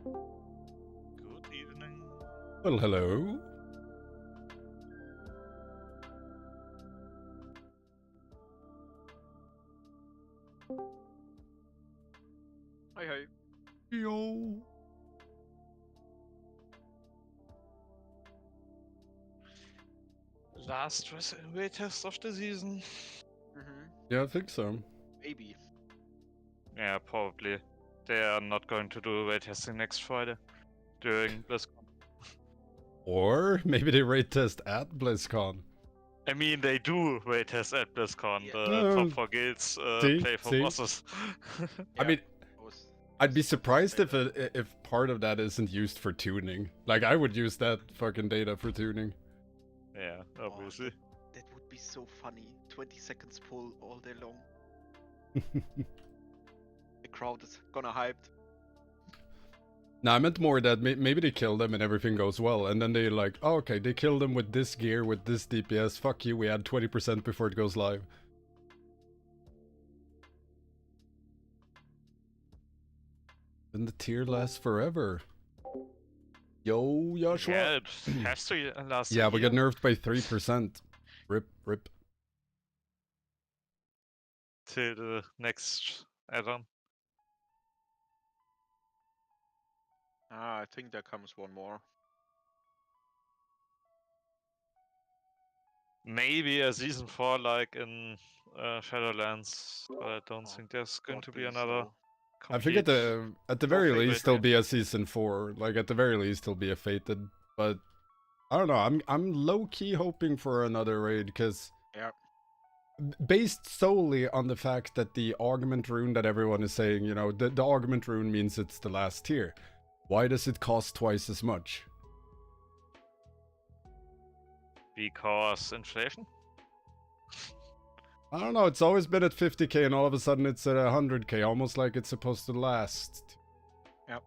Good evening. Well, hello. Hi, hi. Yo. Last weight test of the season. Yeah, I think so. Maybe. Yeah, probably. They are not going to do weight testing next Friday during BlizzCon. Or maybe they rate test at BlizzCon. I mean, they do weight test at BlizzCon. Yeah. The top 4 guilds play for see? bosses. I mean, I'd be was surprised what if part of that isn't used for tuning. Like, I would use that fucking data for tuning. Yeah, obviously. that would be so funny. 20 seconds pull all day long. The crowd is gonna hyped. No, I meant more that maybe they kill them and everything goes well, and then they like, oh, okay, they killed them with this gear, with this DPS, fuck you, we add 20% before it goes live. Then the tier lasts forever. Yo, Joshua. Yeah, it has to last. Yeah, we got nerfed by 3%. Rip, rip. Till the next add-on. I think there comes one more. Maybe a season 4 like in Shadowlands, but I don't think there's going to be another. I think at the very least there'll be a season 4. Like at the very least there'll be a fated. But I don't know. I'm low key hoping for another raid because based solely on the fact that the augment rune that everyone is saying, you know, the augment rune means it's the last tier. Why does it cost twice as much? Because inflation? I don't know, it's always been at 50k and all of a sudden it's at 100k, almost like it's supposed to last. Yep.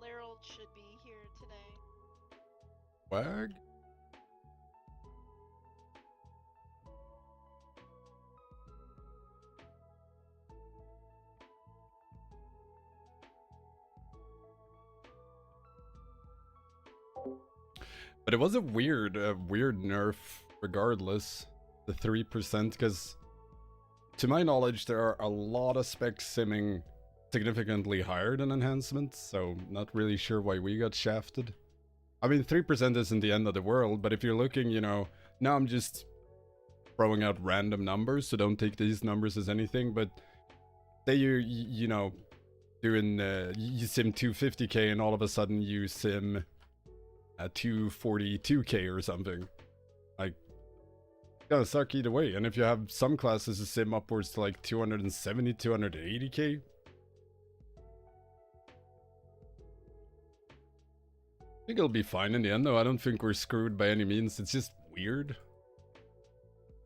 Larold should be here today. Wag? But it was a weird nerf regardless, the 3%, because to my knowledge there are a lot of spec simming significantly higher than enhancement, so not really sure why we got shafted. I mean, 3% isn't the end of the world, but if you're looking, you know, now I'm just throwing out random numbers, so don't take these numbers as anything, but say you know, doing, you sim 250k and all of a sudden you sim 242k or something. Like, gonna suck either way. And if you have some classes that sim upwards to like 270, 280k, I think it'll be fine in the end though. I don't think we're screwed by any means. It's just weird.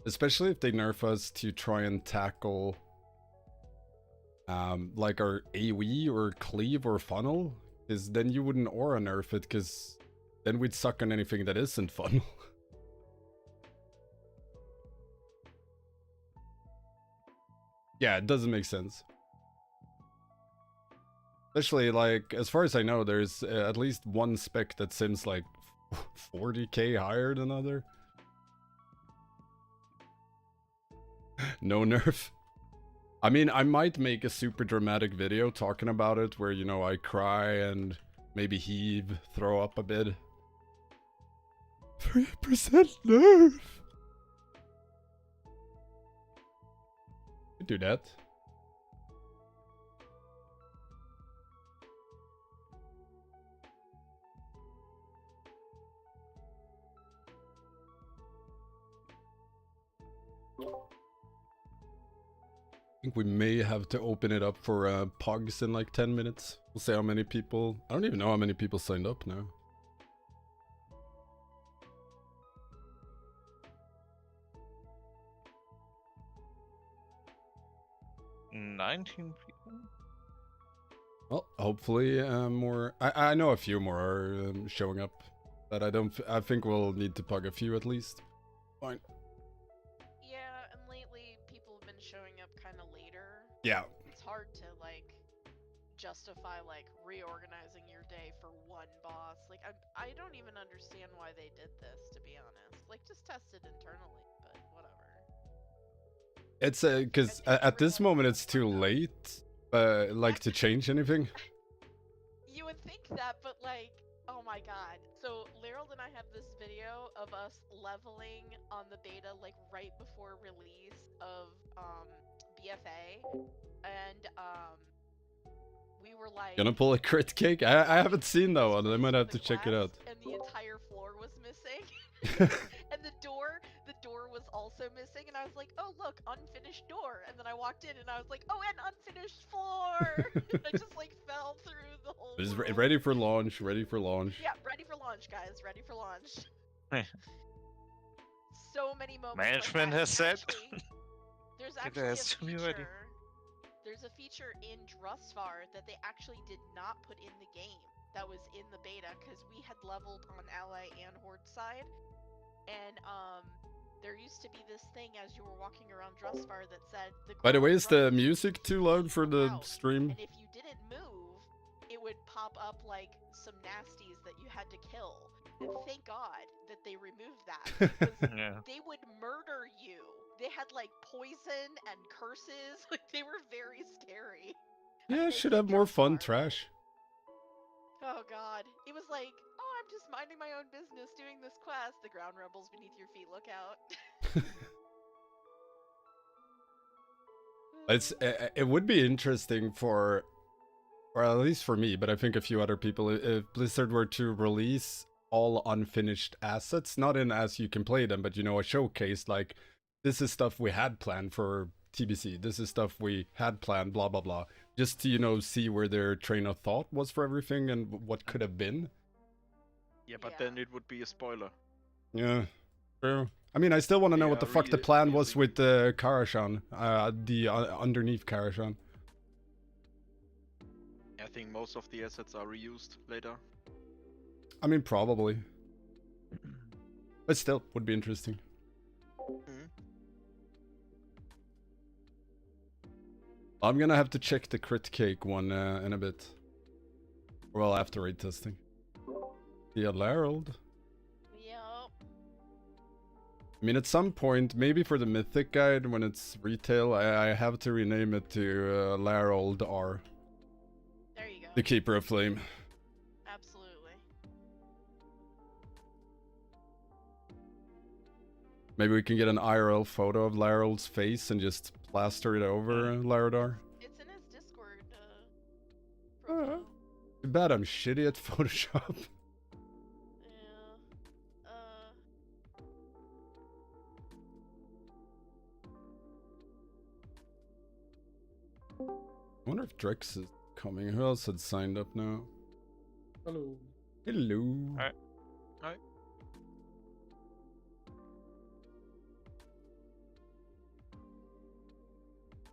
Especially if they nerf us to try and tackle like our AoE or cleave or funnel. Because then you wouldn't aura nerf it, because then we'd suck on anything that isn't funnel. Yeah, it doesn't make sense. Especially, like, as far as I know, there's at least one spec that sims like 40k higher than other. No nerf. I mean, I might make a super dramatic video talking about it where, you know, I cry and maybe heave, throw up a bit. 3% nerf! Could do that. I think we may have to open it up for pugs in like 10 minutes. We'll see how many people... I don't even know how many people signed up now. $19 people? Well, hopefully more. I know a few more are showing up, but I think we'll need to plug a few at least. Fine. Yeah, and lately people have been showing up kind of later. Yeah. It's hard to like justify like reorganizing your day for one boss. Like I don't even understand why they did this, to be honest. Like just test it internally, but whatever. It's because at this moment it's too late, like to change anything. You would think that, but like, oh my god. So Larold and I have this video of us leveling on the beta like right before release of BFA, and we were like Gonna pull a crit cake? I haven't seen that one. I might have to check it out. And the entire floor was missing. And the door was also missing, and I was like, oh look, unfinished door. And then I walked in and I was like, oh, and unfinished floor. I just like fell through the whole Just world. ready for launch, ready for launch. Yeah, ready for launch, guys. Ready for launch. Hey. So many moments. Management like has said. There's It actually has to be ready. There's a feature in Drustvar that they actually did not put in the game that was in the beta because we had leveled on ally and horde side, and there used to be this thing as you were walking around Drustvar that said By the way, is the ground music too loud for the out, stream? and if you didn't move, it would pop up like some nasties that you had to kill. And thank God that they removed that, because Yeah. they would murder you. They had like poison and curses. Like they were very scary. I Yeah, mean, they should hit have more fun Drustvar. trash. Oh god. It was like, oh, I'm just minding my own business doing this quest. The ground rebels beneath your feet, look out. It would be interesting for, or at least for me, but I think a few other people, if Blizzard were to release all unfinished assets, not in as you can play them, but you know, a showcase like this is stuff we had planned for TBC, this is stuff we had planned, blah blah blah, just to, you know, see where their train of thought was for everything and what could have been. Yeah, but Yeah. then it would be a spoiler. Yeah, true. I mean, I still want to know what the fuck the plan was with the Karashan, the underneath Karashan. I think most of the assets are reused later. I mean, probably. But still, would be interesting. Mhm. I'm gonna have to check the crit cake one in a bit. Well, after raid testing. Yeah, Larold. Yup. I mean, at some point, maybe for the Mythic Guide, when it's retail, I have to rename it to Larold R. There you go. The Keeper of Flame. Absolutely. Maybe we can get an IRL photo of Larold's face and just plaster it over Larodar. It's in his Discord profile. Too bad I'm shitty at Photoshop. Yeah. I wonder if Drex is coming. Who else had signed up now? Hello. Hello. Alright. Hi.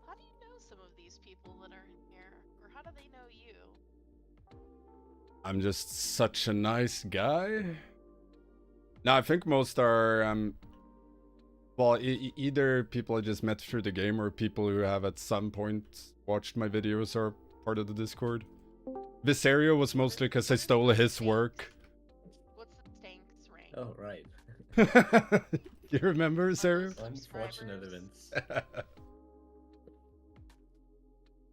How do you know some of these people that are in here? Or how do they know you? I'm just such a nice guy. No, I think most are, well, either people I just met through the game or people who have at some point watched my videos or part of the Discord. Viserio was mostly because I stole his work. What's the Stanks rank? Oh, right. You remember Viserio? Unfortunate events.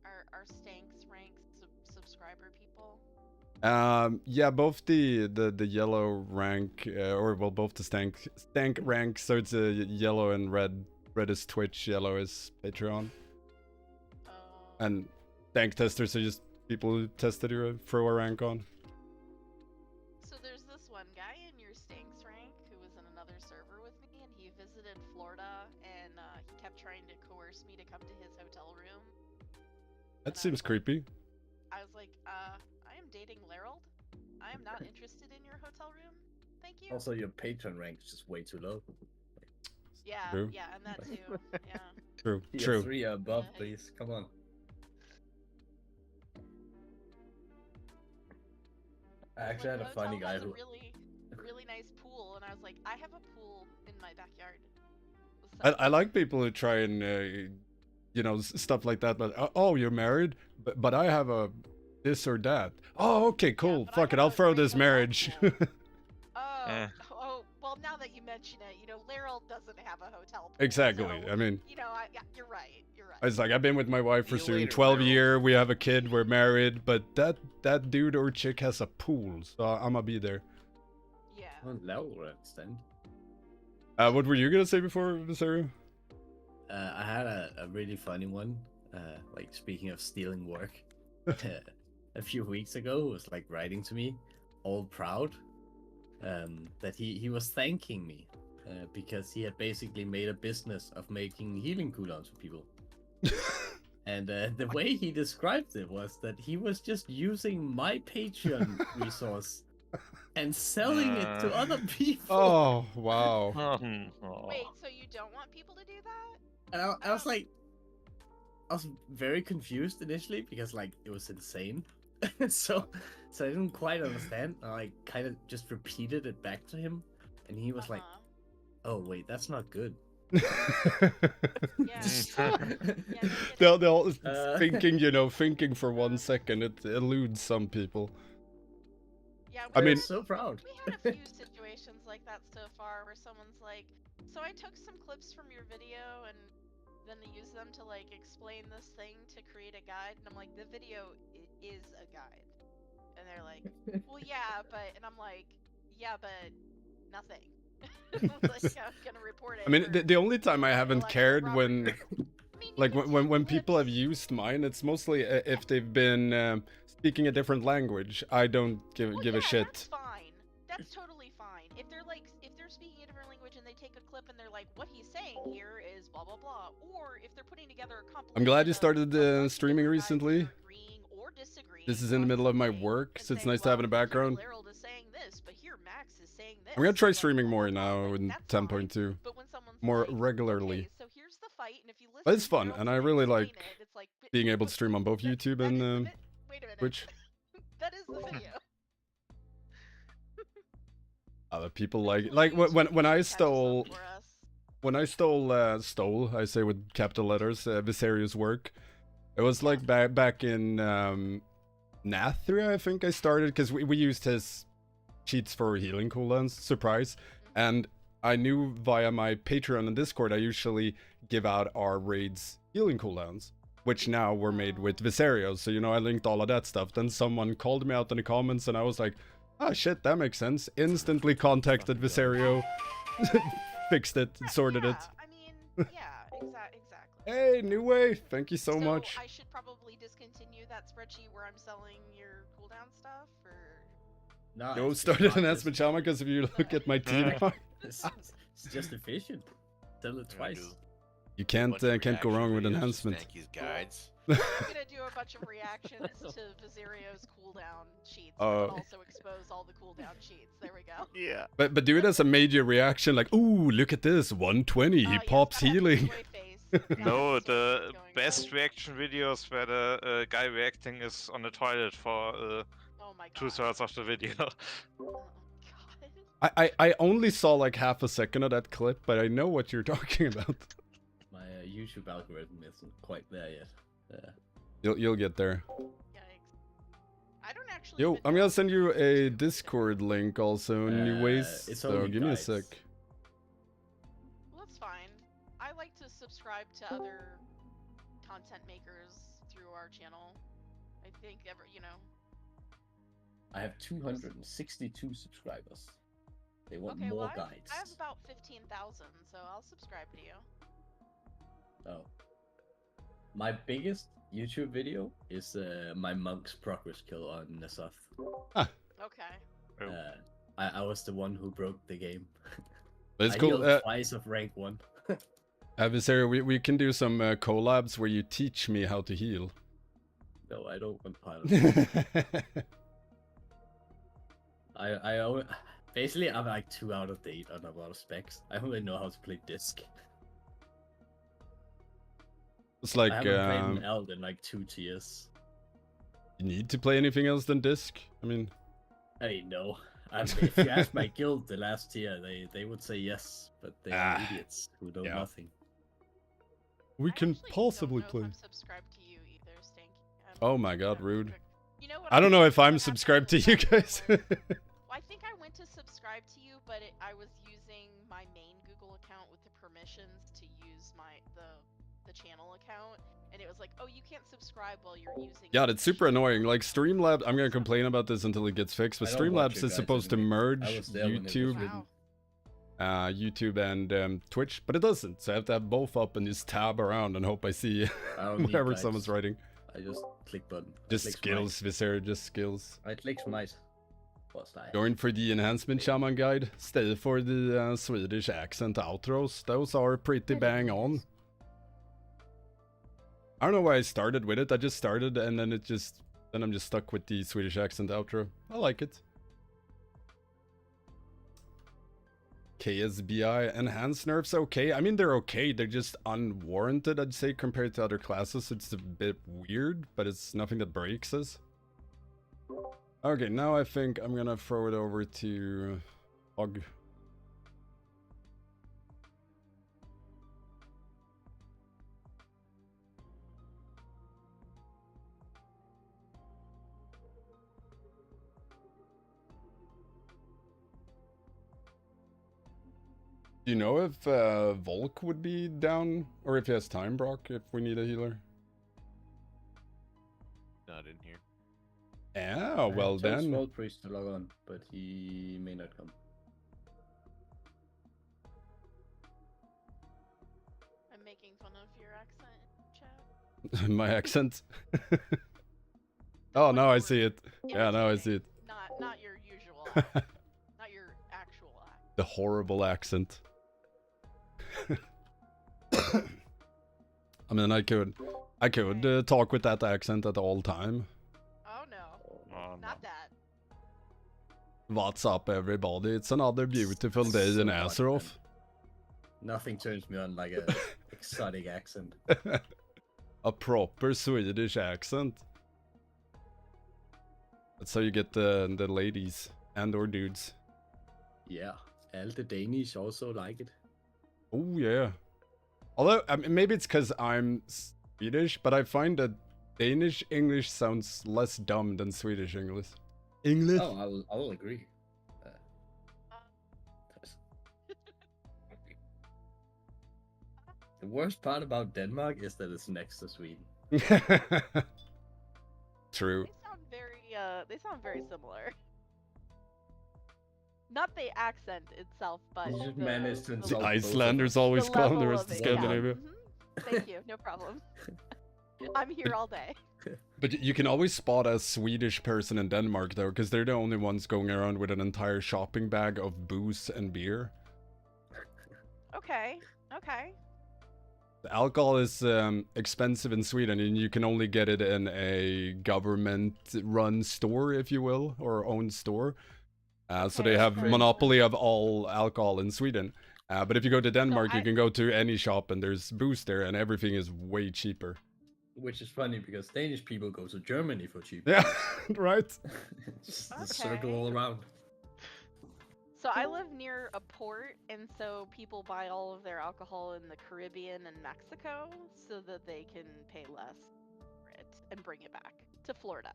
Are Stanks ranks subscriber people? Yeah, both the yellow rank, or well, both the stank rank. So it's a yellow and red. Red is Twitch, yellow is Patreon. Oh. And stank testers are just people who tested you throw a rank on. So there's this one guy in your Stanks rank who was in another server with me, and he visited Florida, and he kept trying to coerce me to come to his hotel room. That And I seems was like- creepy. I was like, I am dating Larold. I am not interested in your hotel room. Thank you. Also, your patron rank is just way too low. Yeah, True. yeah, and that too. Yeah. True, Tier true. 3 above, Yeah. please. Come on. I actually had a funny guy has who. a really nice pool, and I was like, I have a pool in my backyard. I like people who try and you know, stuff like that. But oh, you're married, but I have a this or that. Oh, okay, cool. but I Fuck it, have I'll a throw great this hotel marriage. pool. Eh. Oh, well, now that you mention it, you know, Laryl doesn't have a hotel pool. Exactly. So, I mean, you know, yeah, you're right. You're right. it's like I've been with my wife for See you soon later, 12 Meryl. years. We have a kid. We're married. But that dude or chick has a pool, so I'm gonna be there. Yeah. Oh, now I understand. What were you gonna say before, Visario? I had a really funny one. Like speaking of stealing work, a few weeks ago, was like writing to me, all proud, that he was thanking me because he had basically made a business of making healing cooldowns for people. And the way he described it was that he was just using my Patreon resource and selling it to other people. Oh wow. Wait, so you don't want people to do that? And I was like, I was very confused initially because like it was insane. so I didn't quite understand. I like kind of just repeated it back to him, and he was like, "Oh wait, that's not good." Yeah. they'll thinking for 1 second. It eludes some people. Yeah, I mean- so proud. we had a few situations like that so far where someone's like, so I took some clips from your video and then they use them to like explain this thing to create a guide, and I'm like, the video is a guide. And they're like, well yeah, but, and I'm like, yeah, but nothing. Like, I'm gonna report it. I mean, for the only time I haven't intellectual cared property. when, I mean, you like, can when take people have clips. used mine, it's mostly if they've been speaking a different language. I don't give Well, give yeah, a shit. That's fine. That's totally fine. If they're like, if they're speaking a different language and they take a clip and they're like, what he's saying here is blah blah blah, or if they're putting together a compilation. I'm glad you of started a bunch of streaming different guys recently. that are agreeing or disagreeing This is in the on middle of my something work, and so it's saying, nice to have in the well, here background. Laryl is saying this, but here Max is saying this. I'm gonna try Like, streaming blah, more blah, blah. now Like, in that's fine. 10.2. But when someone's More like, regularly. okay, so here's the fight, and if you listen, But it's fun, Laryl and I didn't really explain like it. It's like, but- being able to but stream on both that- YouTube that is and the wait a minute. Twitch. That is the video. Other people like when I Catch us up stole for us. stole, I say with capital letters, Visario's work. It was like back in Nathria, I think I started, because we used his cheats for healing cooldowns, surprise. And I knew via my Patreon and Discord, I usually give out our raids healing cooldowns, which now were made with Visario. So, you know, I linked all of that stuff. Then someone called me out in the comments and I was like, oh shit, that makes sense. Instantly contacted Visario, fixed it, sorted it. I mean, yeah, exactly. Hey, New Way, thank you so much. I should probably discontinue that spreadsheet where I'm selling your cooldown stuff, or No, Go it's started not Enhancement just- Chama, because if you look at my team, It's just efficient. Tell it twice. you can't go wrong with Enhancement. Thank you, guides. I'm gonna do a bunch of reactions to Visario's cooldown sheets, Oh. and also expose all the cooldown sheets. There we go. Yeah. But do it as a major reaction, like, ooh, look at this, 120, he Yeah, pops it's gotta have the healing. Joy face. That's No, what's the going best on. reaction videos where the guy reacting is on the toilet for Oh my god. 2/3 of the video. Oh god. I only saw like half a second of that clip, but I know what you're talking about. My YouTube algorithm isn't quite there yet. You'll get there. Yikes. I don't actually. Yo, even I'm know gonna send you what a YouTube is. Discord link also, New Ways. it's So only give me a guides. sec. Well, that's fine. I like to subscribe to other content makers through our channel. I think I have 262 subscribers. They want Okay, more well, guides. I have about 15,000, so I'll subscribe to you. Oh. My biggest YouTube video is my monk's progress kill on Nasaf. Okay. Oh. I was the one who broke the game. But it's I cool. healed twice of rank 1. Visario, we can do some collabs where you teach me how to heal. No, I don't want pilot. Basically, I'm like 2 out of date on a lot of specs. I only know how to play disc. It's like, I haven't played an Eld in like 2 tiers. you need to play anything else than disc? I mean, I mean, no. If you ask my guild, the last tier, they would say yes, but they are idiots who know yeah. nothing. We I can actually possibly don't know play. If I'm subscribed to you either, Stanky. Oh my god, rude. You know what? I don't know if I'm what subscribed to happened you is guys. Well, I think I went to subscribe to you, but I was using my main Google account with the permissions to use the channel account, and it was like, oh, you can't subscribe while you're using. Yeah, it's super permissions. annoying. Like Streamlabs, I'm gonna complain about this until it gets fixed, but I don't watch Streamlabs you is guys supposed to anyway. I merge was there when it was YouTube, written. Wow. YouTube and Twitch, but it doesn't. So I have to have both up and just tab around and hope I see I don't need whatever guides. someone's writing. I just click button. Just skills, Viser, just skills. I click smite. Join for the Enhancement Shaman Guide. Stay for the Swedish accent outros. Those are pretty bang on. I don't know why I started with it. I just started and then then I'm just stuck with the Swedish accent outro. I like it. KSBI enhanced nerfs okay. I mean, they're okay. They're just unwarranted, I'd say, compared to other classes. It's a bit weird, but it's nothing that breaks us. Okay, now I think I'm gonna throw it over to Og. Do you know if Volk would be down, or if he has time, Brock, if we need a healer? Not in here. Yeah, well then. Small priest to log on, but he may not come. I'm making fun of your accent, chat. My accent. Oh, now I see it. Yeah, now I see it. Not your usual accent. Not your actual accent. The horrible accent. I mean, I could talk with that accent at all time. Oh no, Oh, not that. What's up, everybody? It's another beautiful day in Azeroth. Nothing turns me on like a exotic accent. A proper Swedish accent. That's how you get the ladies and or dudes. Yeah, all the Danish also like it. Oh yeah. Although I mean, maybe it's because I'm Swedish, but I find that Danish English sounds less dumb than Swedish English. English. Oh, I'll agree. The worst part about Denmark is that it's next to Sweden. True. They sound very similar. Not the accent itself, but You just the, managed to the insult level- both of Icelanders us. always the call the level rest of of it, yeah. Scandinavia. Thank you, no problem. I'm here all day. But you can always spot a Swedish person in Denmark though, because they're the only ones going around with an entire shopping bag of booze and beer. Okay. The alcohol is expensive in Sweden, and you can only get it in a government-run store, if you will, or owned store. So they Okay, have so- monopoly of all alcohol in Sweden. But if you go to Denmark, you I- can go to any shop and there's booze there, and everything is way cheaper. Which is funny because Danish people go to Germany for cheap. Yeah, right. Just the circle all Okay. around. So I live near a port, and so people buy all of their alcohol in the Caribbean and Mexico so that they can pay less for it and bring it back to Florida.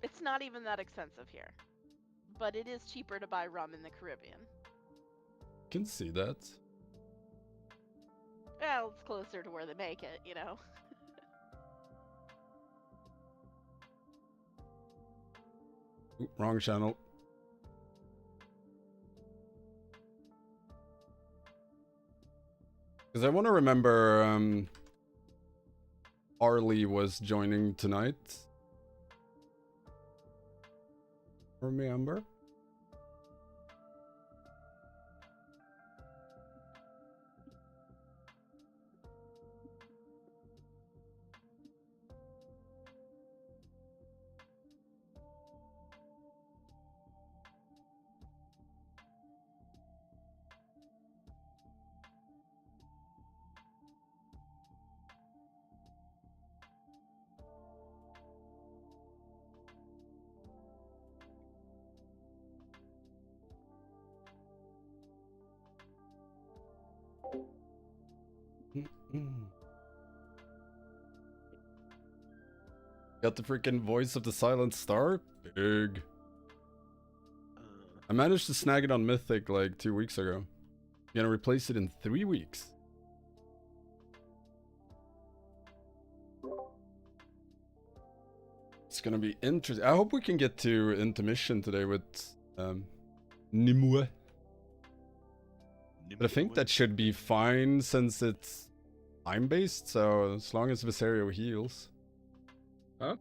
It's not even that expensive here, but it is cheaper to buy rum in the Caribbean. Can see that. Well, it's closer to where they make it, you know. Ooh, wrong channel. Because I want to remember Arlie was joining tonight. Remember? Got the freaking voice of the Silent Star? Big. I managed to snag it on Mythic like 2 weeks ago. I'm gonna replace it in 3 weeks. It's gonna be interesting. I hope we can get to intermission today with Nimue. But I think that should be fine since it's time-based, so as long as Viserio heals. Huh?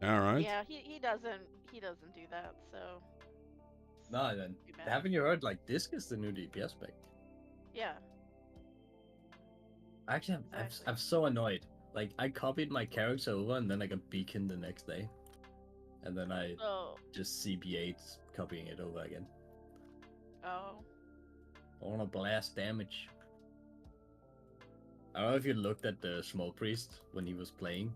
Alright. Yeah, he doesn't do that, so. No, then Too bad. haven't you heard like Disc is the new DPS spec? Yeah. Actually, Exactly. I'm so annoyed. Like I copied my character over and then I got beaconed the next day, and then I Oh. just CB8 copying it over again. Oh. I want to blast damage. I don't know if you looked at the small priest when he was playing.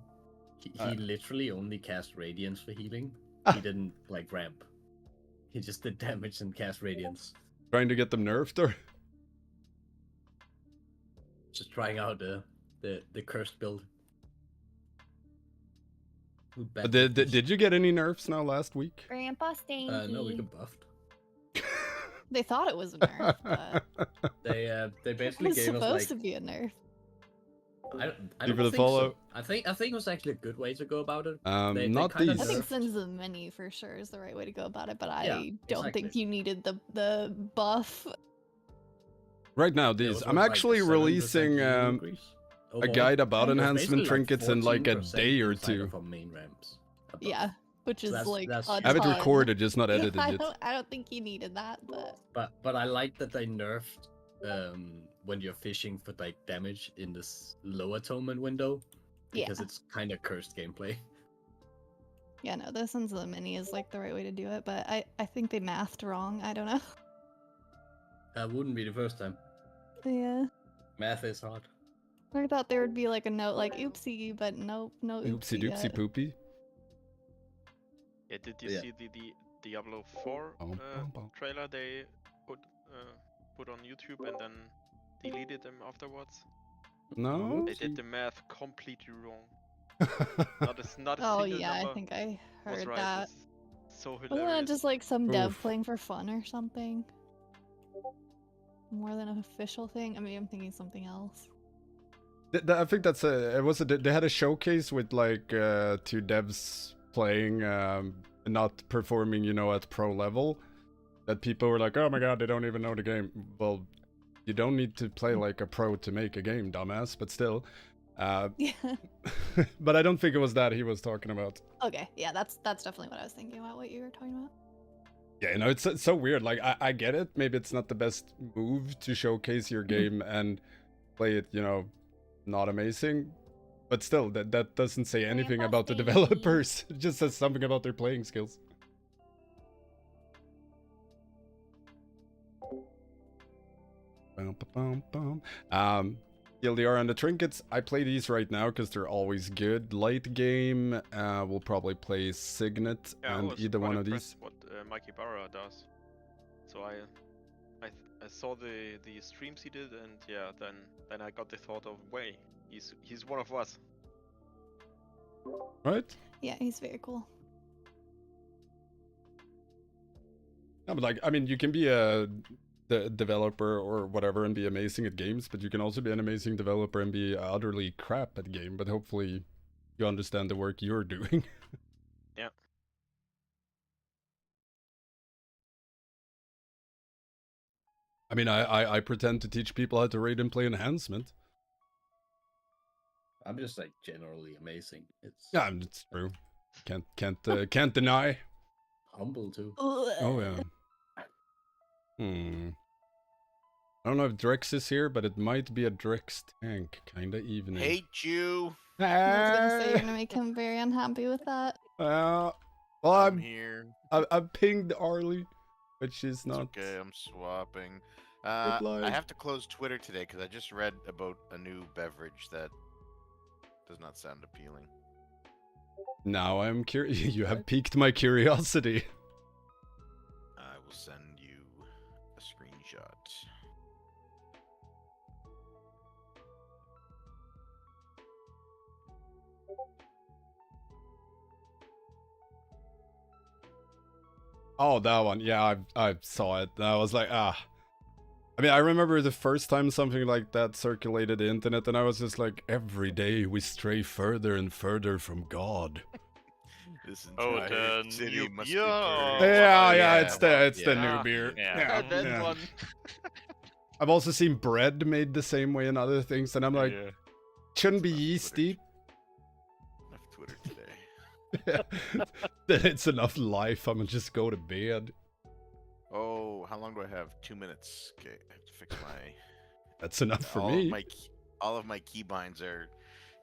He literally only cast radiance for healing. He didn't like ramp. He just did damage and cast radiance. Trying to get them nerfed or? Just trying out the cursed build. Did you get any nerfs now last week? Grandpa Stanky. No, we got buffed. They thought it was a nerf, but They it basically was gave us supposed like to be a nerf. I Give don't it a think follow. so. I think it was actually a good way to go about it. They Not kinda these. I think nerfed- sends the mini for sure is the right way to go about it, but Yeah, I don't think exactly. you needed the buff. Right now, It these. was I'm like a actually 7% releasing healing increase a overall. guide about It was enhancement basically like trinkets in like a 14% day or inside two. of our main ramps above. Yeah, which is that's- like that's a huge. I have it ton. recorded, just not Yeah, edited I yet. don't think you needed that, but But I like that they nerfed when you're fishing for like damage in this low atonement window, because yeah. it's kind of cursed gameplay. Yeah, no, the sends the mini is like the right way to do it, but I think they mathed wrong. I don't know. That wouldn't be the first time. Yeah. Math is hard. I thought there would be like a note like oopsie, but nope, no Oopsie oopsie. doopsie yet. poopy. Yeah, did you Yeah. see the Diablo 4 Bum, bum, bum. trailer they put on YouTube and then deleted them afterwards? No. They did the math completely wrong. Not a Oh single yeah, I number think I was heard right. that. It's so Wasn't hilarious. that just like some dev Oof. playing for fun or something? More than an official thing? I mean, I'm thinking something else. I think that's a. It was a. They had a showcase with like 2 devs playing, not performing, you know, at pro level. That people were like, "Oh my god, they don't even know the game." Well, you don't need to play like a pro to make a game, dumbass. But still, Yeah. but I don't think it was that he was talking about. Okay. Yeah, that's definitely what I was thinking about. What you were talking about. Yeah, you know, it's so weird. Like, I get it. Maybe it's not the best move to showcase your game and play it, you know, not amazing. But still, that doesn't say anything about the Grandpa developers. It just says something about their playing skills. Bum, ba, bum, bum. TLDR on the trinkets. I play these right now because they're always good. Late game, we'll probably play Signet Yeah, I and was either quite one of impressed these. what Mikey Barra does. So I saw the streams he did, and yeah, then I got the thought of, wait, he's one of us. Right? Yeah, he's very cool. Yeah, but like, I mean, you can be a developer or whatever and be amazing at games, but you can also be an amazing developer and be utterly crap at game. But hopefully, you understand the work you're doing. Yeah. I mean, I pretend to teach people how to raid and play Enhancement. I'm just like generally amazing. It's Yeah, it's true. Can't deny. humble too. Oh yeah. I don't know if Drex is here, but it might be a Drex tank kinda evening. Hate you. I was gonna say you're gonna make him very unhappy with that. Well, I'm here. I'm pinged Arlie, but she's It's not. okay, I'm swapping. Good luck. I have to close Twitter today because I just read about a new beverage that does not sound appealing. Now I'm curious. You have piqued my curiosity. I will send you a screenshot. Oh, that one. Yeah, I saw it. I was like, ah. I mean, I remember the first time something like that circulated the internet, and I was just like, every day we stray further and further from God. This Oh, entire the city new must beer be or burned. Yeah, what? it's the yeah. new beer. Yeah. That yeah. one. I've also seen bread made the same way and other things, and I'm like, Yeah. shouldn't be Enough yeasty. Enough Twitter today. Then it's enough life. I'm gonna just go to bed. Oh, how long do I have? 2 minutes. Okay, I have to fix my. That's enough for all me. Of my all of my keybinds are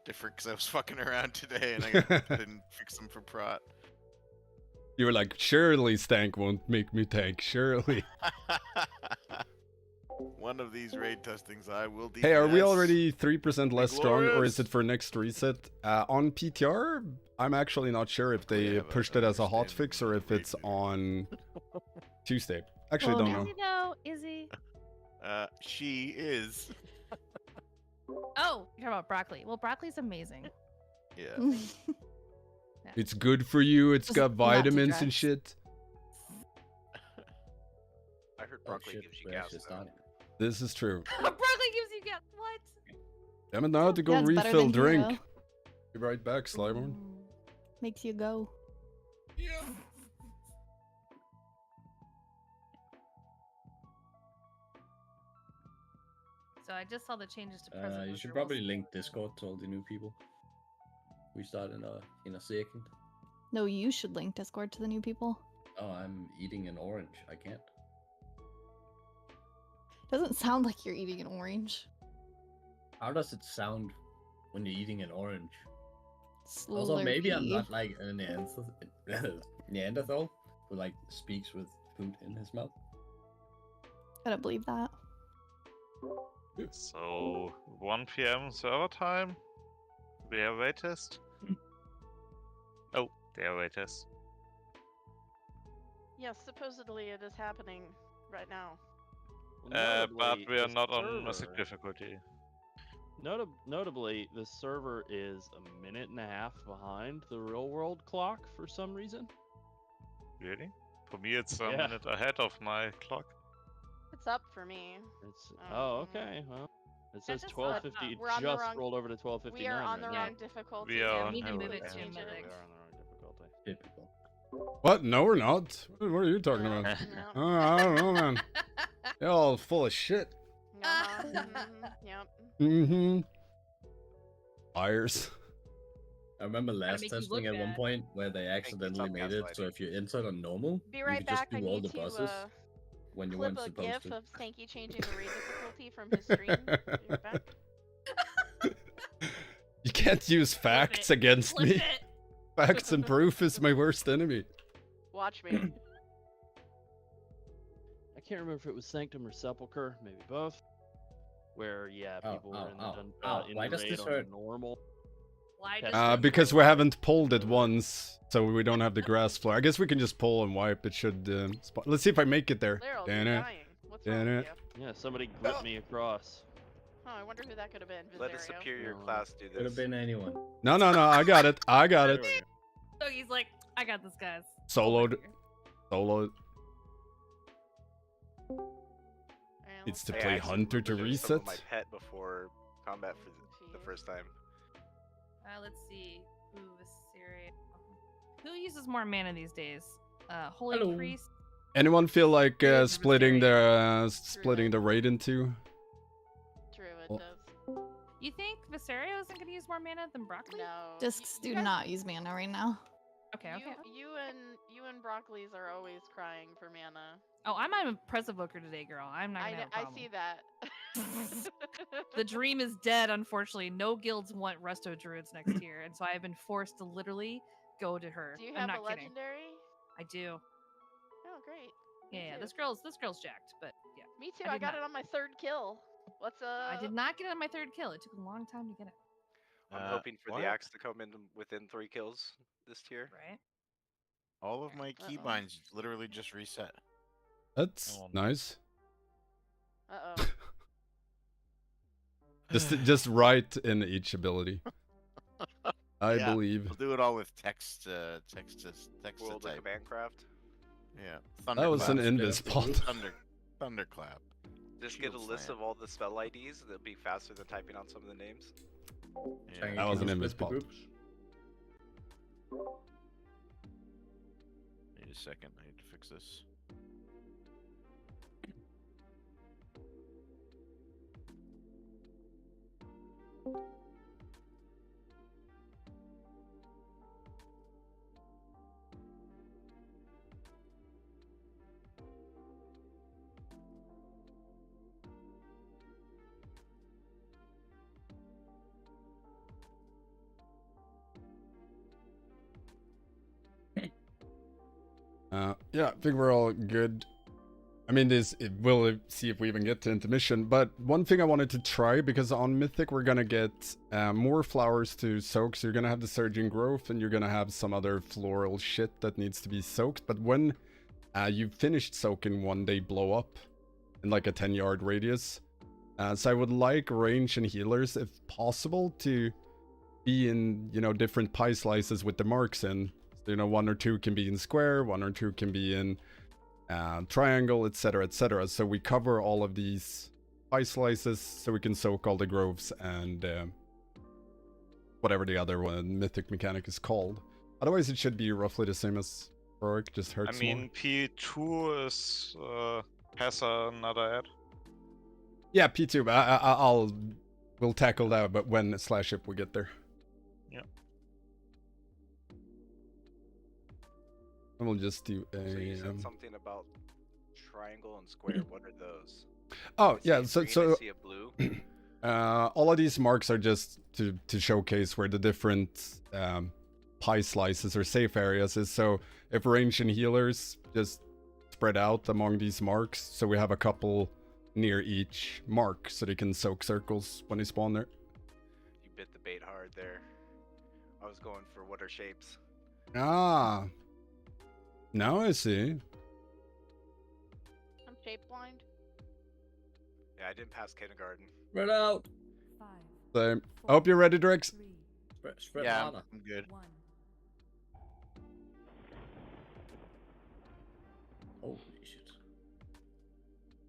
different because I was fucking around today and I didn't fix them for prot. You were like, surely Stank won't make me tank. Surely. One of these raid testings, I will DPS. Hey, are we already 3% less strong, or glorious. is it for next reset? On PTR, I'm actually not sure if they have a pushed it as a understanding hotfix or of if it's raid too. on Tuesday. Actually, Oh, don't no. know. Is he though? Is he? She is. Oh, you're talking about broccoli. Well, broccoli's amazing. Yeah. It's good for you. It's Just got not to vitamins and drugs. shit. I heard Oh, broccoli shit, gives you we're gas. actually though. starting. This is true. Broccoli gives you gas. What? Damn it, now I have to go Yeah, it's better refill than drink. Hero. Be right back, Slimer. Makes you go. So I just saw the changes to present. You should probably link Discord to all the new people. We start in a second. No, you should link Discord to the new people. Oh, I'm eating an orange. I can't. Doesn't sound like you're eating an orange. How does it sound when you're eating an orange? Also, Slurpee. maybe I'm not like a Neanderthal who like speaks with food in his mouth. I don't believe that. So 1 p.m. server time. We have wait test. Oh, they have wait test. Yes, supposedly it is happening right now. But Notably, we are the not on massive server- difficulty. Notably, the server is a minute and a half behind the real world clock for some reason. Really? For me, it's a Yeah. minute ahead of my clock. It's up for me. It's oh Um, okay. Well, it That's says just 12:50. It we're on the just wrong- rolled over to 12:59. We are on the right wrong now. difficulty. We are yeah, on We need to the move wrong it to change mythic. We are on the wrong difficulty. Typical. What? No, we're not. What are you talking No, about? no. Oh, I don't know, man. You're all full of shit. Uh-huh, yep. Mm-hmm. Liars. I remember last make you testing look at one bad. point where they accidentally stop made it so gaslighting. if you entered on normal, Be you right could just back. I do all need the to bosses when you clip weren't a supposed gif to. of Stanky changing the raid difficulty from his stream. Be right back. You can't use facts it. against Flip me. it. Facts and proof is my worst enemy. Watch me. I can't remember if it was Sanctum or Sepulchre, maybe both. Where yeah, Oh, people were in the oh, dun- oh, in why the does raid this on hurt? normal. Why Test does it. Because we haven't pulled it once, so we don't have the grass floor. I guess we can just pull and wipe. It should. Let's see if I make it there. Laryl, you're Damn it. dying. What's wrong Damn with it. you? Yeah, somebody gripped me across. Oh, I wonder who that could have been. Let a Visario. superior No. class do Could have this. been anyone. No, I got it. I got it. So he's like, I got this, guys. Soloed. Soloed. Alright, Needs let's to see. I play accidentally Hunter to reserved some of reset. my pet before combat for the Jeez. first time. Let's see. Ooh, Visaria. Who uses more mana these days? Holy Hello. Priest. Anyone feel like Druid splitting Visaria. the raid in two? True, it Well- does. You think Visario isn't going to use more mana than Broccoli? No. Discs you do guys- not use mana right now. Okay, okay. You and Broccoli's are always crying for mana. Oh, I'm on Press Evoker today, girl. I'm not I, gonna have a I problem. see that. The dream is dead, unfortunately. No guilds want Resto Druids next year, and so I have been forced to literally go to her. Do you I'm have not a kidding. legendary? I do. Oh, great. Yeah, too. this girl's jacked, but yeah. Me too. I I did got not- it on my third kill. What's I did not get it on my third kill. It took a long time to get it. I'm hoping for the axe to come in within 3 kills this tier. Right? All of my Uh-oh. keybinds literally just reset. That's Oh, nice. Uh oh. Just right in each ability. I Yeah. believe. We'll do it all with text to World of type. Commandcraft. Yeah. That was an Thunderclap. invis pot. Thunderclap. Just get a Shield list slam. of all the spell IDs. That'll be faster than typing out some of the names. Yeah. That was an Can you invis split the pot. groups? Need a second. I need to fix this. Yeah, I think we're all good. I mean, we'll see if we even get to intermission, but one thing I wanted to try, because on Mythic we're gonna get more flowers to soak, so you're gonna have the Surging Growth, and you're gonna have some other floral shit that needs to be soaked, but when you've finished soaking one, they blow up in like a 10-yard radius. So I would like range and healers, if possible, to be in, you know, different pie slices with the marks in. So, you know, 1 or 2 can be in square, 1 or 2 can be in triangle, etc., etc. So we cover all of these pie slices so we can soak all the groves and whatever the other one mythic mechanic is called. Otherwise, it should be roughly the same as Heroic, just hurts I mean, more. P2 is has another ad. Yeah, P2. We'll tackle that, but when / if we get there. Yeah. And we'll just do a. So you said something about triangle and square. What are those? Oh I yeah, see so green, so I see a blue. all of these marks are just to showcase where the different pie slices or safe areas is. So if range and healers just spread out among these marks, so we have a couple near each mark, so they can soak circles when they spawn there. You bit the bait hard there. I was going for what are shapes. Ah, now I see. I'm shape blind. Yeah, I didn't pass kindergarten. Spread out. So I hope you're ready, Drex. Spread Yeah, harder. I'm good. Holy shit.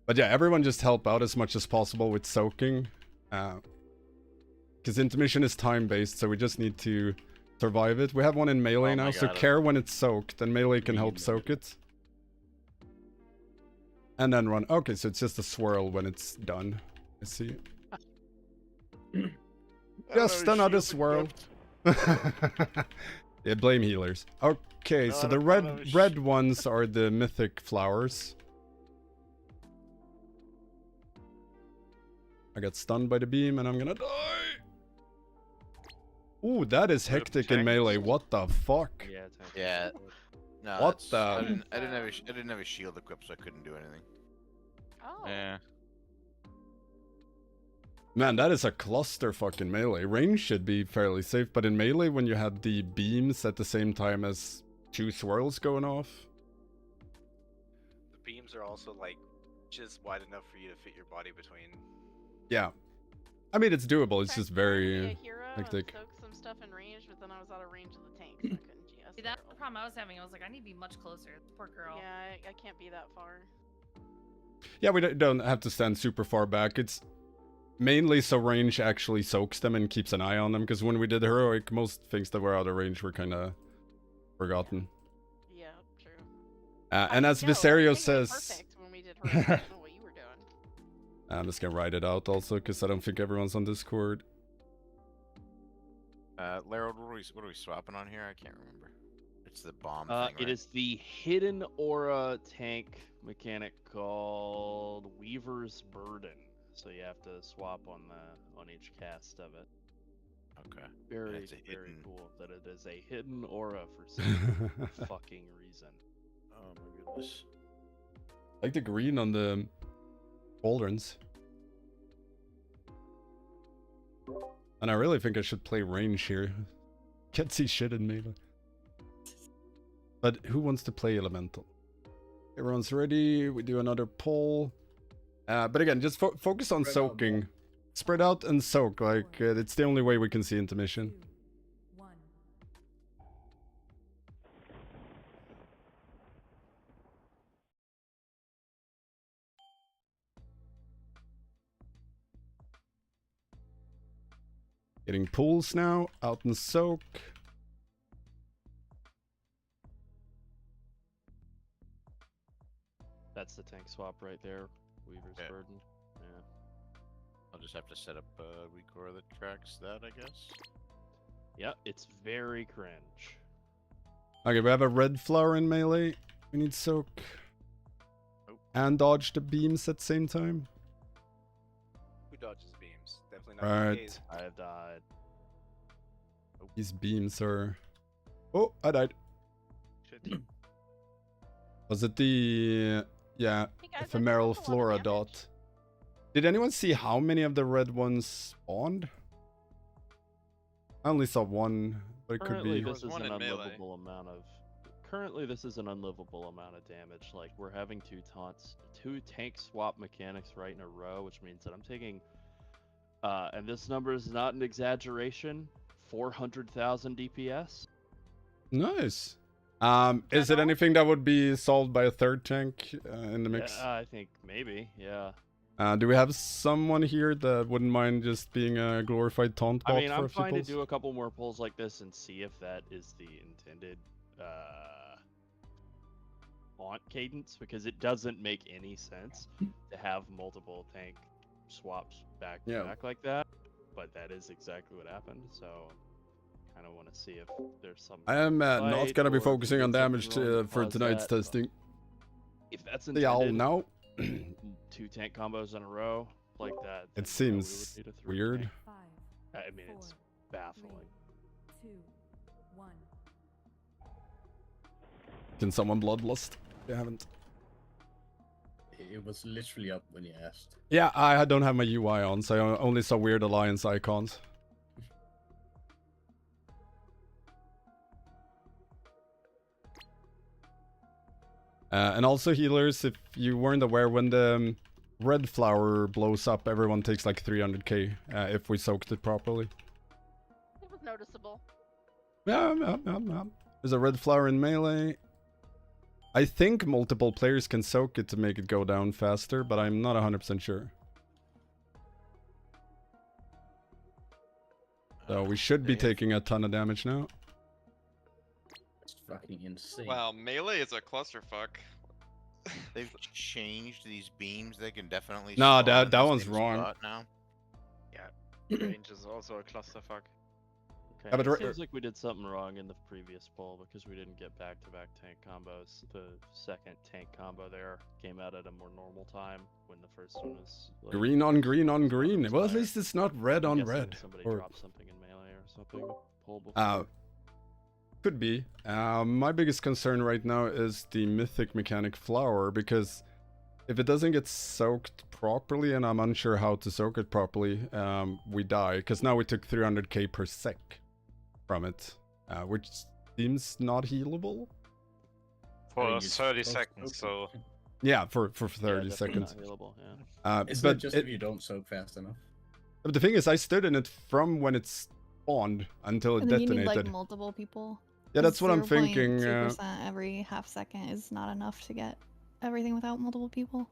But yeah, everyone just help out as much as possible with soaking. Because intermission is time-based, so we just need to survive it. We have one in melee Oh now, my so God, care when it's soaked, and melee can help soak it. And then run. Okay, so it's just a swirl when it's done. I see. Just another swirl. Yeah, blame healers. Okay, so the red ones are the mythic flowers. I got stunned by the beam and I'm gonna die. Ooh, that is hectic in melee. What the fuck? Yeah, it's actually Yeah. pretty good. No, What that's- the- I didn't have a shield equipped, so I couldn't do anything. Oh. Yeah. Man, that is a cluster fucking melee. Range should be fairly safe, but in melee, when you had the beams at the same time as 2 swirls going off. The beams are also like just wide enough for you to fit your body between. Yeah. I mean, it's doable. It's Tried just to be very a hero and hectic. soak some stuff in range, but then I was out of range of the tank, so I couldn't GS. See, that's the problem I was having. I was like, I need to be much closer. Poor girl. Yeah, I can't be that far. Yeah, we don't have to stand super far back. It's mainly so range actually soaks them and keeps an eye on them, because when we did heroic, most things that were out of range were kind of forgotten. Yeah, true. And as No, Viserio everything was says... perfect when we did heroic. I don't know what you were doing. I'm just gonna write it out also, because I don't think everyone's on Discord. Lerald, what are we swapping on here? I can't remember. It's the bomb thing, It right? is the hidden aura tank mechanic called Weaver's Burden. So you have to swap on each cast of it. Okay. Very, it's a very hidden- cool that it is a hidden aura for some fucking reason. Oh my goodness. Like the green on the cauldrons. And I really think I should play range here. Can't see shit in melee. But who wants to play elemental? Everyone's ready. We do another poll. But again, just focus on Spread out soaking. Spread out and soak. Like, it's the only way we can see intermission. Getting pulls now. Out and soak. That's the tank swap right there. Weaver's Okay. Burden. Yeah. I'll just have to set up recore that tracks that, I guess. Yeah, it's very cringe. Okay, we have a red flower in melee. We need soak. Oh. And dodge the beams at the same time. Who dodges beams? Definitely not Right. PTKs. I have died. These beams are... Oh, I died. Shit. Was it the... Yeah, Hey guys, I ephemeral took a lot of flora damage. dot. Did anyone see how many of the red ones spawned? I only saw one, but it could Currently, be... this is one an in melee. unlivable amount of. Currently, this is an unlivable amount of damage. Like we're having two tank swap mechanics right in a row, which means that I'm taking. And this number is not an exaggeration. 400,000 DPS. Nice. Is it anything that would be solved by a third tank in the mix? Yeah, I think maybe. Yeah. Do we have someone here that wouldn't mind just being a glorified taunt bot I mean, for I'm a few fine to pulls? do a couple more pulls like this and see if that is the intended taunt cadence, because it doesn't make any sense to have multiple tank swaps back to Yeah. back like that. But that is exactly what happened, so kind of want to see if there's some. I am not fight gonna be or if focusing on there's damage something wrong to for cause tonight's that, but testing. If that's See y'all intended, now. two tank combos in a row like that. It then, yeah, we would seems need a three weird. tank. I mean, it's baffling. Can someone bloodlust? They haven't. It was literally up when you asked. Yeah, I don't have my UI on, so I only saw weird alliance icons. And also healers, if you weren't aware, when the red flower blows up, everyone takes like 300k if we soaked it properly. It was noticeable. Yeah. There's a red flower in melee. I think multiple players can soak it to make it go down faster, but I'm not 100% sure. So we should be taking a ton of damage now. It's fucking insane. Wow, melee is a clusterfuck. They've changed these beams. They can definitely. No, spawn that in the one's same wrong. spot now. Range is also a clusterfuck. Okay, Yeah, but it seems like we did something wrong in the previous poll because we didn't get back-to-back tank combos. The second tank combo there came out at a more normal time when the first one was like, Green on green on green. was Well, at higher. least it's not red I'm on guessing red. Somebody Or dropped something in melee or something. Poll before. could be. My biggest concern right now is the mythic mechanic flower, because if it doesn't get soaked properly, and I'm unsure how to soak it properly, we die. Because now we took 300k per sec from it, which seems not healable. For 30 seconds, so... Yeah, for Yeah, 30 definitely seconds. not healable, yeah. Isn't it just if you don't soak fast enough? But the thing is, I stood in it from when it spawned until it And then you detonated. need like multiple people. Yeah, that's what I'm thinking. 0.2% every half second is not enough to get everything without multiple people.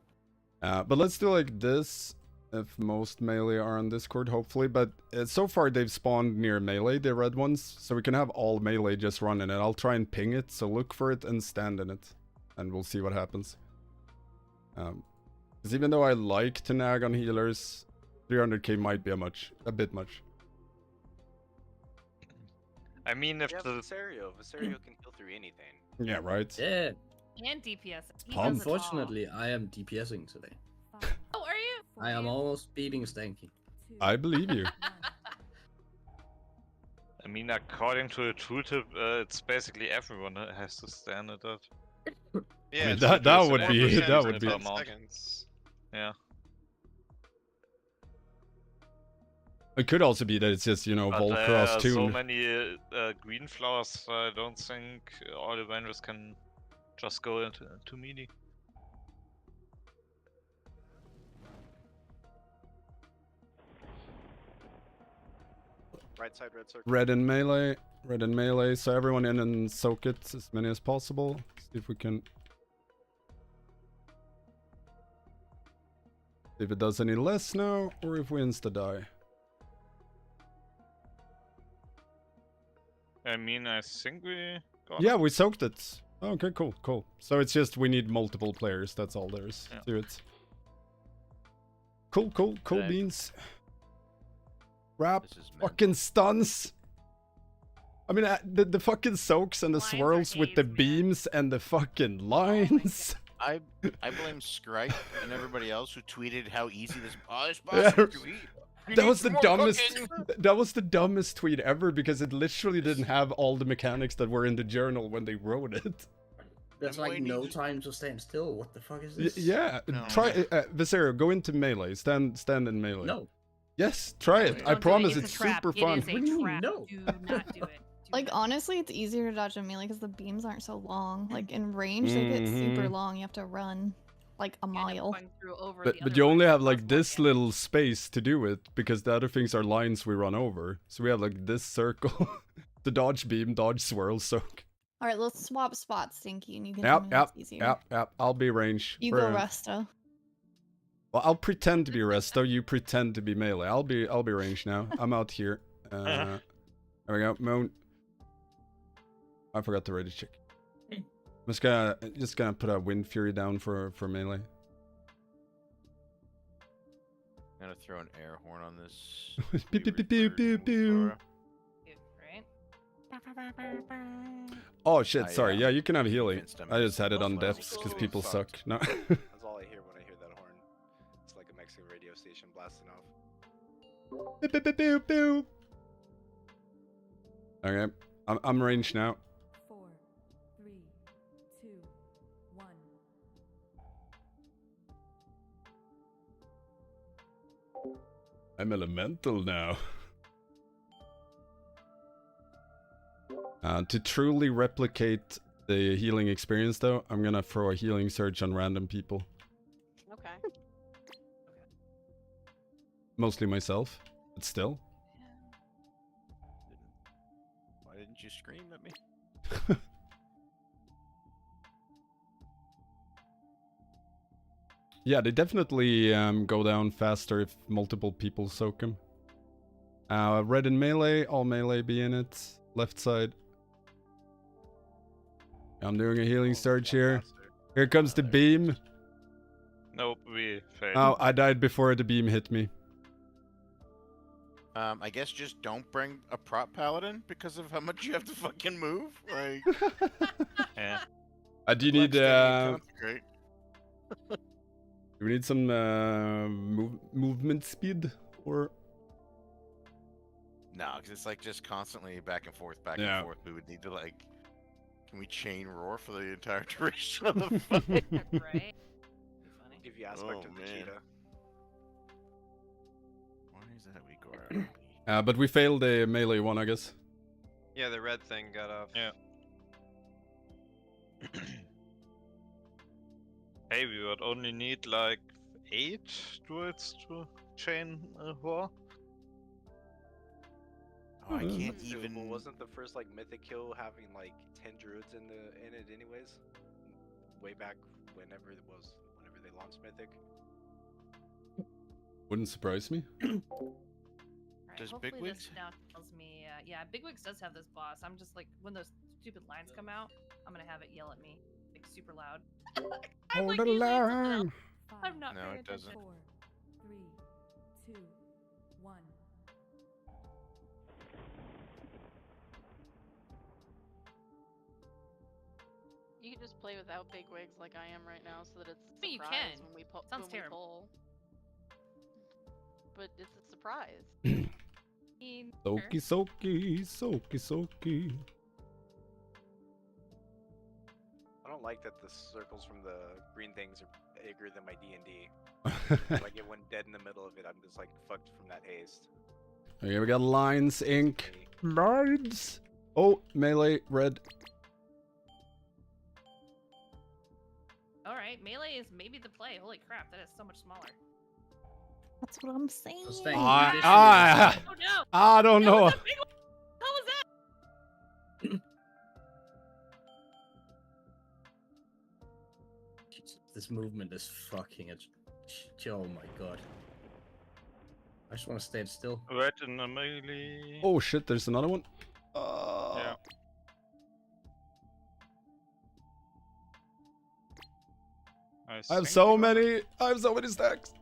But let's do like this, if most melee are on Discord, hopefully. But so far they've spawned near melee, the red ones, so we can have all melee just run in it. I'll try and ping it, so look for it and stand in it, and we'll see what happens. Because even though I like to nag on healers, 300k might be a bit much. I mean, if Yeah, the... Viserio can kill through anything. Yeah, right. Yeah. And DPS. He Pump. does it all. Unfortunately, I am DPSing today. Oh, are you? I am almost beating Stanky. I believe you. I mean, according to the tooltip, it's basically everyone that has to stand at that. Yeah, mean, it's that reduced would to be- 1% that in would be- 10 amount. seconds. Yeah. It could also be that it's just, you know, But Vol there Cross are Tune. so many green flowers, I don't think all the vendors can just go into melee. Right side, red circle. Red and melee, so everyone in and soak it as many as possible. See if we can... See if it does any less now, or if we insta-die. I mean, I think we got Yeah, it. we soaked it. Okay, cool, cool. So it's just we need multiple players. That's all there is to it. Cool, cool, cool Right. beans. Wrap This is mental. fucking stuns. I mean, the fucking soaks and the Lines are swirls with the haze, man. beams and the fucking lines. I blame Scripe and everybody else who tweeted how easy this boss Yeah. is to eat. You That need was the some more dumbest. cooking. That was the dumbest tweet ever because it literally didn't have all the mechanics that were in the journal when they wrote it. There's I'm like waiting no to- time to stand still. What the fuck is Y- this? yeah, No. try Visero. Go into melee. Stand in melee. No. Yes, try it. Don't I Don't do it, promise it's it's a trap. super It fun. is a What do you mean, trap. no? Do not do it. Do Like not. honestly, it's easier to dodge in melee because the beams aren't so long. Like in range, they get super Mhm. long. You have to run like a You end up mile. going through over But the but other you only ones have that like cost more this damage. little space to do it because the other things are lines we run over. So we have like this circle, the dodge beam, dodge swirl, soak. All right, let's swap spots, Stinky, and you can Yep, tell me yep, what's easier. yep. I'll be range. You We're- go Resto. Well, I'll pretend to be resto. You pretend to be melee. I'll be range now. I'm out here. There we go. Moon. I forgot to ready check. I'm just gonna put a Wind Fury down for melee. I'm gonna throw an air horn on this. Pew, pew, pew, pew, pew, pew. Right? Oh shit! I, Sorry. Yeah, you can have healing. defense I just had it on damage. deaths because people suck. Sucked. No. That's all I hear when I hear that horn. It's like a Mexican radio station blasting off. Pew, pew, pew, pew, pew. Okay, I'm range now. 4, 3, 2, 1. I'm elemental now. To truly replicate the healing experience, though, I'm gonna throw a healing surge on random people. Okay. Mostly myself, but still. Why didn't you scream at me? Yeah, they definitely go down faster if multiple people soak them. Red and melee, all melee be in it. Left side. I'm doing a healing surge here. Here comes the beam. Nope, we failed. Oh, I died before the beam hit me. I guess just don't bring a prop paladin because of how much you have to fucking move. Like, Yeah. Do you need great. do we need some movement speed or? No, because it's like just constantly back and forth, back Yeah. and forth. We would need to like, can we chain roar for the entire duration of the fight? Right? Funny. Give you aspect Oh, of the man. cheetah. Why is that we go around? But we failed the melee one, I guess. Yeah, the red thing got off. Yeah. Hey, we would only need like 8 druids to chain a war. Oh, I Mhm. can't That's doable. even. Wasn't the first like mythic kill having like 10 druids in it anyways? Way back whenever it was, whenever they launched mythic. Wouldn't surprise me. Alright, Does hopefully Bigwigs? this now tells me, yeah, Bigwigs does have this boss. I'm just like, when those stupid lines come out, I'm gonna have it yell at me, like super loud. I'm Hold like the usually it's something line. else. 5, I'm not No, paying it attention. doesn't. 4, 3, 2, 1. You can just play without big wigs like I am right now, so that it's a I mean, you surprise can. when we pull. Sounds when terrible. We pull. But it's a surprise. Soaky, soaky, soaky, soaky. I don't like that the circles from the green things are bigger than my D&D. If I get one dead in the middle of it, I'm just like fucked from that haste. Okay, we got lines, ink, lines. Oh, melee, red. Alright, melee is maybe the play. Holy crap, that is so much smaller. That's what I'm saying. Staying I Oh no! I don't That know. was a big one! How was that? This movement is fucking it. Oh my god. I just want to stand still. Red in the melee. Oh shit, there's another one. Yeah. I have so many stacks.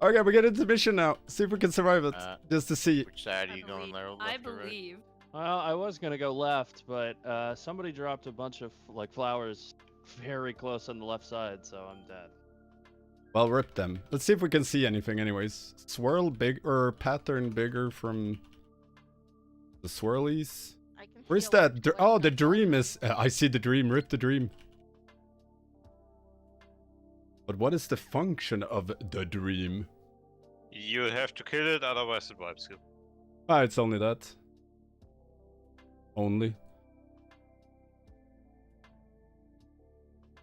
Okay, we get into mission now. See if we can survive it. Just to see. Which side are you going, Laryl? I Left or right? believe. Well, I was gonna go left, but somebody dropped a bunch of like flowers very close on the left side, so I'm dead. Well, rip them. Let's see if we can see anything anyways. Swirl big or pattern bigger from the swirlies. Where's that? Oh, the dream is... I see the dream. Rip the dream. But what is the function of the dream? You have to kill it, otherwise it wipes you. Ah, it's only that. Only.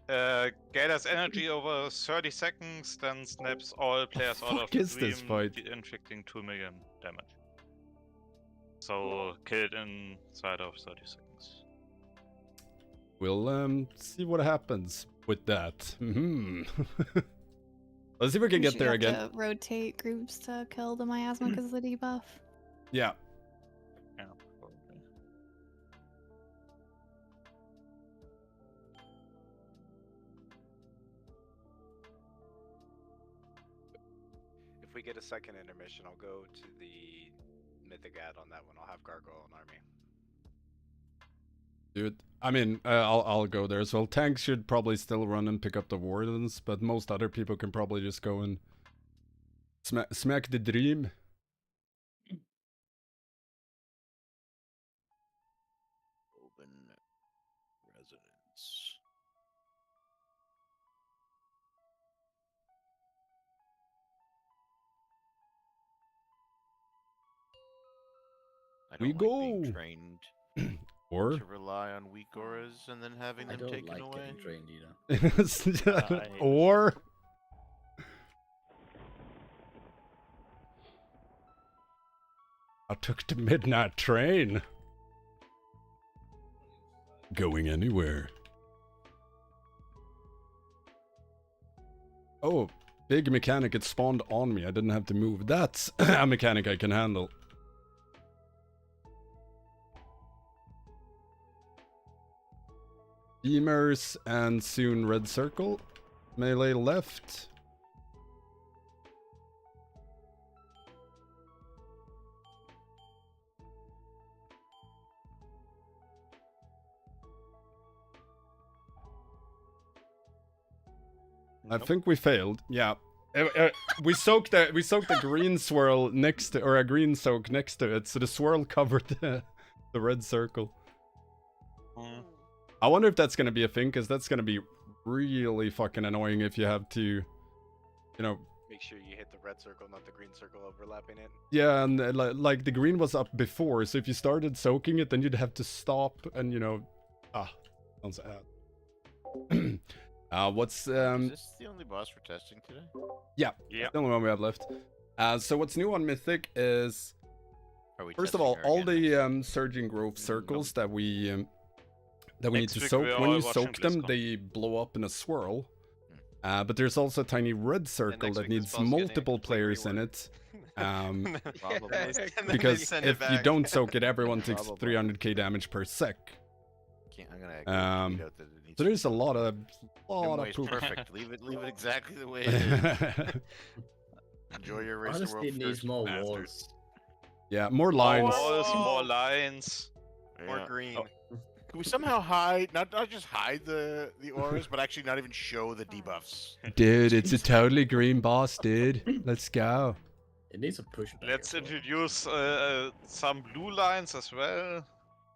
Gathers energy over 30 seconds, then snaps all players out of the is this dream, fight? inflicting 2 million damage. So kill it inside of 30 seconds. We'll see what happens with that. Let's see if we can get there again. To rotate groups to kill the miasma because of the debuff. Yeah. Yeah, probably. If we get a second intermission, I'll go to the Mythic ad on that one. I'll have Gargoyle and Army. Dude, I mean, I'll go there as well. Tanks should probably still run and pick up the wardens, but most other people can probably just go and smack the dream. Open residence. I We don't like go. being trained Or to rely on weak auras and then having them taken I don't away. like getting trained either. or I took the midnight train. Going anywhere. Oh, big mechanic, it spawned on me. I didn't have to move. That's a mechanic I can handle. Beamers and soon red circle. Melee left. I think we failed. Yeah. We soaked the green swirl next to, or a green soak next to it, so the swirl covered the red circle. I wonder if that's gonna be a thing, because that's gonna be really fucking annoying if you have to, you know. Make sure you hit the red circle, not the green circle overlapping it. Yeah, and like the green was up before, so if you started soaking it, then you'd have to stop and, you know, sounds sad. What's Is this the only boss we're testing today? Yeah, yeah, the only one we have left. So what's new on Mythic is, first of all the surging growth circles that we need to soak. When you soak them, they blow up in a swirl. But there's also a tiny red circle that needs multiple players in it. Because if you don't soak it, everyone takes 300k damage per sec. So there's a lot of poop. Perfect. Leave it exactly the way it is. Enjoy your race of world needs more walls. Yeah, more lines. More lines. More green. Can we somehow hide, not just hide the auras, but actually not even show the debuffs? Dude, it's a totally green boss, dude. Let's go. It needs a push. Let's introduce some blue lines as well.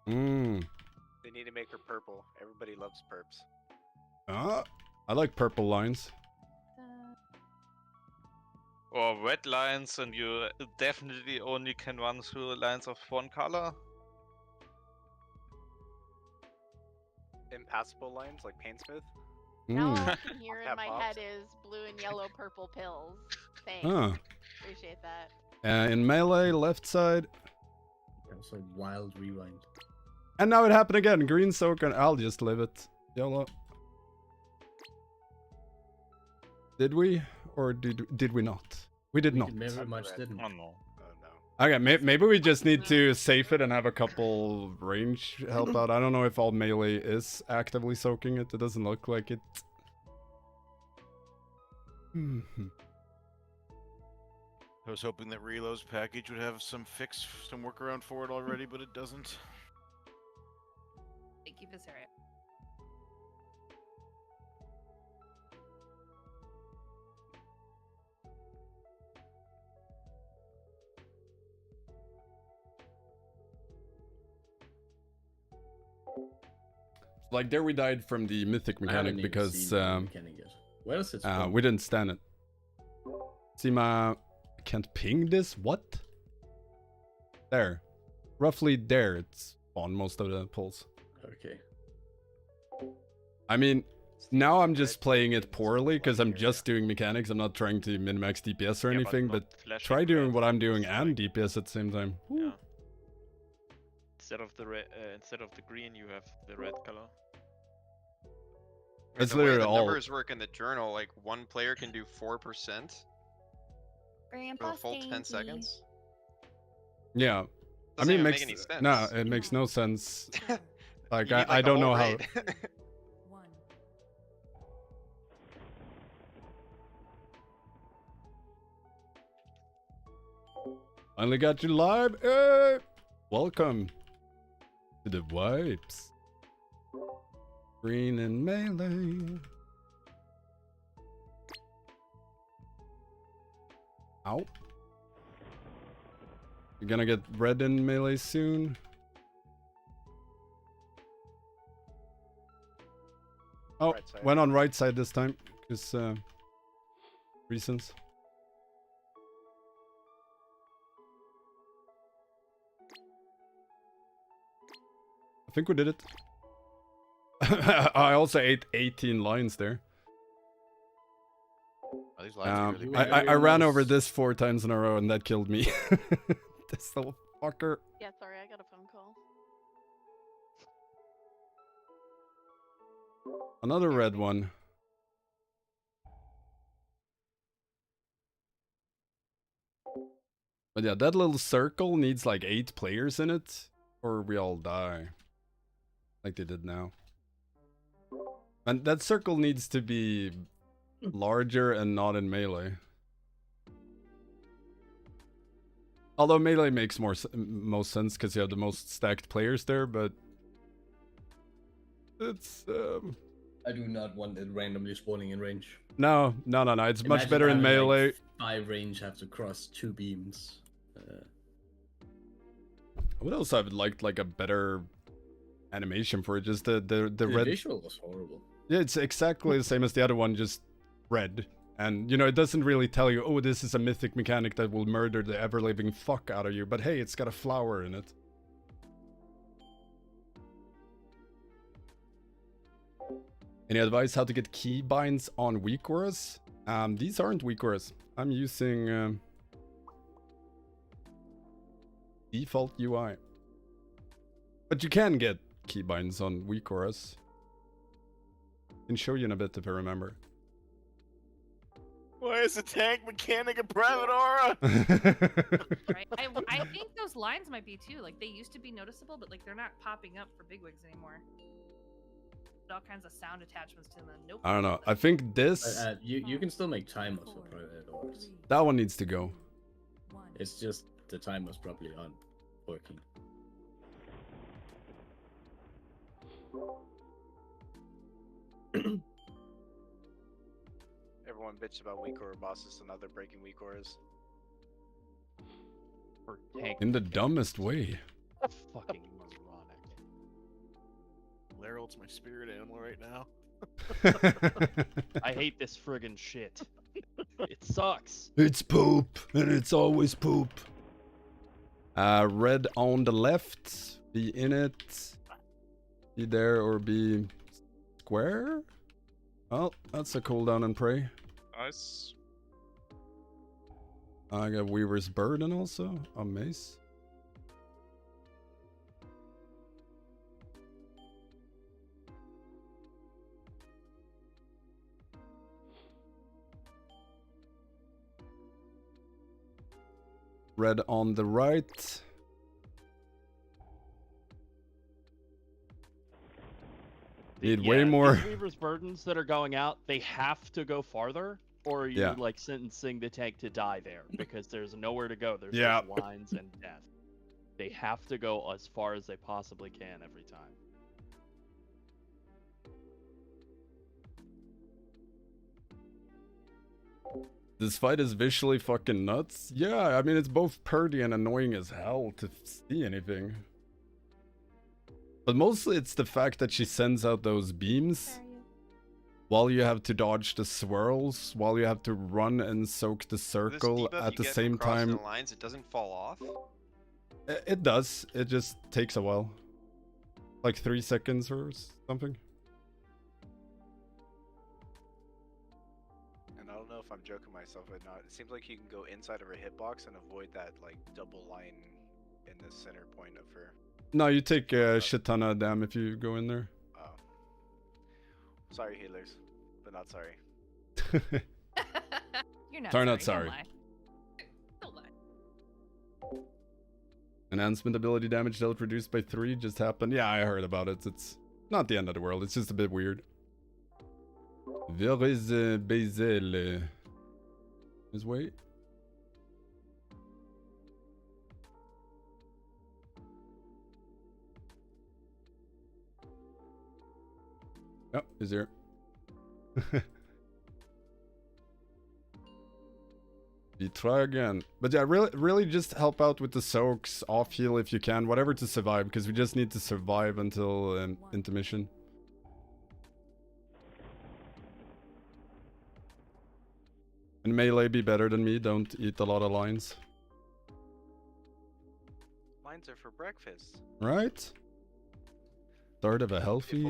They need to make her purple. Everybody loves perps. I like purple lines. Or red lines, and you definitely only can run through lines of one color. Impassable lines like Painsmith. Now all I can hear in my head is blue and yellow purple pills. Thanks. Appreciate that. In melee, left side. Also wild rewind. And now it happened again. Green soak, and I'll just live it. YOLO. Did we? Or did we not? We did not. Very much didn't. Oh no. Okay, maybe we just need to save it and have a couple range help out. I don't know if all melee is actively soaking it. It doesn't look like it. I was hoping that Reload's package would have some workaround for it already, but it doesn't. Thank you, Visceria. Like there we died from the mythic mechanic because Where is it? we didn't stand it. Sima can't ping this? What? There. Roughly there it's on most of the pulls. Okay. I mean, now I'm just playing it poorly because I'm just doing mechanics. I'm not trying to min-max DPS or anything, but try doing what I'm doing and DPS at the same time. Yeah. Instead of the green, you have the red color. It's the way literally the all. numbers work in the journal, like one player can do 4% for the full 10 seconds. Yeah. I Doesn't mean, even makes make any sense. no, it makes no sense. Like You need, I a don't whole know how. raid. Finally got you live. Hey! Welcome to the wipes. Green and melee. Ow. You're gonna get red in melee soon. Oh, Right side. went on right side this time. Because reasons. I think we did it. I also ate 18 lines there. Oh, these lines are really I ran over this 4 times in a row and that killed me. This little fucker. Yeah, sorry, I got a phone call. Another red one. But yeah, that little circle needs like 8 players in it, or we all die. Like they did now. And that circle needs to be larger and not in melee. Although melee makes most sense because you have the most stacked players there, but it's I do not want it randomly spawning in range. no. It's much Imagine better in having, melee. Like, 5 range have to cross 2 beams. I would also have liked like a better animation for it. Just the red visual was horrible. Yeah, it's exactly the same as the other one, just red. And you know, it doesn't really tell you, oh, this is a mythic mechanic that will murder the ever-living fuck out of you. But hey, it's got a flower in it. Any advice how to get keybinds on weak auras? These aren't weak auras. I'm using default UI. But you can get keybinds on weak auras. I can show you in a bit if I remember. Why is the tank mechanic a private aura? Right? I think those lines might be too. Like they used to be noticeable, but like they're not popping up for bigwigs anymore. All kinds of sound attachments to them. Nope. I don't know. I think this... You can still make timers for private auras. That one needs to go. It's just the timers probably aren't working. Everyone bitched about weak aura bosses, so now they're breaking weak auras. Or tank In the dumbest way. fucking moronic. Lerald's my spirit animal right now. I hate this friggin' shit. It sucks. It's poop, and it's always poop. Red on the left. Be in it. Be there or be square. Well, that's a cooldown and pray. Nice. I got Weaver's Burden also. A mace. Red on the right. Need way more. These Weaver's Burdens that are going out, they have to go farther, or are you Yeah. like sentencing the tank to die there because there's nowhere to go. There's Yeah. just lines and death. They have to go as far as they possibly can every time. This fight is visually fucking nuts. Yeah, I mean, it's both purdy and annoying as hell to see anything. But mostly it's the fact that she sends out those beams while you have to dodge the swirls, while you have to run and soak the circle at the same time. The lines, it doesn't fall off. It does. It just takes a while. Like 3 seconds or something. And I don't know if I'm joking myself or not. It seems like you can go inside of her hitbox and avoid that like double line in the center point of her. No, you take a shit ton of damn if you go in there. Oh. Sorry, healers, but not sorry. You're not Sorry, sorry. not sorry. Don't lie. Don't lie. Enhancement ability damage dealt reduced by 3 just happened. Yeah, I heard about it. It's not the end of the world. It's just a bit weird. Where is Bazel? His way? Oh, he's here. We try again. But yeah, really just help out with the soaks, off heal if you can, whatever to survive, because we just need to survive until intermission. And melee be better than me, don't eat a lot of lines. Lines are for breakfast. Right? Start of a healthy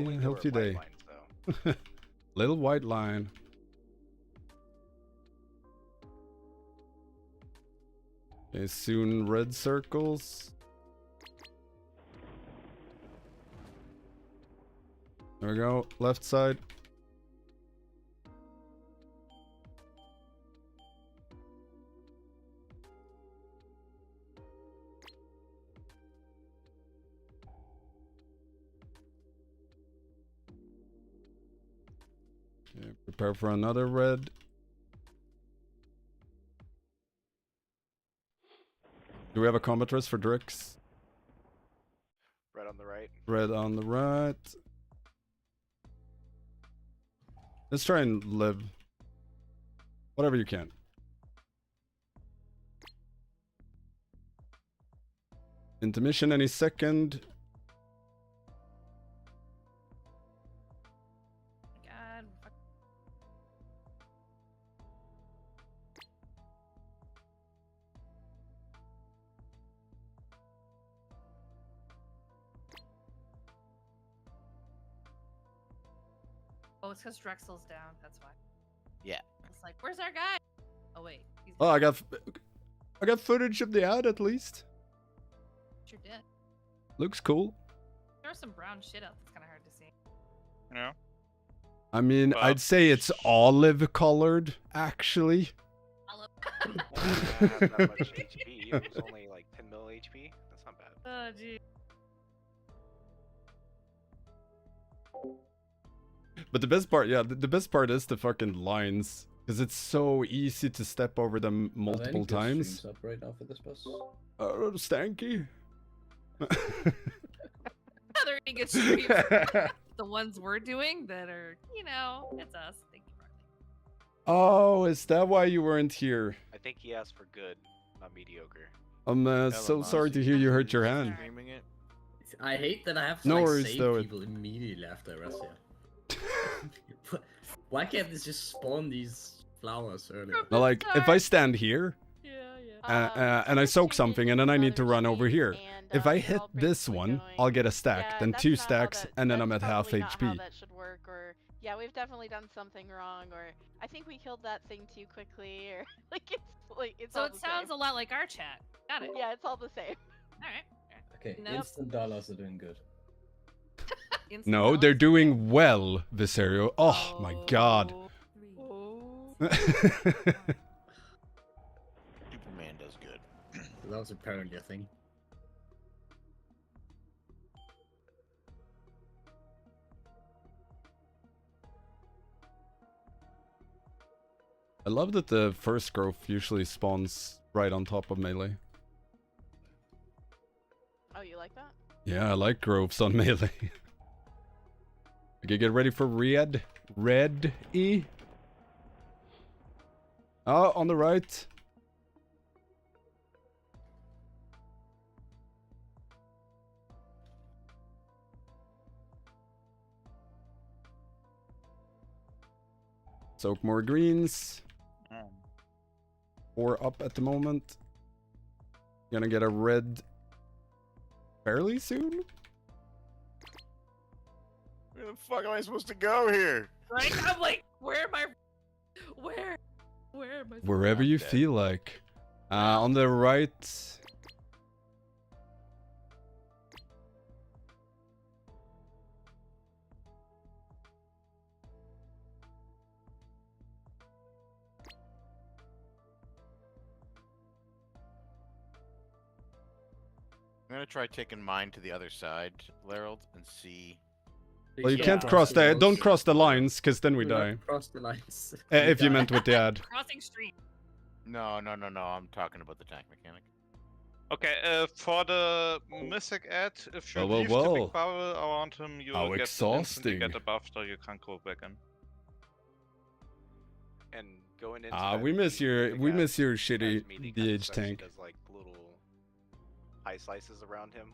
day. Lines, Little white line. Okay, soon red circles. There we go. Left side. Okay, prepare for another red. Do we have a combat rest for Drix? Red on the right. Red on the right. Let's try and live. Whatever you can. Intermission any second. God. Oh, it's because Drexel's down. That's why. Yeah. It's like, where's our guy? Oh wait. He's Oh, I got footage of the ad at least. Sure did. Looks cool. There's some brown shit out that's kind of hard to see. Yeah. I mean, I'd say it's olive colored, actually. Well, I don't have that much HP. It was only like 10 mil HP. That's not bad. Oh, gee. But the best part, yeah, the best part is the fucking lines. Because it's so easy to step over them multiple times. Up right now for this bus? Stanky. Other any good streams. The ones we're doing that are, you know, it's us. Thank you, Riley. Oh, is that why you weren't here? I think he asked for good, not mediocre. I'm so sorry to hear you hurt your hand. Streaming it. I hate that I have to No like, worries, save though. people immediately after I rest here. Why can't this just spawn these flowers earlier? No, like, if I stand here, and I soak something, and then I need to run over here. If I hit this one, I'll get a stack, then 2 stacks, and then I'm at half Probably not how HP. that should work, or yeah, we've definitely done something wrong, or I think we killed that thing too quickly, or it's So all it the sounds same. a lot like our chat. Got it. Yeah, it's all the same. Alright. Okay, Nope. instant dollars are doing good. Instant No, dollars. they're doing well, Viserio. Oh my god. Oh. Superman does good. That was apparently a thing. I love that the first growth usually spawns right on top of melee. Oh, you like that? Yeah, I like growths on melee. Okay, get ready for red. Red E. Oh, on the right. Soak more greens. 4 up at the moment. Gonna get a red fairly soon. Where the fuck am I supposed to go here? Right? I'm like, where am I? Where? Where am I? Wherever you feel like. On the right. I'm gonna try taking mine to the other side, Lerald, and see. Well, you can't cross the. Don't cross the lines, because then we Do not die. Cross the lines. If you die. meant with the ad. Crossing stream. No. I'm talking about the tank mechanic. Okay, for the mythic ad, if you Well, well, leave the well. big bubble around him, you How get exhausting. get a buff, so you can't go back in. And going into We miss your shitty meaty DH kind of stuff, she tank. does like little high slices around him.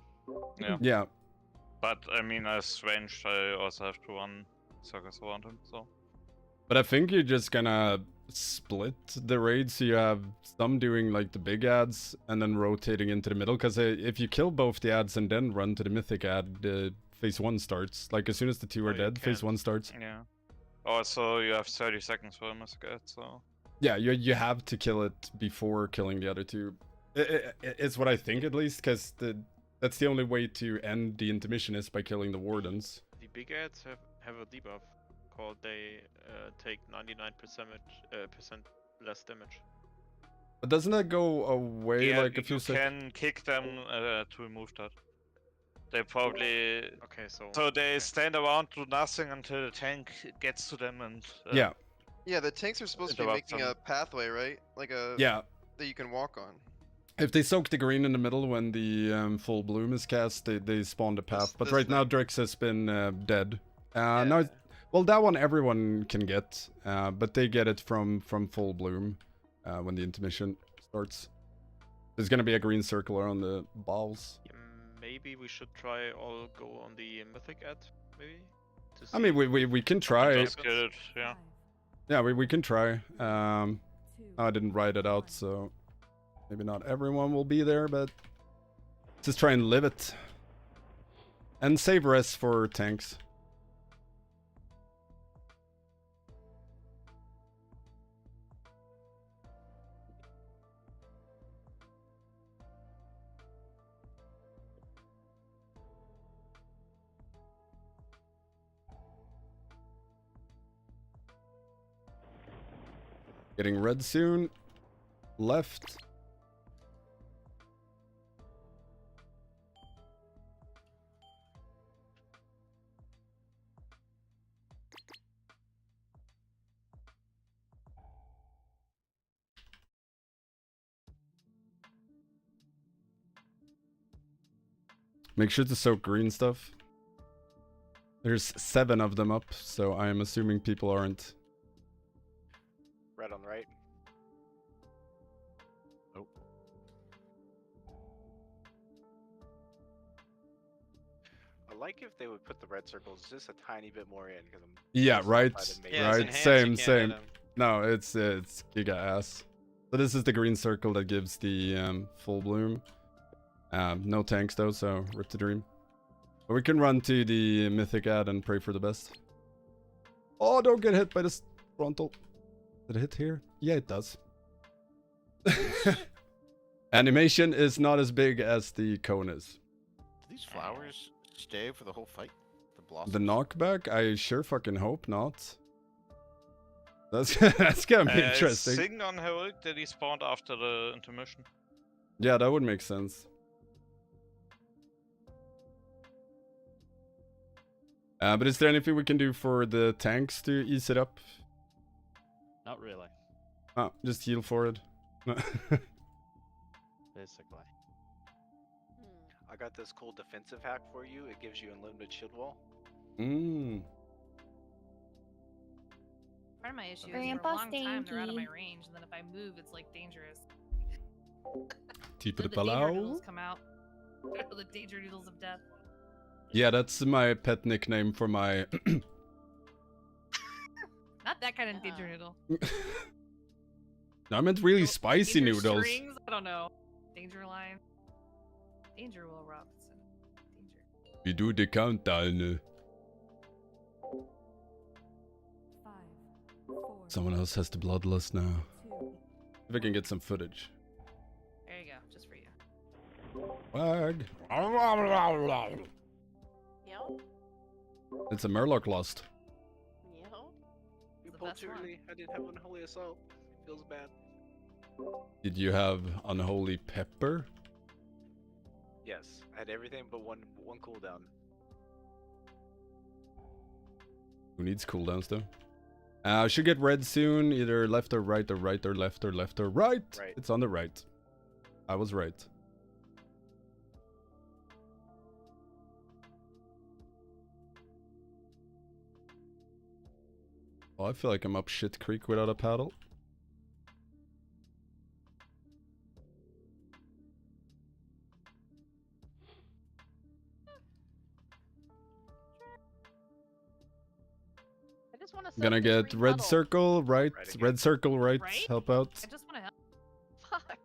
Yeah. Yeah. But I mean, as ranged, I also have to run circles around him, so. But I think you're just gonna split the raid, so you have some doing like the big ads and then rotating into the middle. Because if you kill both the ads and then run to the mythic ad, phase 1 starts. Like as soon as the 2 are dead, phase 1 starts. Yeah. Also, you have 30 seconds for a mythic ad, so. Yeah, you have to kill it before killing the other 2. It's what I think, at least, because that's the only way to end the intermission is by killing the wardens. The big ads have a debuff called they take 99% percent less damage. But doesn't that go away Yeah, like a few you seconds? can kick them to remove that. They probably. Okay, So they stand around, do nothing until the tank gets to them and. Yeah. Yeah, the tanks are supposed to be interrupt making them. a pathway, right? Like a Yeah. that you can walk on. If they soak the green in the middle when the full bloom is cast, they spawn the path. But this right now, thing. Drix has been dead. Now, well, that one everyone can get, but they get it from full bloom when the intermission starts. There's gonna be a green circle around the balls. Maybe we should try all go on the mythic ad, maybe. To I mean, we can try. Just get it, yeah. Yeah, we can try. I didn't write it out, so maybe not everyone will be there, but just try and live it. And save rest for tanks. Getting red soon. Left. Make sure to soak green stuff. There's 7 of them up, so I am assuming people aren't. Red on the right. Nope. I like if they would put the red circles just a tiny bit more in, because I'm. Yeah, right. Yeah, it's Right. enhanced, Same, you can't same. hit 'em. No, it's giga ass. So this is the green circle that gives the full bloom. No tanks though, so rip the dream. But we can run to the mythic ad and pray for the best. Oh, don't get hit by this frontal. Did it hit here? Yeah, it does. Animation is not as big as the cone is. Do these flowers stay for the whole fight? The blossoms? The knockback? I sure fucking hope not. That's that's gonna be interesting. Sing on heroic that he spawned after the intermission. Yeah, that would make sense. But is there anything we can do for the tanks to ease it up? Not really, Oh, just heal for it. basically. I got this cool defensive hack for you. It gives you unlimited shield wall. Mmm. Part of my issue is Grandpa for a long time they're out of my Stinky. range, and then if I move, it's like dangerous. Keep Then it the danger below. noodles come out. The danger noodles of death. Yeah, that's my pet nickname for my. Not that kind of danger noodle. No, I meant really No, spicy danger noodles. Strings? I don't know. Danger line. Danger Will Robinson. Danger. We do the countdown. 5, 4, Someone else has the bloodlust now. 2, If I can get some footage. There you go, just for you. Wag. Yo, It's a Murloc lost. yo. You The pulled best too one. early. I didn't have unholy assault. Feels bad. Did you have unholy pepper? Yes, I had everything but one cooldown. Who needs cooldowns though? Should get red soon. Either left or right or right or left or left or right. Right. It's on the right. I was right. Oh, I feel like I'm up shit creek without a paddle. I just want to. Gonna get red circle, right, Right again. red circle, right, Right? help out. I just want to help. Fuck.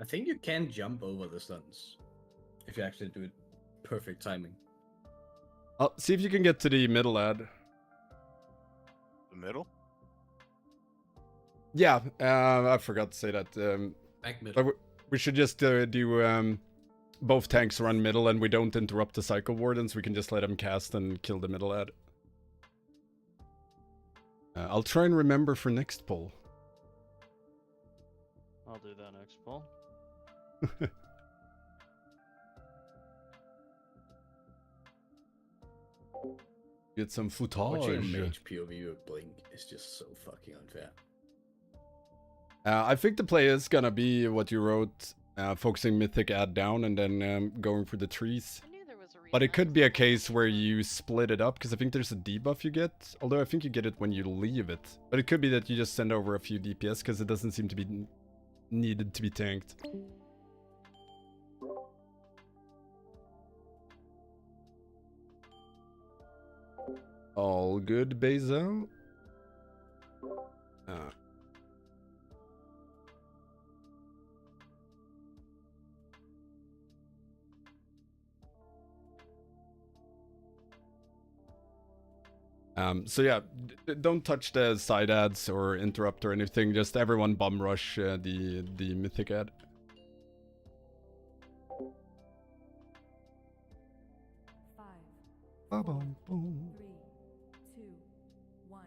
I think you can jump over the stuns if you actually do it perfect timing. Oh, see if you can get to the middle ad. The middle? Yeah, I forgot to say that. Back middle. But we should just do both tanks run middle and we don't interrupt the cycle wardens. We can just let them cast and kill the middle ad. I'll try and remember for next poll. I'll do that next poll. Get some Watching a footage. mage POV with Blink is just so fucking unfair. I think the play is gonna be what you wrote, focusing Mythic ad down and then going for the trees. I knew there was a reason. But it could be a case where you split it up, because I think there's a debuff you get. Although I think you get it when you leave it. But it could be that you just send over a few DPS, because it doesn't seem to be needed to be tanked. All good, Bezo? So yeah, don't touch the side ads or interrupt or anything. Just everyone bum rush the mythic ad. 5, Ba-bum, boom. 3, 2, 1.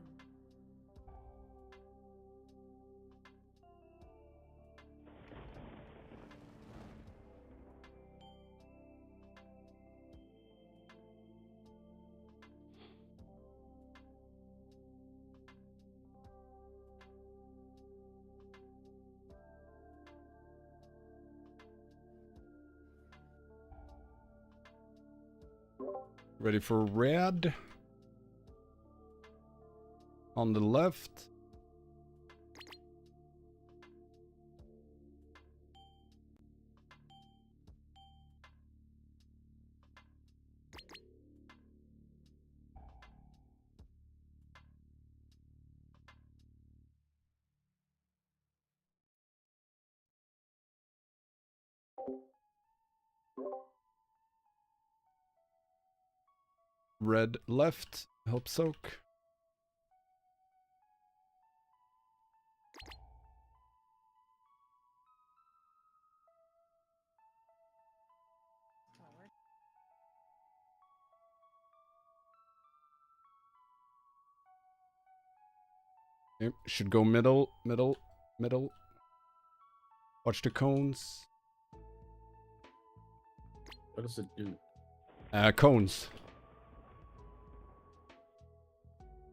Ready for red. On the left. Red left. Help soak. Okay, should go middle, middle, middle. Watch the cones. What does it do? Cones.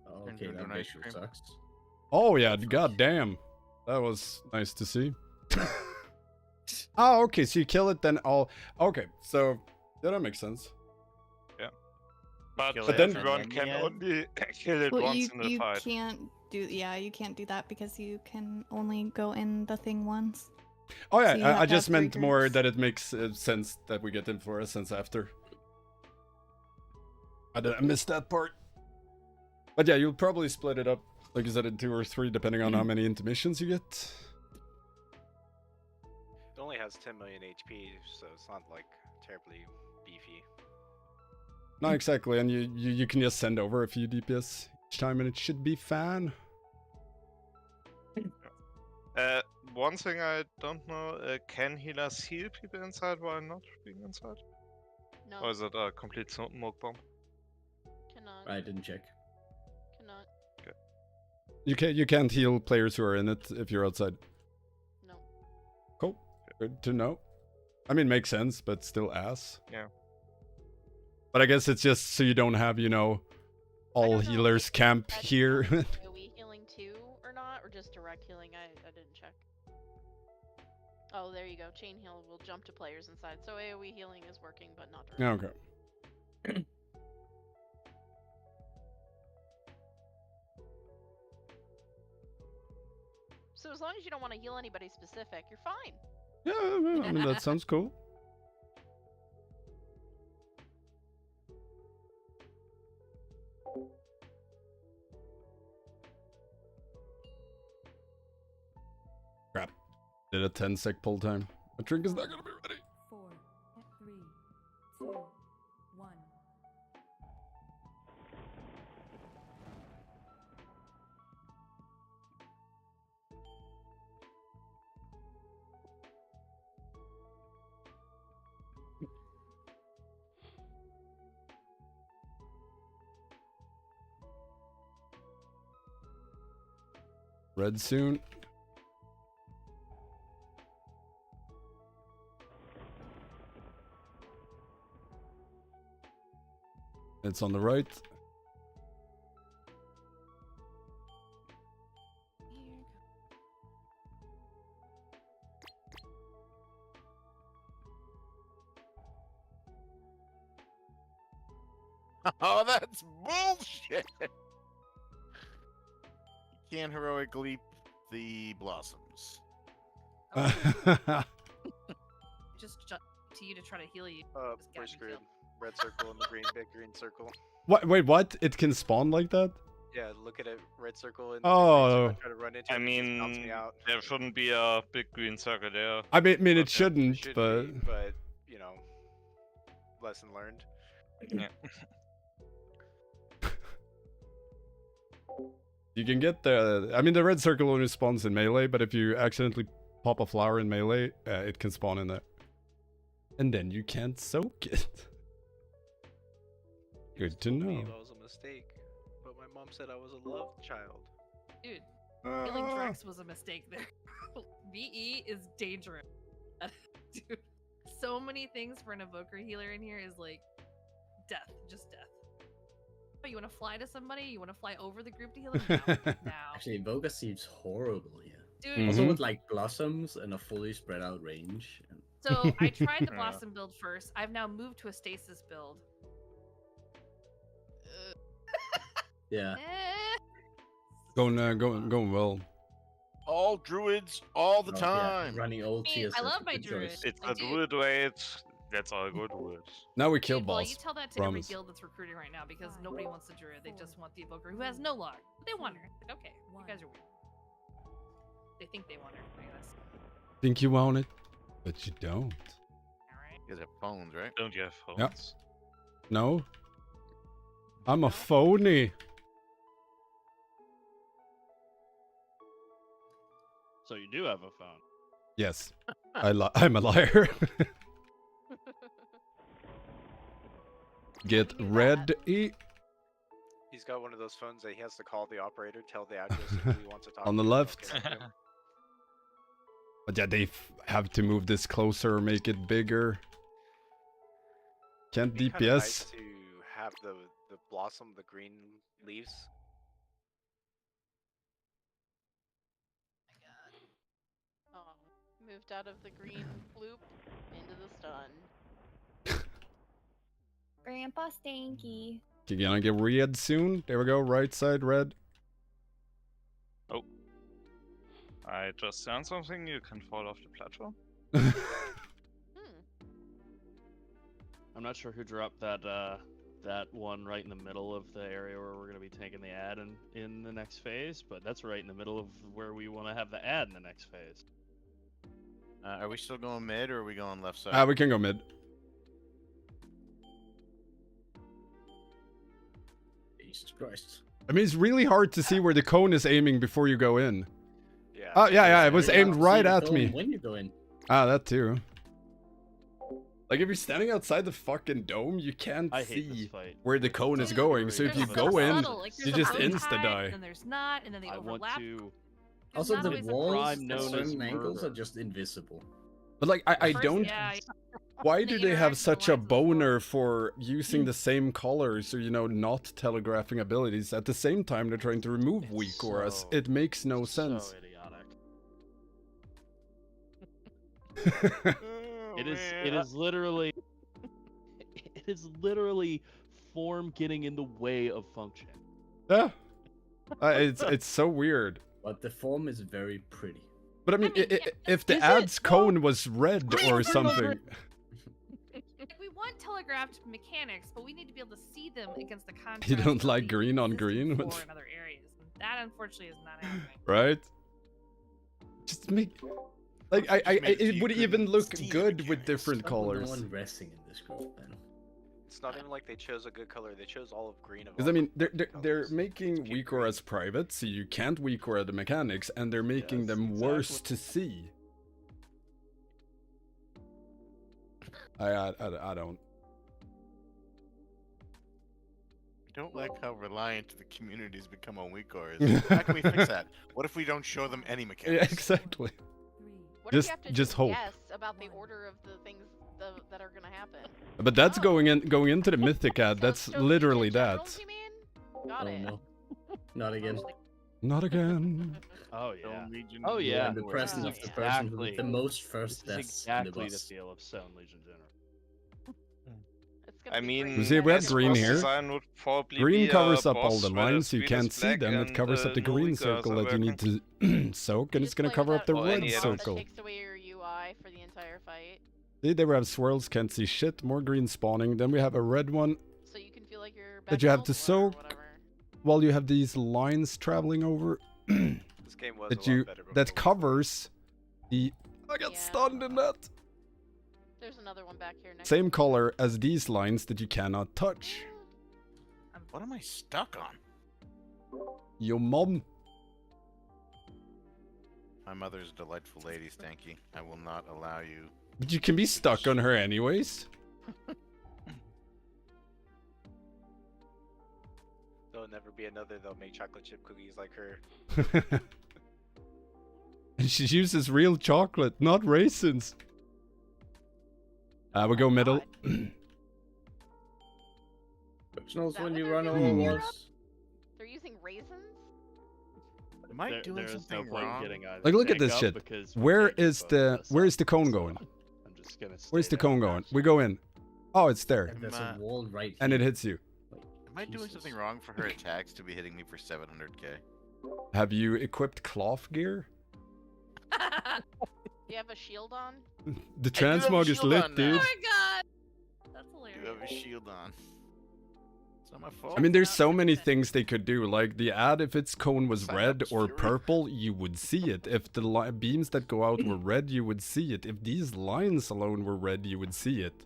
Oh, Turns okay, into that an ice visual cream. sucks. Oh yeah, god damn. That was nice to see. Oh, okay, so you kill it, then all... Okay, so... Yeah, that makes sense. But, But then then- everyone can only kill it Well, once you in the you fight. can't do you can't do that because you can only go in the thing once. Oh yeah, So you have I to have just 3 meant more groups. that it makes sense that we get inflorescence after. I missed that part. But yeah, you'll probably split it up, like you said, in 2 or 3, depending on how many intermissions you get. It only has 10 million HP, so it's not like terribly beefy. Not exactly, and you can just send over a few DPS each time, and it should be fine. One thing I don't know, can healers heal people inside while not being inside? No, Or is it a complete smoke bomb? cannot. I didn't check. Cannot. You can't heal players who are in it if you're outside. No. Cool. Good to know. I mean, makes sense, but still ass. Yeah. But I guess it's just so you don't have, you know, all don't know healers if camp that's here. AoE healing too or not, or just direct healing? I didn't check. Oh, there you go. Chain heal will jump to players inside. So AoE healing is working, but not direct. Okay. So as long as you don't want to heal anybody specific, you're fine. Yeah, I mean, that sounds cool. Crap. Did a 10-sec pull time. My drink is not gonna be ready. 4, 3, 2, 1. Red soon. It's on the right. Oh, that's bullshit! You can't heroic leap the blossoms. Just to you to try to heal you. just We're got me screwed. killed. Red circle and the big green circle. What? Wait, what? It can spawn like that? Yeah, look at it. Red circle and Oh. I try to run into it. I and it just bounce me mean, out. there shouldn't be a big green circle there. I mean, it Okay. shouldn't, Should but... be, but you know, lesson learned. Yeah. You can get the... I mean, the red circle only spawns in melee, but if you accidentally pop a flower in melee, it can spawn in there. And then you can't soak it. Good to know. That was a mistake, but my mom said I was a loved child. Dude, killing Drex was a mistake there. VE is dangerous. Dude, so many things for an evoker healer in here is like death, just death. Oh, you want to fly to somebody? You want to fly over the group to heal them? No. No. Actually, Invoker seems horrible here. Dude, Also Mhm. with like blossoms and a fully spread out range. And... so I tried the Yeah. Blossom build first. I've now moved to a Stasis build. Yeah. Eh. Going well. All druids, all the Oh, yeah, time. running old I mean, TSS I love is a my good druid. choice. It's I a do. druid rate. That's all good druid. Now we kill Dude, well, boss. you tell that to Promise. every guild that's recruiting right now because nobody wants the druid. They just want the evoker who has no log. But they want her. Like, okay, you guys are weird. They think they want her. I guess. Think you want it, but you don't. Alright. You guys have phones, right? Don't you have phones? Yeah. No? I'm a phony. So you do have a phone. Yes. I'm a liar. Get ready. He's He's got one of those phones that he has to call the operator, tell the address if he wants to talk On to the him, left. okay, him. But yeah, they have to move this closer or make it bigger. Can't It'd be kinda nice DPS. to have the blossom, the green leaves. Oh, moved out of the green loop into the stun. Grandpa Stanky. You gonna get red soon? There we go, right side red. Oh. I just learned something, you can fall off the platform. I'm not sure who dropped that that one right in the middle of the area where we're gonna be taking the ad in the next phase, but that's right in the middle of where we want to have the ad in the next phase. Are we still going mid or are we going left side? We can go mid. Jesus Christ. I mean, it's really hard to see where the cone is aiming before you go in. Yeah. Oh, yeah, it was Very aimed hard to right see the at cone me. when you go in. Ah, that too. Like, if you're standing outside the fucking dome, you can't I hate this see fight. where the cone is going. So if you There's go so in, subtle, like, you there's a just bow tie, insta-die. And then there's not, and then they I want overlap. to. Also, not the always a walls crime at known as certain angles murder. are just invisible. But like, I First, don't... yeah, Why the do they have interaction such a lines before. boner for using the same colors, or, you know, not telegraphing abilities? At the same time, they're trying to remove It's weak auras. so- It makes no sense. So idiotic. Oh, It is. man. It is literally. It is literally form getting in the way of function. Yeah. It's so weird. But the form is very pretty. But I mean, mean, yeah, if the is it? ad's No. cone was red or something... Like, we want telegraphed mechanics, but we need to be able to see them against the contrast. You don't of like the green on existing green? floor in other areas. And that, unfortunately, is not happening. Right? Just make... Like, Just make it so it you would even couldn't look see the good with mechanics. different Stop with colors. No one resting in this group, man. It's not even like they chose a good color. They chose olive green. Of Because I all mean, the they're colors. making It's weak green. auras private, so you can't weak aura the mechanics, and they're making Yes, them worse exactly. to see. I don't. I don't like how reliant the community's become on weak auras. How can we fix that? What if we don't show them any Yeah, mechanics? exactly. What Just- if you have to just hope. guess about the order of the things that are gonna happen? But that's Oh. going into the mythic ad. So That's Stone literally Legion generals, that. you mean? Got Oh it. no. Not again. Not again. Oh yeah. Stone Legion Oh, You're yeah. in the War. presence Oh, of the yeah. person Exactly. with the most first This is deaths in the exactly the bus. feel of Stone Legion General. It's gonna I be mean, great. You see, we have this green boss here. design would probably Green be a covers up all boss the where the lines, you screen can't is see black them. It and covers up the no green weak auras circle are that you need working. to soak, and You it's just gonna play cover up the without Or red any that other. circle. takes away your UI for the entire fight, See, there we have swirls, can't see shit, more green spawning. Then we have a red one, so you can feel like you're That you have to back in World War or soak. whatever. while you have these lines traveling over This game was that a you lot better that before. covers the... I got Yeah. stunned in that. There's another one back here next. Same to me. color as these lines that you cannot touch. What am I stuck on? Your mom. My mother's a delightful lady, Stanky. I will not allow you. But you can be stuck on her anyways. There'll never be another that'll make chocolate chip cookies like her. And she uses real chocolate, not raisins. We go middle. Which knows Is that when what you they're run doing over Hmm. here, walls. Rob? They're using raisins? Am I There- doing there is something no point in wrong? getting either Like, look at tank this up shit. because we Where can't get is both the of us where's up, the cone so going? I'm just gonna Where's stay the cone there. going? We go in. Oh, it's there. And there's a Ma- wall right here. And it hits you. Like, Am I doing Jesus. something wrong for her attacks to be hitting me for 700k? Have you equipped cloth gear? You have a shield on? The I do have a transmog is shield lit, on now. dude. Oh my god! That's I hilarious. do have a shield on. It's not my fault. I mean, there's so many things they could do. Like the ad, if its cone was Sign red up, or Fury. purple, you would see it. If the beams that go out were red, you would see it. If these lines alone were red, you would see it.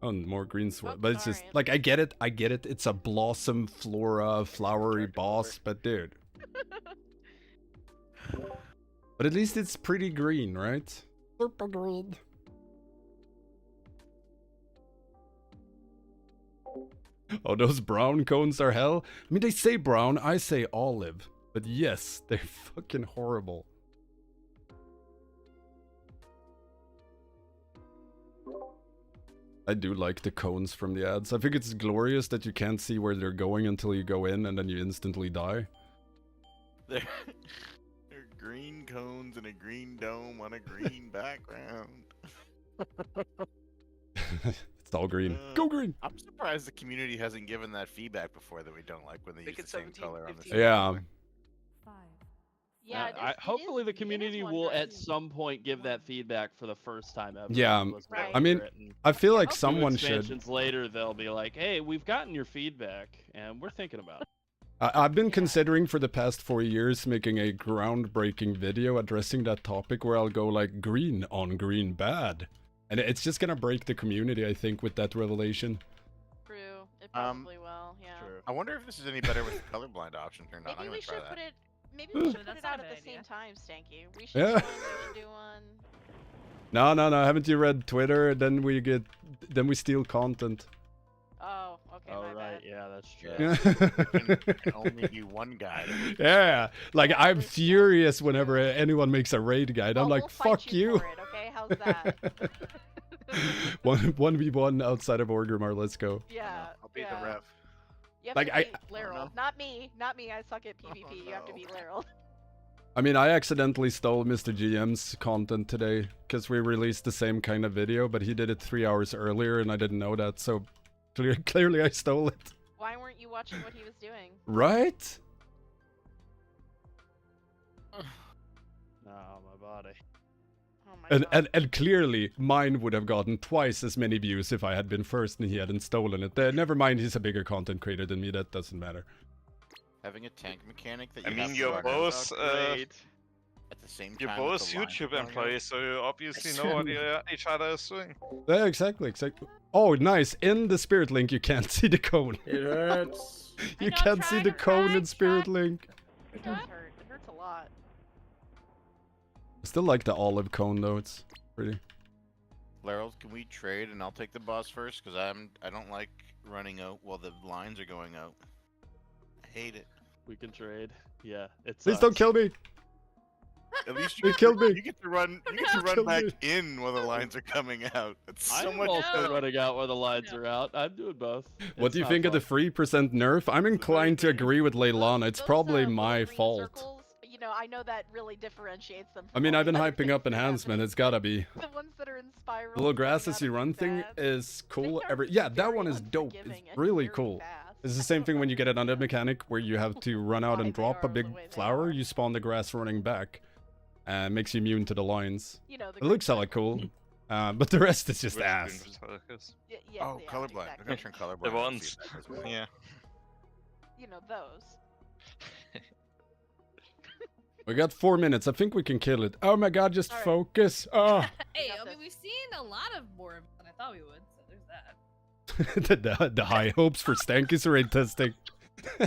Oh, and more green swirl. Oh, But it's just sorry. like I get it. It's a blossom, flora, flowery Dragon boss. But dude. But at least it's pretty green, right? Purple green. Oh, those brown cones are hell. I mean, they say brown, I say olive. But yes, they're fucking horrible. I do like the cones from the ads. I think it's glorious that you can't see where they're going until you go in and then you instantly die. They're green cones and a green dome on a green background. It's all green. Go green! I'm surprised the community hasn't given that feedback before that we don't like when they use the same color on the same Yeah. color. Yeah, hopefully the community will at some point give that feedback for the first time ever. Yeah, Let's go I mean, for it, and I feel like a few someone should. expansions later, they'll be like, "Hey, we've gotten your feedback, and we're thinking about it." I've been considering for the past 4 years making a groundbreaking video addressing that topic where I'll go like green on green bad. And it's just gonna break the community, I think, with that revelation. True. It probably will, yeah. I wonder if this is any better with the colorblind option turned on. Maybe I'm we gonna try should that. put it. Maybe we should put That's it not out a at the bad same idea. time, Stanky. We should Yeah. do one. We should do one. No, haven't you read Twitter? Then we steal content. Oh, okay. Oh my right, bad. yeah, that's true. You can only do one guide. Yeah, like I'm furious whenever anyone makes a raid guide. I'm like, We'll fight fuck you. For it, okay? How's that? 1v1 outside of Orgrimmar, let's go. Yeah. I'll be yeah. the ref. You have Like, to be Laryl. Not me. Not me. I suck at PvP. You have to be Laryl. I mean, I accidentally stole Mr. GM's content today because we released the same kind of video, but he did it 3 hours earlier and I didn't know that, so clearly I stole it. Why weren't you watching what he was doing? Right? No, my body. Oh my god. And clearly, mine would have gotten twice as many views if I had been first and he hadn't stolen it. Never mind, he's a bigger content creator than me, that doesn't matter. Having a tank mechanic that I you mean, have to you're run both at the same you're time. both with the line YouTube going on. employees, so you obviously know what each other is doing. Yeah, exactly. Oh, nice. In the Spirit Link, you can't see the cone. It hurts. You can't see the cone in Spirit Link. It does hurt. It hurts a lot. I still like the olive cone though. It's pretty. Laryl, can we trade and I'll take the boss first? Because I don't like running out while the lines are going out. I hate it. We can trade. Yeah, it's. Please don't kill me. At least They killed me. You get to run. You get to run back in while the lines are coming out. That's so I'm much also fun. running out where the lines are out. I'm doing both. What It's do you not think of the fun. 3% nerf? I'm inclined to agree with Leilana. It's Those, probably little my green fault. circles, you know, I know that really differentiates them. I From mean, all I've been the other hyping up things that happen. Enhancement. It's gotta be. The ones that are in spiral. The little grass as you run thing is cool. Yeah, that one is dope. It's really cool. It's the same thing when you get it under mechanic where you have to run out and drop a big flower. You spawn the grass running back. And makes you immune to the lines. You know, the It looks hella cool. But the rest is just With ass. Yeah, Oh, colorblind. Exactly. I'm gonna turn colorblind. The and ones. see if that does well. Yeah. You know those. We got 4 minutes. I think we can kill it. Oh my god, just Alright. focus. Oh. Hey, got I mean, this. we've seen a lot of more of it than I thought we would, so there's that. the high hopes for Stanky's raid testing. We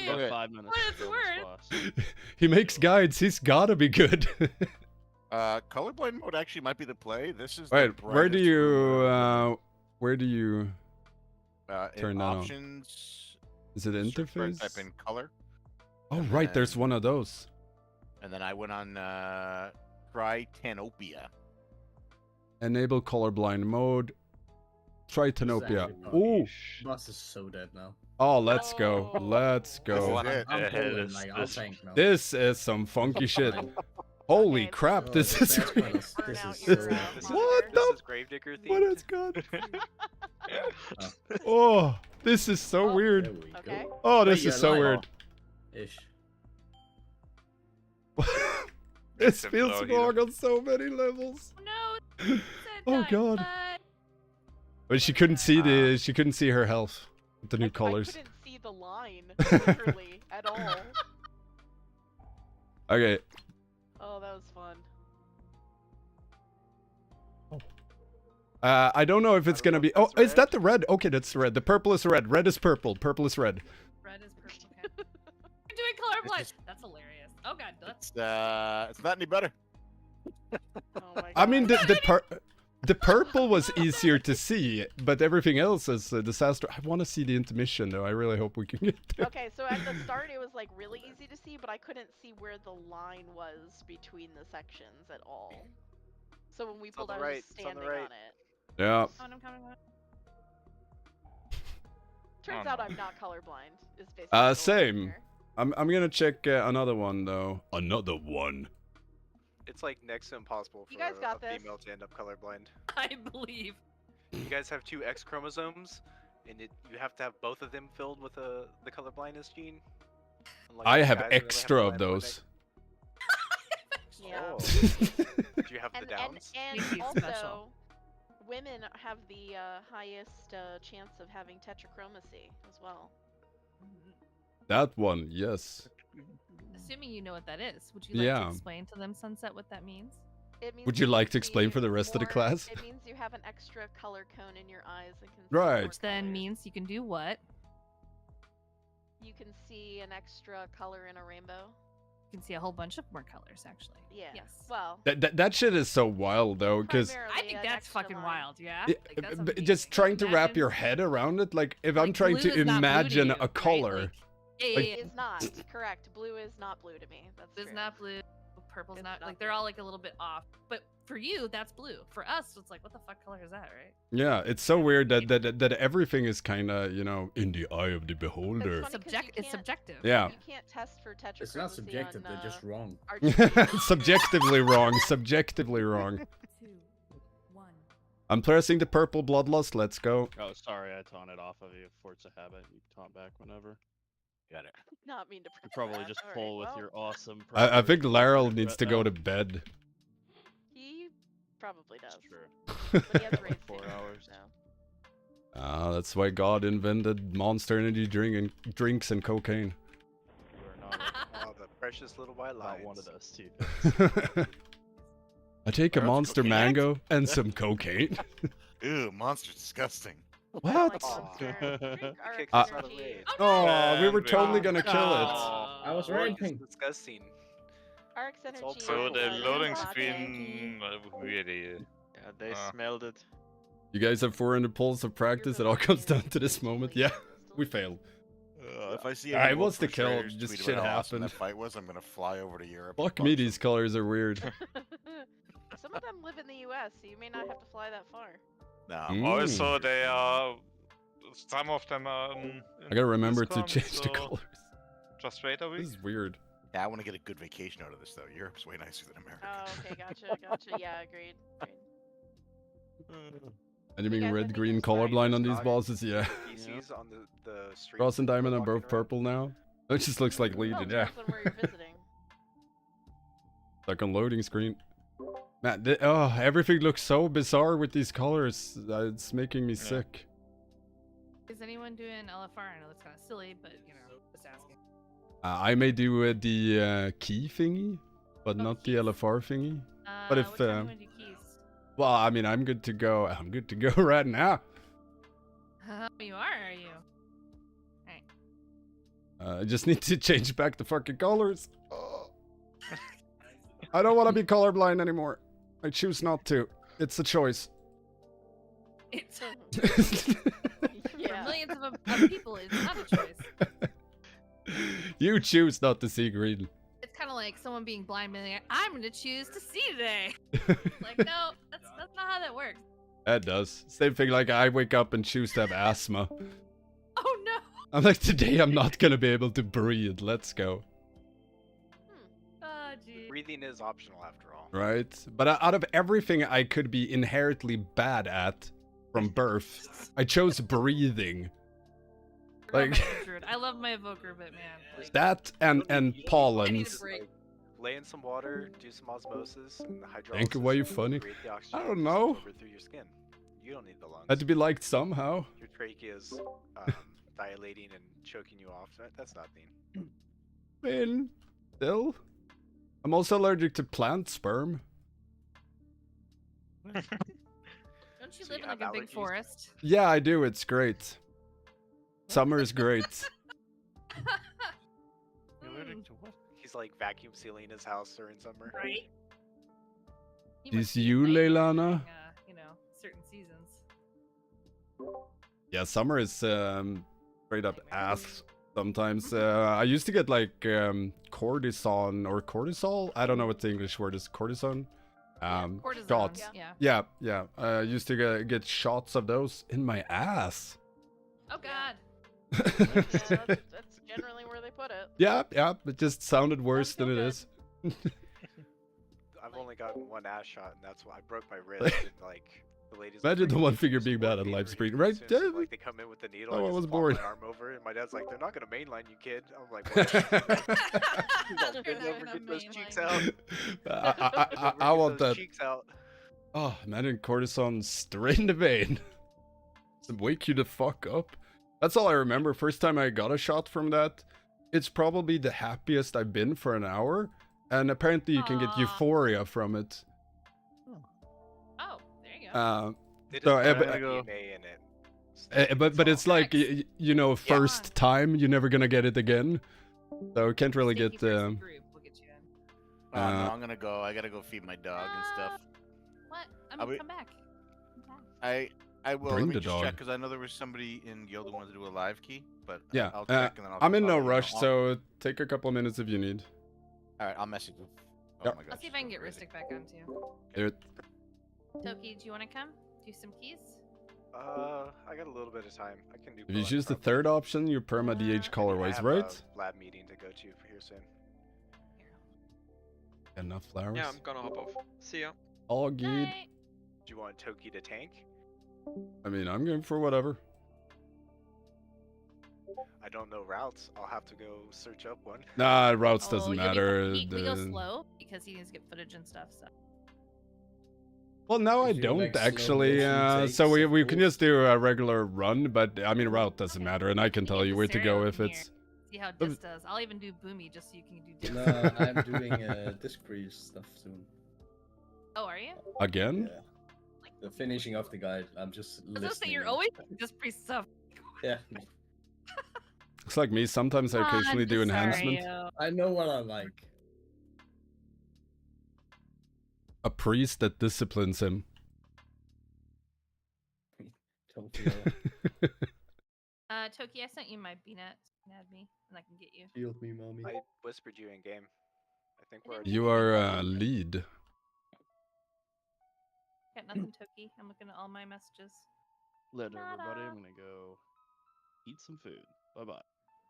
got Okay. 5 minutes. What it's to kill this worth. boss. He makes guides. He's gotta be good. Colorblind mode actually might be the play. This is. Wait, the where do brightest you room. where do you In turn that on? options? Is it search bar, interface? Type in color, Oh and right, there's then- one of those. and then I went on try Tanopia. Enable colorblind mode. Try Tanopia. Exactly. Ooh. Boss is so dead now. Oh, let's go. Oh. Let's go. This is it. I'm Yeah, Poland, this- like, I'll this- tank now. This is some funky shit. Holy Okay, crap, Oh, this is that's really... close. Burn This out is your, so uh, easy. What This the... is Gravedigger themed. What is good? Oh, Oh, this is so Oh. weird. there we Okay. go. Oh, this Wait, is so you're weird. Ish. This Except feels for wrong on so many levels. Oh no! Said Oh, die, God. but- But she couldn't see the she couldn't see her health with the new I colors. couldn't see the line literally at all. Okay. Oh, that was fun. I don't know if it's I don't gonna know be. if Oh, that's is that the red? Okay, that's the red. The purple is red. Red is purple. Purple is red. Red is purple. Okay. I'm doing colorblind. is- That's hilarious. Oh god, that's It's not any better. Oh my god. I mean, The purple was easier to see, but everything else is a disaster. I want to see the intermission though. I really hope we can get there. Okay, so at the start it was like really easy to see, but I couldn't see where the line was between the sections at all. So when we It's on pulled the out, I right, was it's on the standing right. on it. Yeah. I'm coming. Turns Oh, out no. I'm not colorblind. Is basically the line Same. here. I'm gonna check another one though. Another one. It's like next to impossible for You guys got a this. female to end up colorblind. I believe. You guys have 2 X chromosomes, and you have to have both of them filled with the color blindness gene. Unlike I the have guys that only extra the of line one those. Yeah. Oh. Do you have the And downs? Make you also, special. women have the highest chance of having tetrachromacy as well. That one, yes. Assuming you know what that is, would you like Yeah. to explain to them, Sunset, what that means? It means Would you like to can explain see for the rest of the more- class? It means you have an extra color cone in your eyes and can see Right. more Which then colors. means you can do what? You can see an extra color in a rainbow. You can see a whole bunch of more colors, actually. Yeah. Yes. Well, That shit is so wild though, because primarily I think an that's extra fucking line. wild, yeah? Yeah, Like, that's just amazing. trying to wrap Imagine- your head around it, like if I'm like, trying blue to is not blue to imagine you, a right? color. Like, yeah, like- yeah, yeah. Is not correct. Blue is not blue to me. That's Blue's true. not blue. Purple's It's not, not like they're all like a little bit off. But for you, that's blue. For us, it's like, what the fuck color is that, right? Yeah, it's so weird that everything is kind of, you know, in the eye of the beholder. funny 'cause you It's can't- subjective. Yeah. You can't test for tetrachromacy It's not subjective, on, they're just wrong. Subjectively wrong. Subjectively wrong. 2, 1. I'm pressing the purple bloodlust. Let's go. Oh, sorry, I taunted off of you. Force a habit. You taunt back whenever. Got it. Not mean to. You probably that. just Alright, pull with well, your awesome. I think perversion Laryl regret needs to go now. to bed. He probably does. That's true. But he has raised 4 hours. So. That's why God invented Monster Energy drinks and cocaine. You are not, Oh, the precious little white not lines. one of those two things. I take a That's monster cocaine. mango and some cocaine. Ew, monster's disgusting. I don't What? like Monster. Drink RX Kicked us out of energy. raid. Oh, we were And totally we- gonna kill it. I was Lord, raping. it's disgusting. RX It's all energy. So purple. the is loading hot screen really. Yeah, they Ah. smelled it. You guys have 400 pulls of practice. It all comes down to this moment. Yeah, we failed. If I see Alright, any what's the Wolf kill? Traders Just tweet shit about how awesome happened. that fight was, I'm gonna fly over to Europe. Fuck and me, punch these colors are weird. Some of them live in the U.S., so you may not have to fly that far. them. Mm. Also, they are. Some of them are. I gotta remember to Discount, change the so colors. Just wait a week. This is weird. Yeah, I want to get a good vacation out of this though. Europe's way nicer than America. Oh, okay, gotcha. Yeah, agreed. And you You mean guys, I red, think green, it's fine. colorblind on these Dog. bosses? Yeah. PCs on the street. Cross and diamond are walking both around. purple now. It just looks like Legion, Oh, yeah. depends on where you're visiting. Like on loading screen. Man, everything looks so bizarre with these colors. It's making me sick. Is anyone doing LFR? I know that's kind of silly, but you know, just asking. I may do the key thingy, but Oh, not the keys. LFR thingy. But if what time do you want to do keys? well, I mean, I'm good to go. I'm good to go right now. You are you? I just need to change back the fucking colors. I don't want to be colorblind anymore. I choose not to. It's a choice. It's for Yeah. millions of people. It's not a choice. You choose not to see green. It's kind of like someone being blind, being like, "I'm gonna choose to see today." Like, no, that's not how that works. That does. Same thing like I wake up and choose to have asthma. Oh no. I'm like, today I'm not gonna be able to breathe. Let's go. Oh geez. Breathing is optional after all. Right? But out of everything I could be inherently bad at from birth, I chose breathing. Like I love my evoker, but man, like, that and I need a pollens. break. Lay in some water, do some osmosis, and the hydrolysis. Think why you will funny? create the oxygen I don't that know. goes over through your skin. You don't need the lungs. Had to be liked somehow. Your trachea is dilating and choking you off. That's nothing. Man, still. I'm also allergic to plant sperm. Don't you So live you in have like a big allergies? forest? Yeah, I do. It's great. Summer is great. He's like vacuum sealing his house during summer. Right. Is you, Leilana? You know. certain seasons. Yeah, summer is straight up ass sometimes. I used to get like cortisone or cortisol. I don't know what the English word is. Cortisone. Cortisone. Shots. Yeah. Yeah. I used to get shots of those in my ass. Oh God. Yeah, that's generally where they put it. Yeah. It just sounded worse than it is. I've only gotten one ass shot, and that's why I broke my wrist. And like the ladies. Imagine the one figure just being bad want at me live to stream, read right? as soon as, like they come in with the needle. Oh, I I was just bored. flop my arm over, and my dad's like, "They're not gonna mainline you, kid." I'm like, "What?" He's all, "Bend over, get those cheeks out." I want those that. cheeks out. Oh, imagine cortisone straight in the vein. Wake you the fuck up. That's all I remember. First time I got a shot from that, it's probably the happiest I've been for an hour. And apparently you can get euphoria from it. Oh, there you go. It So, does but- have DNA in it. but it's like, you know, first time, you're never gonna get it again. So you can't really get... Group. We'll get you in. Oh, no, I'm gonna go. I gotta go feed my dog and stuff. What? I'll be- Come back. Come back. I will. Bring Let me the just dog. check because I know there was somebody in guild who wanted to do a live key, but Yeah, I'll check and then I'll. I'm in no I'll, you know, rush, I'll- so take a couple of minutes if you need. All right, I'll message you. Oh Yep. my I'll gosh, see if I can so get crazy. Ristic back on too. It, Toki, do you want to come? Do some keys? I got a little bit of time. I can do. if you both, choose the probably. third option, you perma DH I mean, I colorways, have right? a lab meeting to go to here soon. Enough flowers. Yeah, I'm gonna hop off. See ya. All good. Night. Do you want Toki to tank? I mean, I'm going for whatever. I don't know routes. I'll have to go search up one. Nah, routes Oh, doesn't you'll be matter. fine. We go the- slow because he needs to get footage and stuff. So. Well, no, I If you don't like slow actually. motion So takes, we of can course. just do a regular run, but I mean, route doesn't Okay. matter, and I can tell get you the where to go stereo if in it's. here. See how Dis does. I'll even do Boomy just so you can do Dis. No, I'm doing disc freeze stuff soon. Oh, are you? Again? Yeah. The finishing of the guide. I'm just I was gonna say listening. you're always just pre stuff. Yeah. It's like me. Sometimes I occasionally do enhancement. I know what I like. A priest that disciplines him. Tokyo. Toki, I sent you my BNet. Add me, and I can get you. Shield me, mommy. I whispered you in game. I think we're. You are lead. Got nothing, Toki. I'm looking at all my messages. Later, everybody. Ta-da. I'm gonna go eat some food. Bye bye.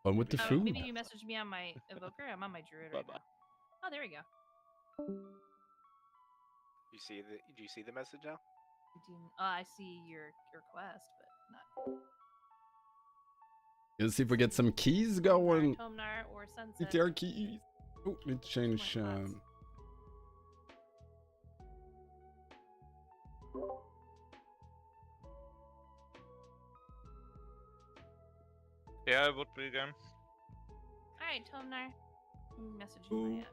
Fun with the Oh, food. maybe you messaged me on my evoker. I'm on my druid right Bye-bye. now. Oh, there we go. You see the? Do you see the message now? I see your request, but not Let's see if we get some keys going. Tomnar or Sunset. PTR keys. Oh, need to change. Yeah, it would be again. Alright, Tomnar. Message you my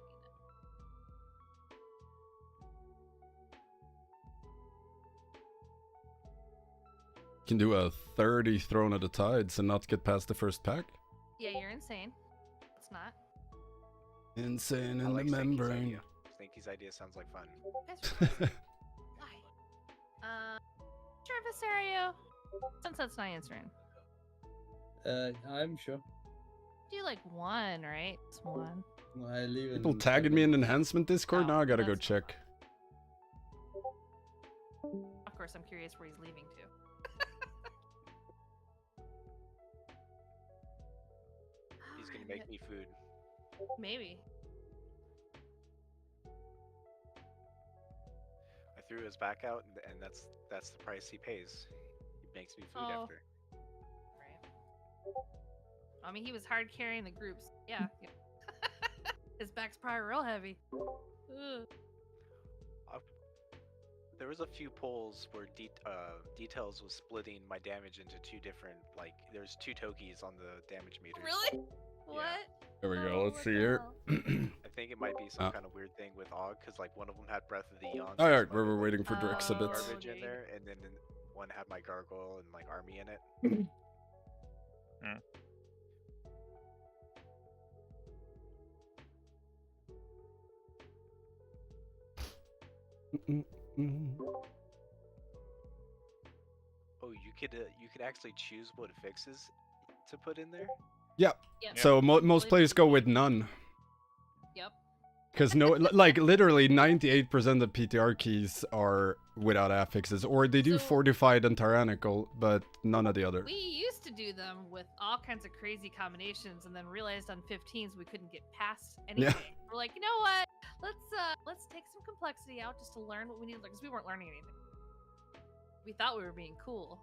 Can do a 30 thrown at the tides and not get past the first pack. Yeah, you're insane. It's not. Insane I in like the Stinky's membrane. idea. Stinky's idea sounds like fun. Adversario. Sunset's not answering. I'm sure. Do like one, right? It's one. I leave People in tagging me in Enhancement Discord? Now I gotta go check. Of course, I'm curious where he's leaving to. He's gonna make me food. Maybe. I threw his back out, and that's the price he pays. He makes me food Oh. after. I mean, he was hard carrying the groups. Yeah. yeah. His back's probably real heavy. Ugh. There was a few polls where details was splitting my damage into two different, like, there's two Tokis on the damage meter. Really? What? There we go. Oh, Let's what see the here. hell? I think it might be some kind of weird thing with Og, because like one of them had Breath of the Eon. All right, we're waiting for Drix a bit. Garbage in there, and then one had my Gargoyle and like Army in it. Oh, you could actually choose what fixes to put in there. Yeah. Yep. So most players go with none. Yep. Because no, like literally 98% of PTR keys are without affixes, or they do So- fortified and tyrannical, but none of the other. We used to do them with all kinds of crazy combinations, and then realized on 15s we couldn't get past anything. We're like, you know what? Let's take some complexity out just to learn what we need to learn, because we weren't learning anything. We thought we were being cool,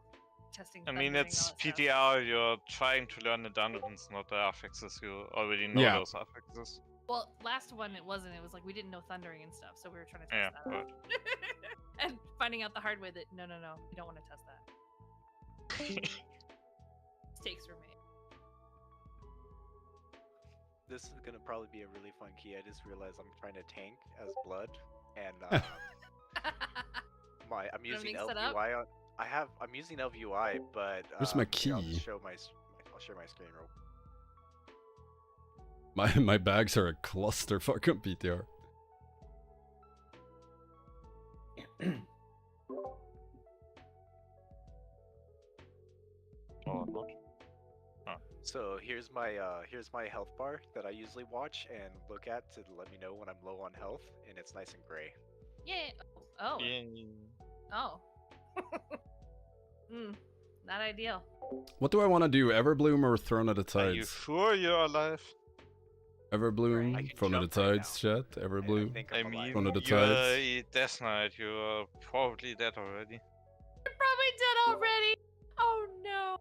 testing. I mean, thundering, it's all that stuff. PTR, you're trying to learn the dungeons, not the affixes. You already know Yeah. those affixes. Well, last one it wasn't. It was like we didn't know thundering and stuff, so we were trying to Yeah, test that out. And finding out the hard way that no, you don't want to test that. Mistakes were made. This is gonna probably be a really fun key. I just realized I'm trying to tank as blood, and I'm using Everything's set up? LVUI on. I'm using LVUI, but Where's my here, I'll key? just show I'll share my screen real. My bags are a clusterfuck on PTR. Or not. So here's my health bar that I usually watch and look at to let me know when I'm low on health, and it's nice and gray. Yeah. Oh. Oh. Not ideal. What do I want to do? Everbloom or Throne of the Are you Tides? sure you're alive? Everbloom, I can Throne of the jump right Tides, chat. Everbloom. I I'm alive. mean, Throne of the you're Tides. a Death Knight. You're probably dead already. You're probably dead already. Oh no.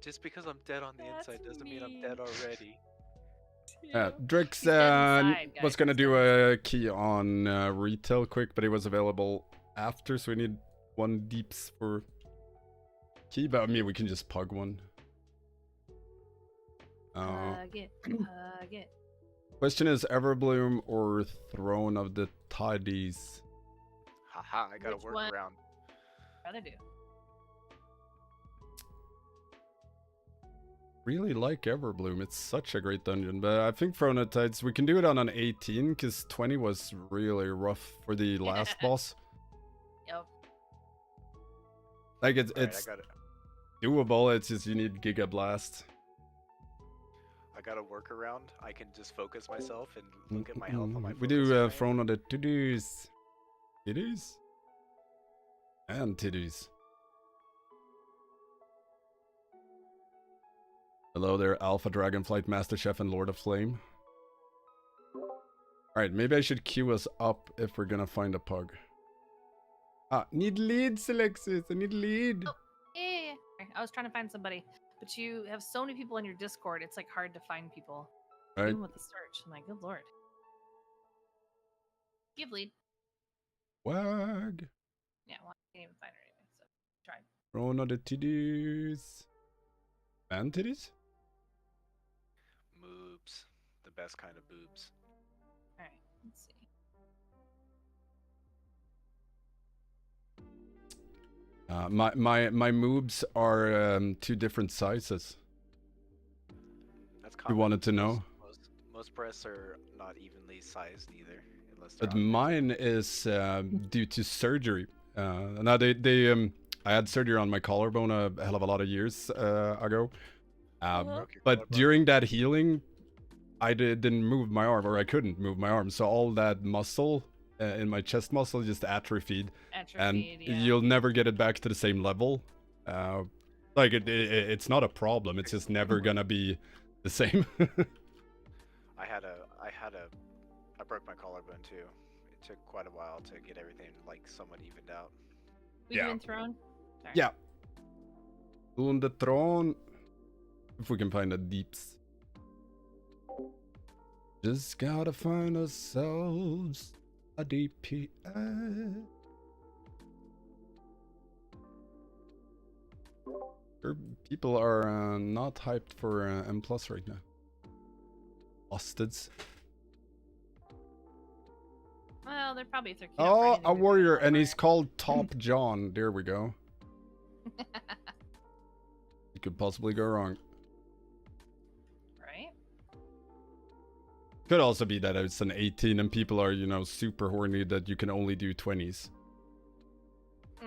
Just because I'm dead on the That's inside doesn't mean I'm dead already. Drix He's dead inside, was guys. gonna He's do dead a key on retail quick, but it was available after, so we need one deeps for key. But I mean, we can just pug one. Hug it. Hug it. Question is Everbloom or Throne of the Tides? Haha, I got Which a one? workaround. Rather do. Really like Everbloom. It's such a great dungeon, but I think Throne of the Tides, we can do it on an 18 because 20 was really rough for the last boss. Yep. Like it's Alright, I got it. doable. It's just you need Giga Blast. I got a workaround. I can just focus myself and look at my health on my. We focus do screen. Throne of the Tiddies. Tiddies? And Tiddies. Hello there, Alpha Dragonflight, Master Chef, and Lord of Flame. Alright, maybe I should queue us up if we're gonna find a pug. Need leads, Alexis. I need lead. Oh, yeah. I was trying to find somebody, but you have so many people in your Discord. It's like hard to find people. Right. Even with the search. I'm like, good lord. Give lead. Wag. Yeah, well, I can't even find her anyway. So try. Throne of the Tiddies. And Tiddies? Moobs, the best kind of boobs. All right. Let's see. My moves are two different sizes. That's You common. wanted to know? Most breasts are not evenly sized either, unless they're But on- mine is due to surgery. Now I had surgery on my collarbone a hell of a lot of years ago. Broke your But collarbone. during that healing, I didn't move my arm, or I couldn't move my arm. So all that muscle in my chest muscle just atrophied, and Atrophied, yeah. you'll never get it back to the same level. Like it's not a problem. It's just never gonna be the same. I broke my collarbone too. It took quite a while to get everything like somewhat evened out. We Yeah. doing throne? Sorry. Yeah. On the throne. If we can find the deeps. Just gotta find ourselves a DPS. People are not hyped for M+ right now. Bastards. Well, they're probably if they're queued up for Oh, anything, a they're warrior, queued up and for he's it. called Top John. There we go. You could possibly go wrong. Right? Could also be that it's an 18 and people are, super horny that you can only do 20s.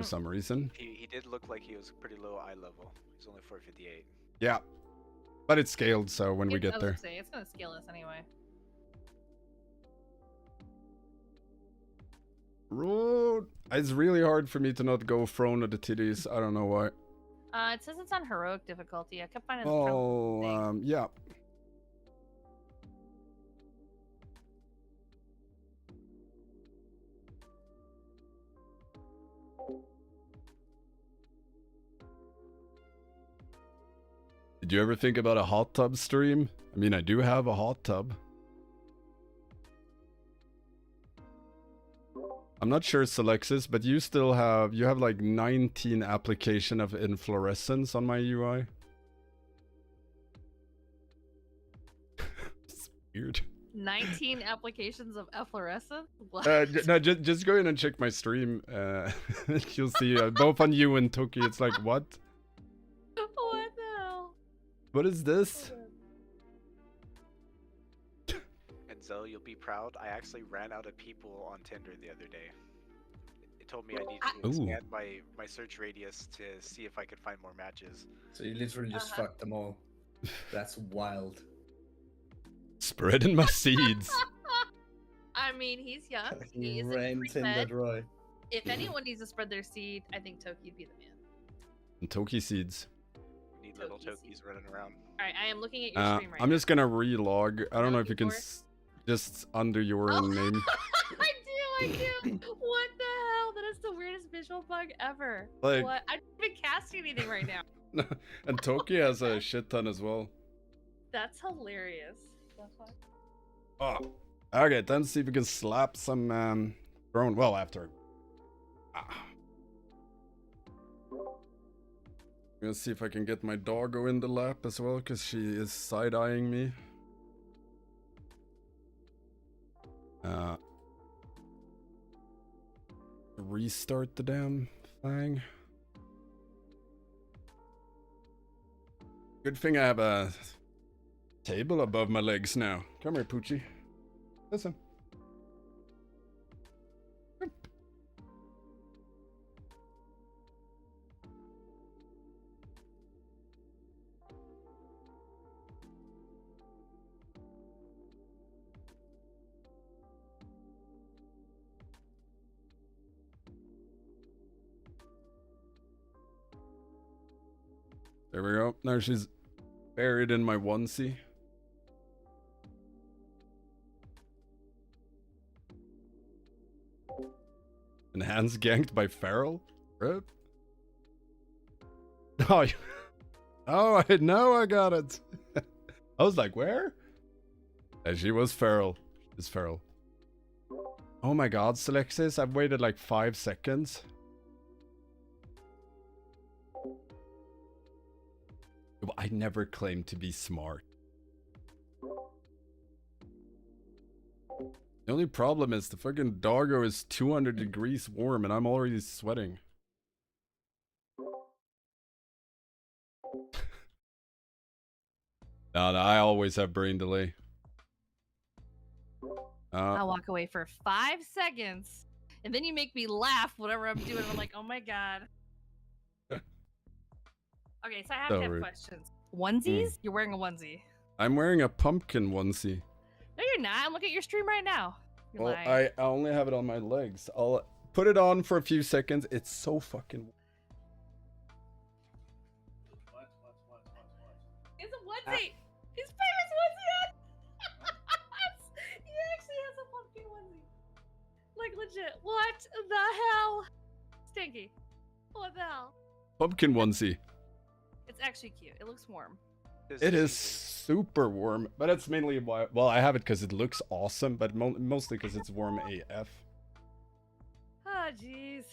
for some reason. He did look like he was pretty low eye level. He's only 458. Yeah. But it's scaled, so when we I get was there. gonna say, it's gonna scale us anyway. Road. It's really hard for me to not go throne of the titties. I don't know why. It says it's on heroic difficulty. I kept finding the front thing. Yeah. Did you ever think about a hot tub stream? I mean, I do have a hot tub. I'm not sure, Selexis, but you still have, you have like 19 application of inflorescence on my UI. It's weird. 19 applications of efflorescence? What? No, just go in and check my stream. You'll see both on you and Toki. It's like, what? What the hell? What is this? And Zoe, you'll be proud. I actually ran out of people on Tinder the other day. It told me I needed to Ooh. expand my search radius to see if I could find more matches. So you literally just fucked them all. That's wild. Spreading my seeds. I mean, he's young. He You isn't ran Tinder pre-med. dry. If anyone needs to spread their seed, I think Toki'd be the man. And Toki seeds. We need little Tokis running around. Alright, I am looking at your stream right I'm now. just gonna relog. I don't know if you can before? just under your Oh. name. I do. What the hell? That is the weirdest visual bug ever. Like- What? I don't even cast anything right now. And Toki has a shit ton as well. That's hilarious. That's fine. Oh. Okay, then see if we can slap some drone. Well, after. I'm gonna see if I can get my doggo in the lap as well, because she is side-eyeing me. Restart the damn thing. Good thing I have a table above my legs now. Come here, Poochie. Listen. There we go. Now she's buried in my onesie. Enhanced ganked by Feral? Rip. Oh, oh, now I got it. I was like, where? And she was Feral. She's Feral. Oh my god, Selexis, I've waited like 5 seconds. I never claimed to be smart. The only problem is the fucking doggo is 200 degrees warm and I'm already sweating. No, I always have brain delay. I'll walk away for 5 seconds, and then you make me laugh whatever I'm doing. I'm like, oh my god. Okay, so I have So to have rude. questions. Onesies? You're wearing a onesie. I'm wearing a pumpkin onesie. No, you're not. I'm looking at your stream right now. You're Well, lying. I only have it on my legs. I'll put it on for a few seconds. It's so fucking... It's a onesie. His famous onesie. He actually has a pumpkin onesie. Like legit. What the hell? Stinky. What the hell? Pumpkin onesie. It's actually cute. It looks warm. It is super warm, but it's mainly why. Well, I have it because it looks awesome, but mostly because it's warm AF. Oh, jeez.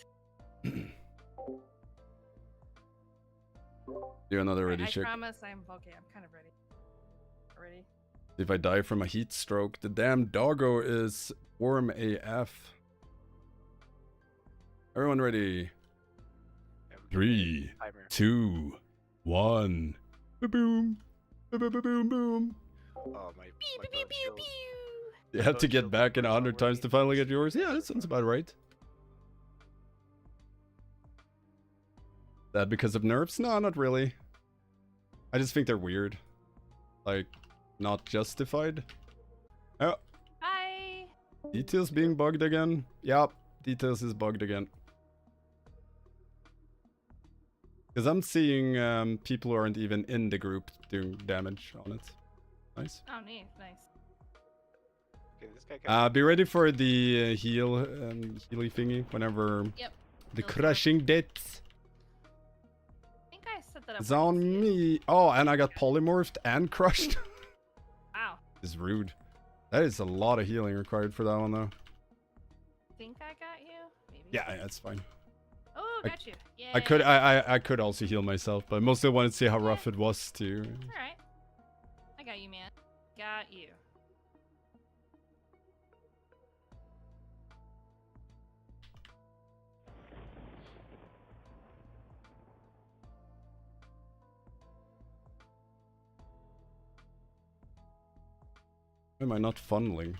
Do another ready I check. promise I'm okay. I'm kind of ready. Ready? If I die from a heat stroke, the damn doggo is warm AF. Everyone ready? 3, 2, 1. Boom. Boom, boom, boom. Oh, my You have to get back in 100 times to finally get yours? Yeah, that sounds about right. that because of nerfs? No, not really. I just think they're weird. Like, not justified. Oh, Hi. Details being bugged again. Yep, Details is bugged again. Because I'm seeing people who aren't even in the group doing damage on it. Nice. Oh, neat. Nice. Okay, this guy Be ready for the healy thingy whenever Yep. the Go crushing death I think I set that up. is on me. Oh, and I got polymorphed and crushed. Wow. It's rude. That is a lot of healing required for that one, though. Think I got you? Maybe. Yeah, that's fine. Oh, got you. Yeah. I could also heal myself, but mostly wanted to see how rough it was to. All right. I got you, man. Got you. Am I not funneling?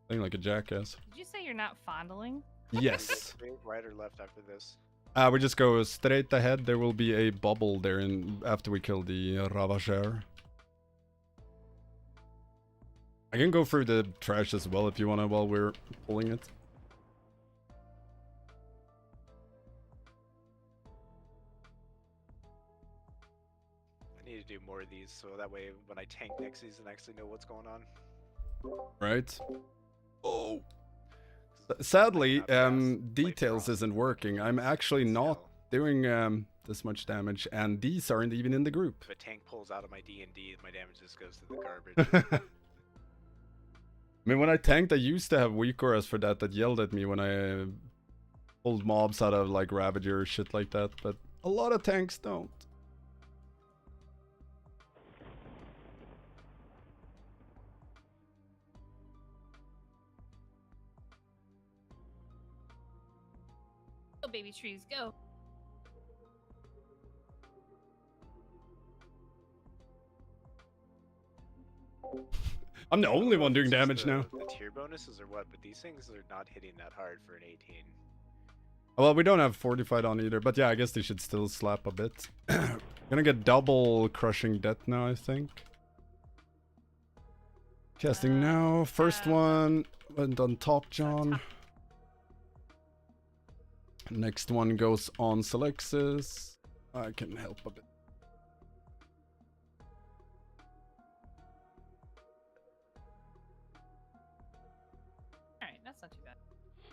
Playing like a jackass. Did you say you're not fondling? Yes. right or left after this? We just go straight ahead. There will be a bubble there after we kill the Ravageur. I can go through the trash as well if you wanna while we're pulling it. I need to do more of these so that way when I tank next season I actually know what's going on. Right. Oh. Sadly, Details isn't working. I'm actually not doing this much damage, and these aren't even in the group. If a tank pulls out of my D&D, my damage just goes to the garbage. I mean, when I tanked, I used to have weak auras for that yelled at me when I pulled mobs out of like Ravager or shit like that, but a lot of tanks don't. Go, baby trees, go. I'm the only one doing damage now. The tier bonuses or what, but these things are not hitting that hard for an 18. Well, we don't have fortified on either, but yeah, I guess they should still slap a bit. Gonna get double crushing death now, I think. Casting now. First one went on top, John. Next one goes on Selexis. I can help a bit. Alright, that's not too bad.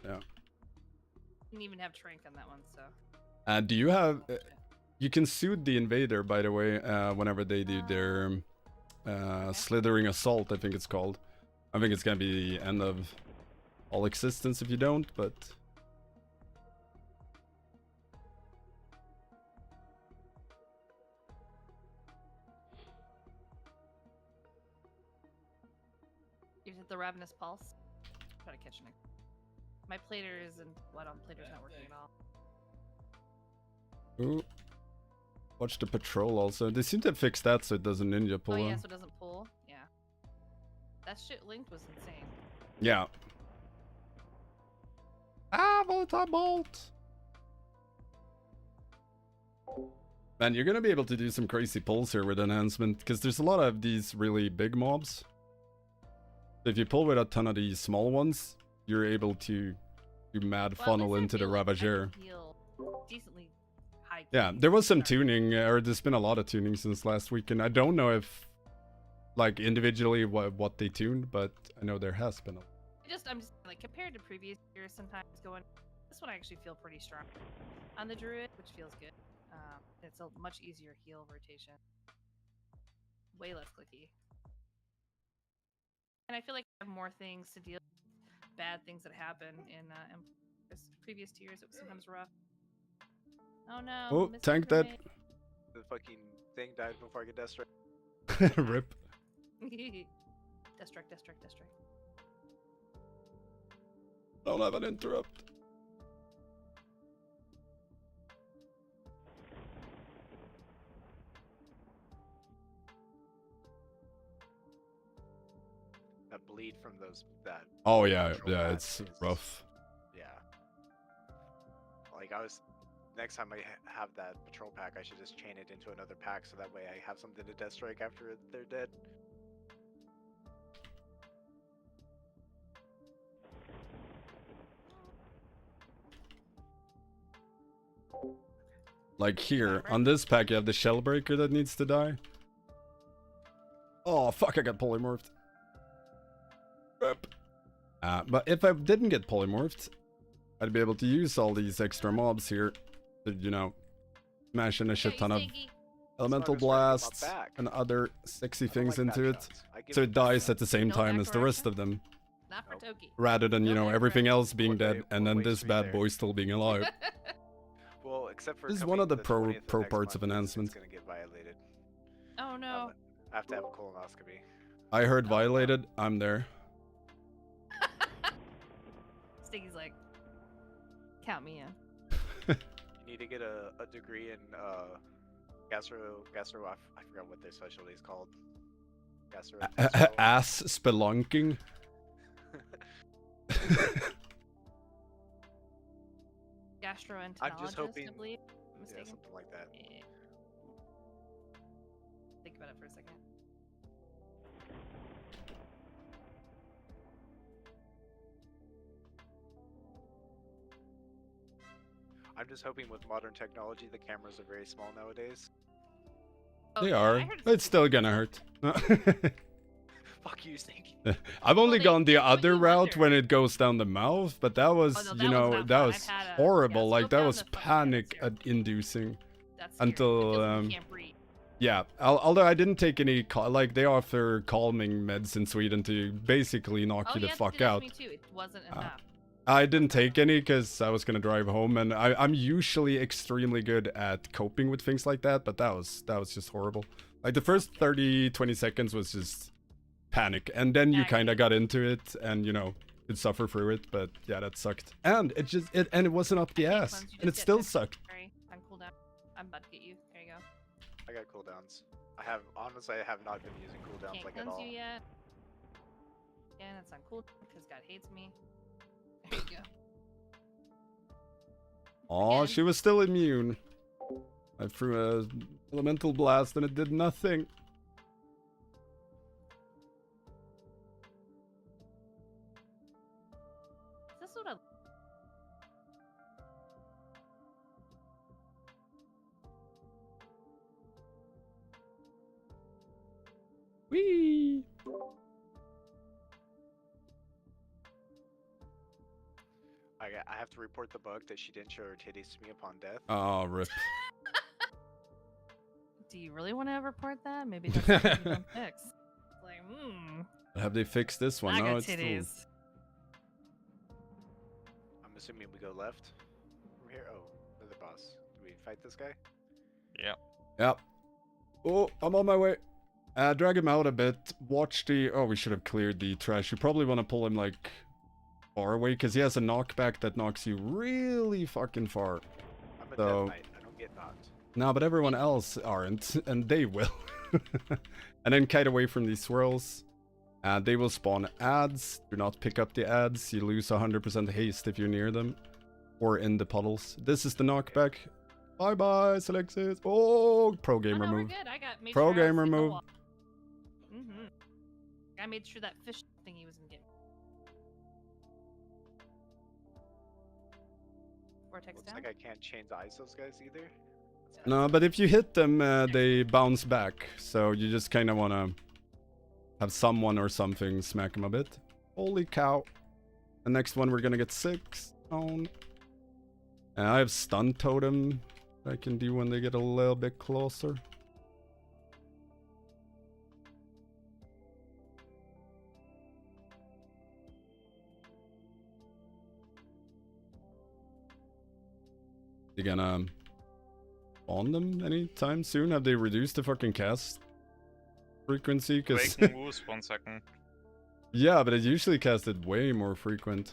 Yeah. Didn't even have Trank on that one, so. Do you have... you can soothe the invader, by the way, whenever they do their slithering assault, I think it's called. I think it's gonna be the end of all existence if you don't, but... You hit the Ravenous Pulse. Try to catch Nick. My plater isn't. What on plater's not working at all. Ooh. Watch the patrol also. They seem to have fixed that so it doesn't ninja pull. Oh yeah, out. so it doesn't pull. Yeah. That shit linked was insane. Yeah. Ah, bolt! Man, you're gonna be able to do some crazy pulls here with Enhancement, because there's a lot of these really big mobs. If you pull with a ton of these small ones, you're able to do mad funnel into the Ravageur. Decently high. Yeah, there was some tuning, or there's been a lot of tuning since last week, and I don't know if, like, individually what they tuned, but I know there has been a... I'm just like, compared to previous years, sometimes going, this one I actually feel pretty strong on the Druid, which feels good. It's a much easier heal rotation. Way less clicky. And I feel like I have more things to deal with, bad things that happen in previous tiers. It was sometimes rough. Oh no. Oh, tank that. The fucking thing died before I could death strike. Rip. Death strike. Don't have an interrupt. That bleed from that. Oh yeah, it's rough. Yeah. Like I was next time I have that patrol pack, I should just chain it into another pack so that way I have something to death strike after they're dead. Like here, on this pack, you have the shell breaker that needs to die. Oh, fuck, I got polymorphed. But if I didn't get polymorphed, I'd be able to use all these extra mobs here to, you know, smash in a shit ton of elemental blasts and other sexy things into it. So it dies at the same time as the rest of them. Not for Toki. Rather than, you know, everything else being dead and then this bad boy still being alive. Well, except for This is one of the pro 20th of next parts of month, Enhancement. It's gonna get violated. Oh no. I have to have a colonoscopy. I heard violated, I'm there. Stiggy's like, count me in. You need to get a degree in gastro. I forgot what their specialty is called. Ass spelunking. Gastroenterologist, I'm just hoping. I believe. Yeah, something like that. Yeah. Think about it for a second. I'm just hoping with modern technology, the cameras are very small nowadays. They are. It's still gonna hurt. Fuck you, Stinky. I've only gone the other route when it goes down the mouth, but that was, you know, that was horrible. Like, that was panic-inducing. Until, yeah. Although I didn't take any, like, they offer calming meds in Sweden to basically knock you the fuck out. Me too. It wasn't enough. I didn't take any because I was gonna drive home, and I'm usually extremely good at coping with things like that, but that was just horrible. Like, the first 30-20 seconds was just panic, and then you kind of got into it and, you know, could suffer through it, but yeah, that sucked. And it wasn't up the ass, and it still sucked. Sorry, on cooldown. I'm about to get you. There you go. I got cooldowns. Honestly, I have not been using cooldowns Can't like at cleanse all. you yet. Yeah, that's on cooldown because God hates me. There you go. Aw, she was still immune. I threw a elemental blast and it did nothing. Is this what I... Whee! I have to report the bug that she didn't show her titties to me upon death. Oh, rip. Do you really want to report that? Maybe that's something you don't fix. Like, Have they fixed this one? I No, got it's still... titties. I'm assuming we go left from here. Oh, they're the boss. Do we fight this guy? Yeah. Yep. Oh, I'm on my way. Drag him out a bit. Watch the... Oh, we should have cleared the trash. You probably want to pull him, like, far away, because he has a knockback that knocks you really fucking far. I'm a So... death knight. I don't get knocked. No, but everyone else aren't, and they will. And then kite away from these swirls. They will spawn ads. Do not pick up the ads. You lose 100% haste if you're near them. Or in the puddles. This is the knockback. Bye-bye, Alexis. Oh, pro gamer we're move. good. I got made Pro sure I was gamer in the move. wall. I made sure that fish thingy was in game. Vortex Looks down. like I can't change the eyes those guys either. No, but if you hit them, they bounce back. So you just kind of want to have someone or something smack them a bit. Holy cow. The next one we're going to get 6 on. And I have stun totem I can do when they get a little bit closer. You gonna spawn them anytime soon? Have they reduced the fucking cast frequency? Cause Breaking moves, 1 second. yeah, but it usually casted way more frequent.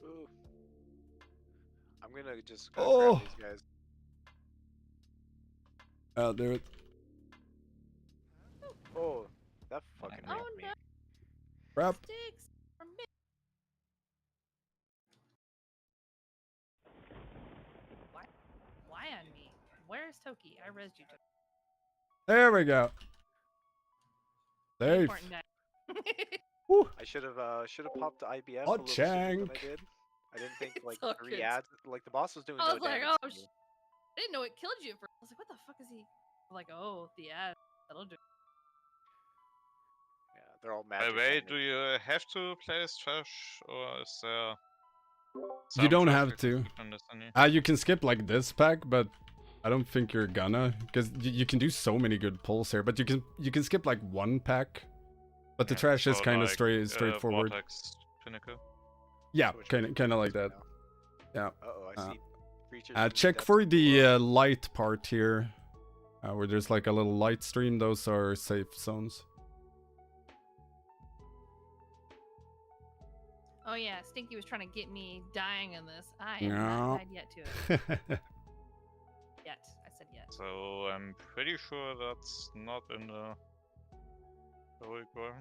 Ooh. I'm gonna just go grab these guys. Out there. Oh, that fucking hit me. Crap. Sticks from me. Why on me? Where's Toki? I rezzed you. Toki. There we go. Safe. Important guy. I should have popped the IBF Oh, a little sooner than I Chank. did. I didn't think like all 3 good. ads. Like the boss was doing I no was like, damage. oh, to me. I didn't know it killed you at first. I was like, what the fuck is he? I'm like, oh, the ad. That'll do. Yeah, they're all By magic. the way, only. do you have to play as trash, or is there? You some don't trash have you can to. skip in this any? You can skip like this pack, but I don't think you're gonna, because you can do so many good pulls here. But you can skip like one pack, but the Yeah, trash is so kind of like, straightforward. Vortex Pinnacle. Yeah, Which kind of like that. Yeah. Uh-oh, I see creatures. Check for the light part here, where there's like a little light stream. Those are safe zones. Oh yeah, Stinky was trying to get me dying in this. I have No. not died yet to it. Yet. I said yet. So I'm pretty sure that's not in the heroic one.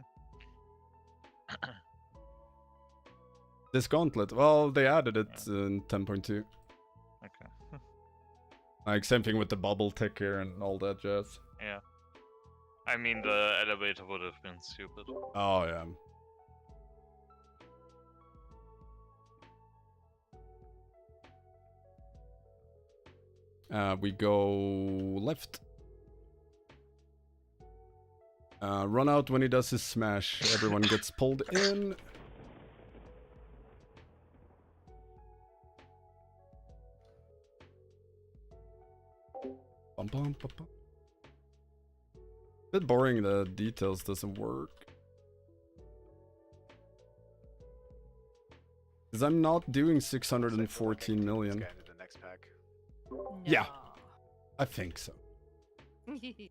This gauntlet. Well, they added it in 10.2. Okay. Like same thing with the bubble tick here and all that jazz. Yeah. I mean, the elevator would have been stupid. Oh yeah. We go left. Run out when he does his smash. Everyone gets pulled in. Bum, bum, bum, bum. Bit boring, the details doesn't work. Because I'm not doing 614 million. Guy into the next pack. No. Yeah. I think so. He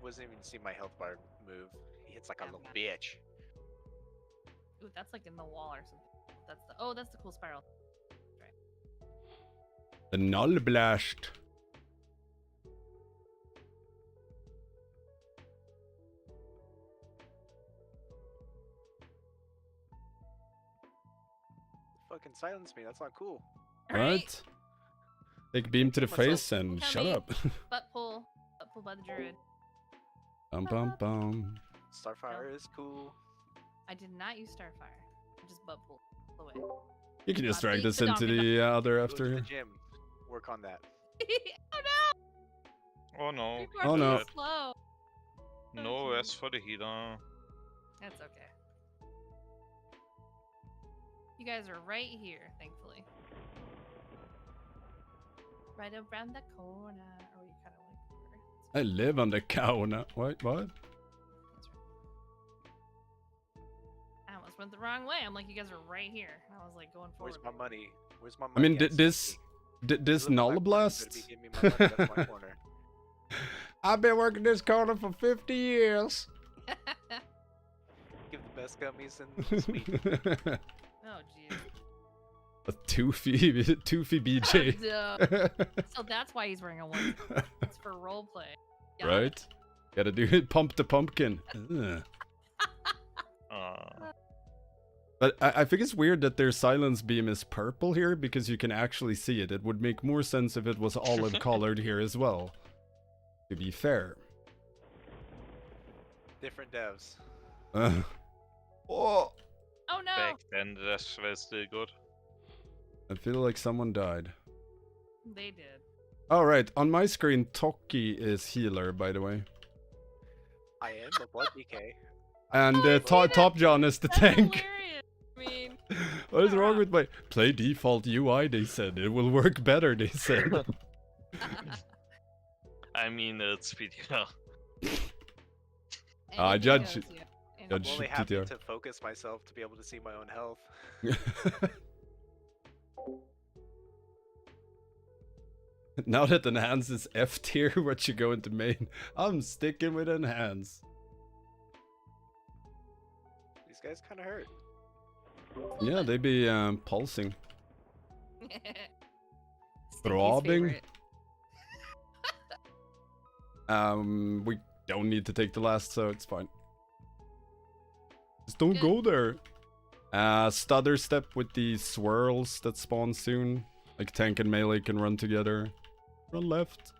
wasn't even see my health bar move. He hits like a little bitch. Ooh, that's like in the wall or something. That's the that's the cool spiral. The Null Blast. Fucking silence me. That's not cool. Right? Take beam to the Myself. face and Tell shut me. up. Butt pull by the druid. Bum bum bum. Starfire is cool. I did not use Starfire. I just butt pull away. You can just Uh, drag the- this the into donkey the other Go after to the here. gym. Work on that. Oh no! Oh no. People are Oh, no. so slow. No rest for the healer. That's okay. You guys are right here, thankfully. Right around the corner. Or you kind of like. I live on the counter. What? What? I almost went the wrong way. I'm like, you guys are right here. And I was like going forward. Where's my money? Where's my money? I mean, at, this Stinky? this You live in Null my corner, you Blast. better be giving me my money, that's my corner. I've been working this corner for 50 years. Give the best gummies and sweet. Oh jeez. A toothy BJ. Duh. So that's why he's wearing a one. It's for roleplay. Got it. Right? Gotta do it. Pump the pumpkin. Ugh. But I think it's weird that their silence beam is purple here because you can actually see it. It would make more sense if it was olive colored here as well. To be fair. Different devs. Oh, Oh no! Back then, that was still good. I feel like someone died. They did. Alright, on my screen, Toki is healer, by the way. I am a blood DK. And Oh, I see that. Top John is the That's tank. hilarious. I mean, What is wrong with my play default UI? They said it will work better. They said. I mean, it's PTR. I anything judge goes, it. yeah. I'm Judge only happy PTR. to focus myself to be able to see my own health. Now that Enhance is F tier, what you go into main? I'm sticking with Enhance. These guys kind of hurt. Yeah, they be pulsing. Stinky's Throbbing. favorite. We don't need to take the last, so it's fine. Just don't go there. Stutter step with the swirls that spawn soon. Like tank and melee can run together. Run left.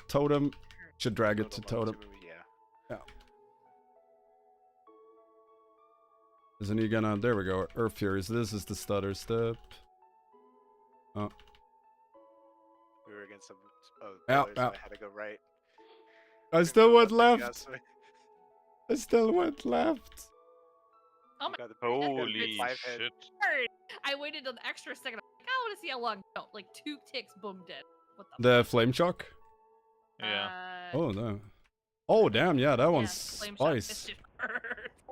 Totem. Should drag it to totem. Yeah. Isn't he gonna... There we go. Earth Furies. This is the stutter step. Oh. We were against some Yeah, pillars, so I had to go right. I still went left. I still went left. Oh my Holy shit. I waited an extra second. I'm like, I want to see how long. No, like 2 ticks, boom, dead. What The flame shock? Yeah. Oh no. Oh damn, yeah, that one's flame shock, spice.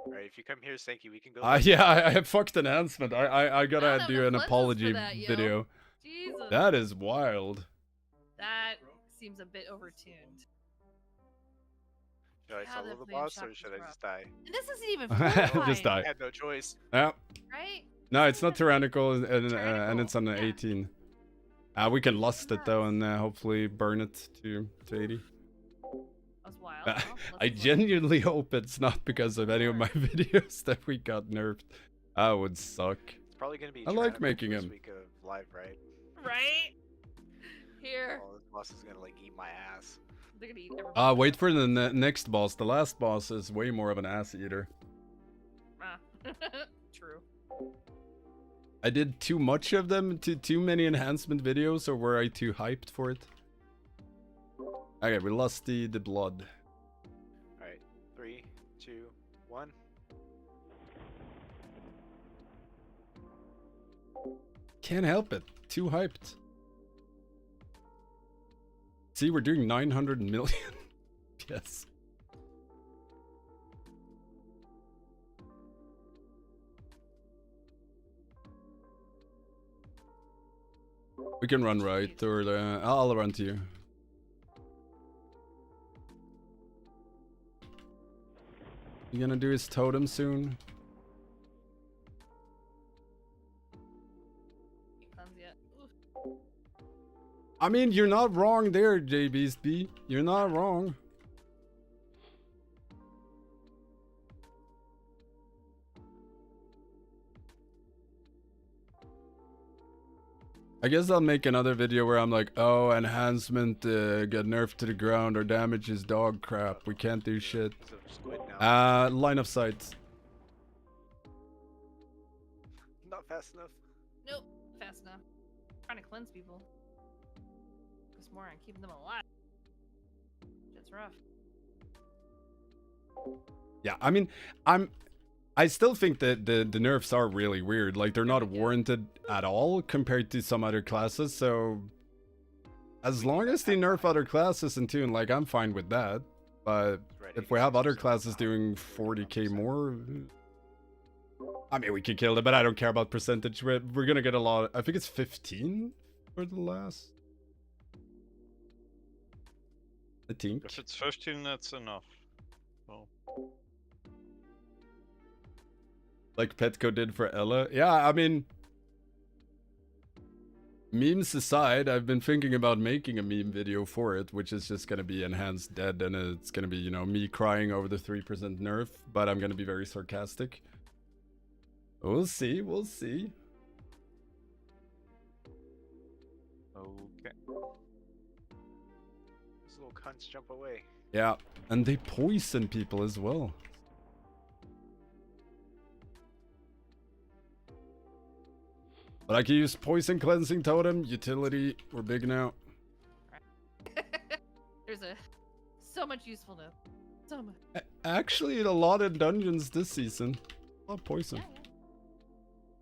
Alright, if you come here, Senki, we can go. Yeah, I fucked enhancement. I gotta Wow, do an bless us apology for that, yo. video. Jesus. That is wild. That seems a bit overtuned. Should I Yeah, solo the the flame boss shock or is should I rough. just die? And this isn't even full Just die. I had no choice. Yeah. Right? No, it's not tyrannical, and it's on the 18. We can lust it though, and hopefully burn it to 80. That's wild. I genuinely hope it's not because of any of my videos that we got nerfed. That would suck. It's probably gonna be. I like tyrannical making first him. week of live, right? Right? Here. Oh, this boss is gonna like eat my ass. They're gonna eat everybody. Wait for the next boss. The last boss is way more of an ass eater. True. I did too much of them, too many enhancement videos, or were I too hyped for it? Okay, we lost the blood. Alright, 3, 2, 1. Can't help it. Too hyped. See, we're doing 900 million. Yes. We can run right, or I'll run to you. You gonna do his totem soon? I mean, you're not wrong there, JBSB. You're not wrong. I guess I'll make another video where I'm like, oh, enhancement, get nerfed to the ground or damage is dog crap. We can't do shit. Line of sight. Not fast enough. Nope, fast enough. Trying to cleanse people. Focus more on keeping them alive. That's rough. Yeah, I mean, I still think that the nerfs are really weird. Like, they're not warranted at all compared to some other classes. So, as long as they nerf other classes in tune, like, I'm fine with that. But if we have other classes doing 40k more, I mean, we could kill them, but I don't care about percentage. We're gonna get a lot. I think it's 15 for the last. I think. If it's 15, that's enough. Oh. Like Petco did for Ella. Yeah, I mean, memes aside, I've been thinking about making a meme video for it, which is just gonna be enhanced dead, and it's gonna be, you know, me crying over the 3% nerf, but I'm gonna be very sarcastic. We'll see, we'll see. Okay. These little cunts jump away. Yeah, and they poison people as well. But I can use poison cleansing totem, utility, we're big now. There's so much usefulness. So much. Actually, a lot of dungeons this season. A lot of poison. Yeah.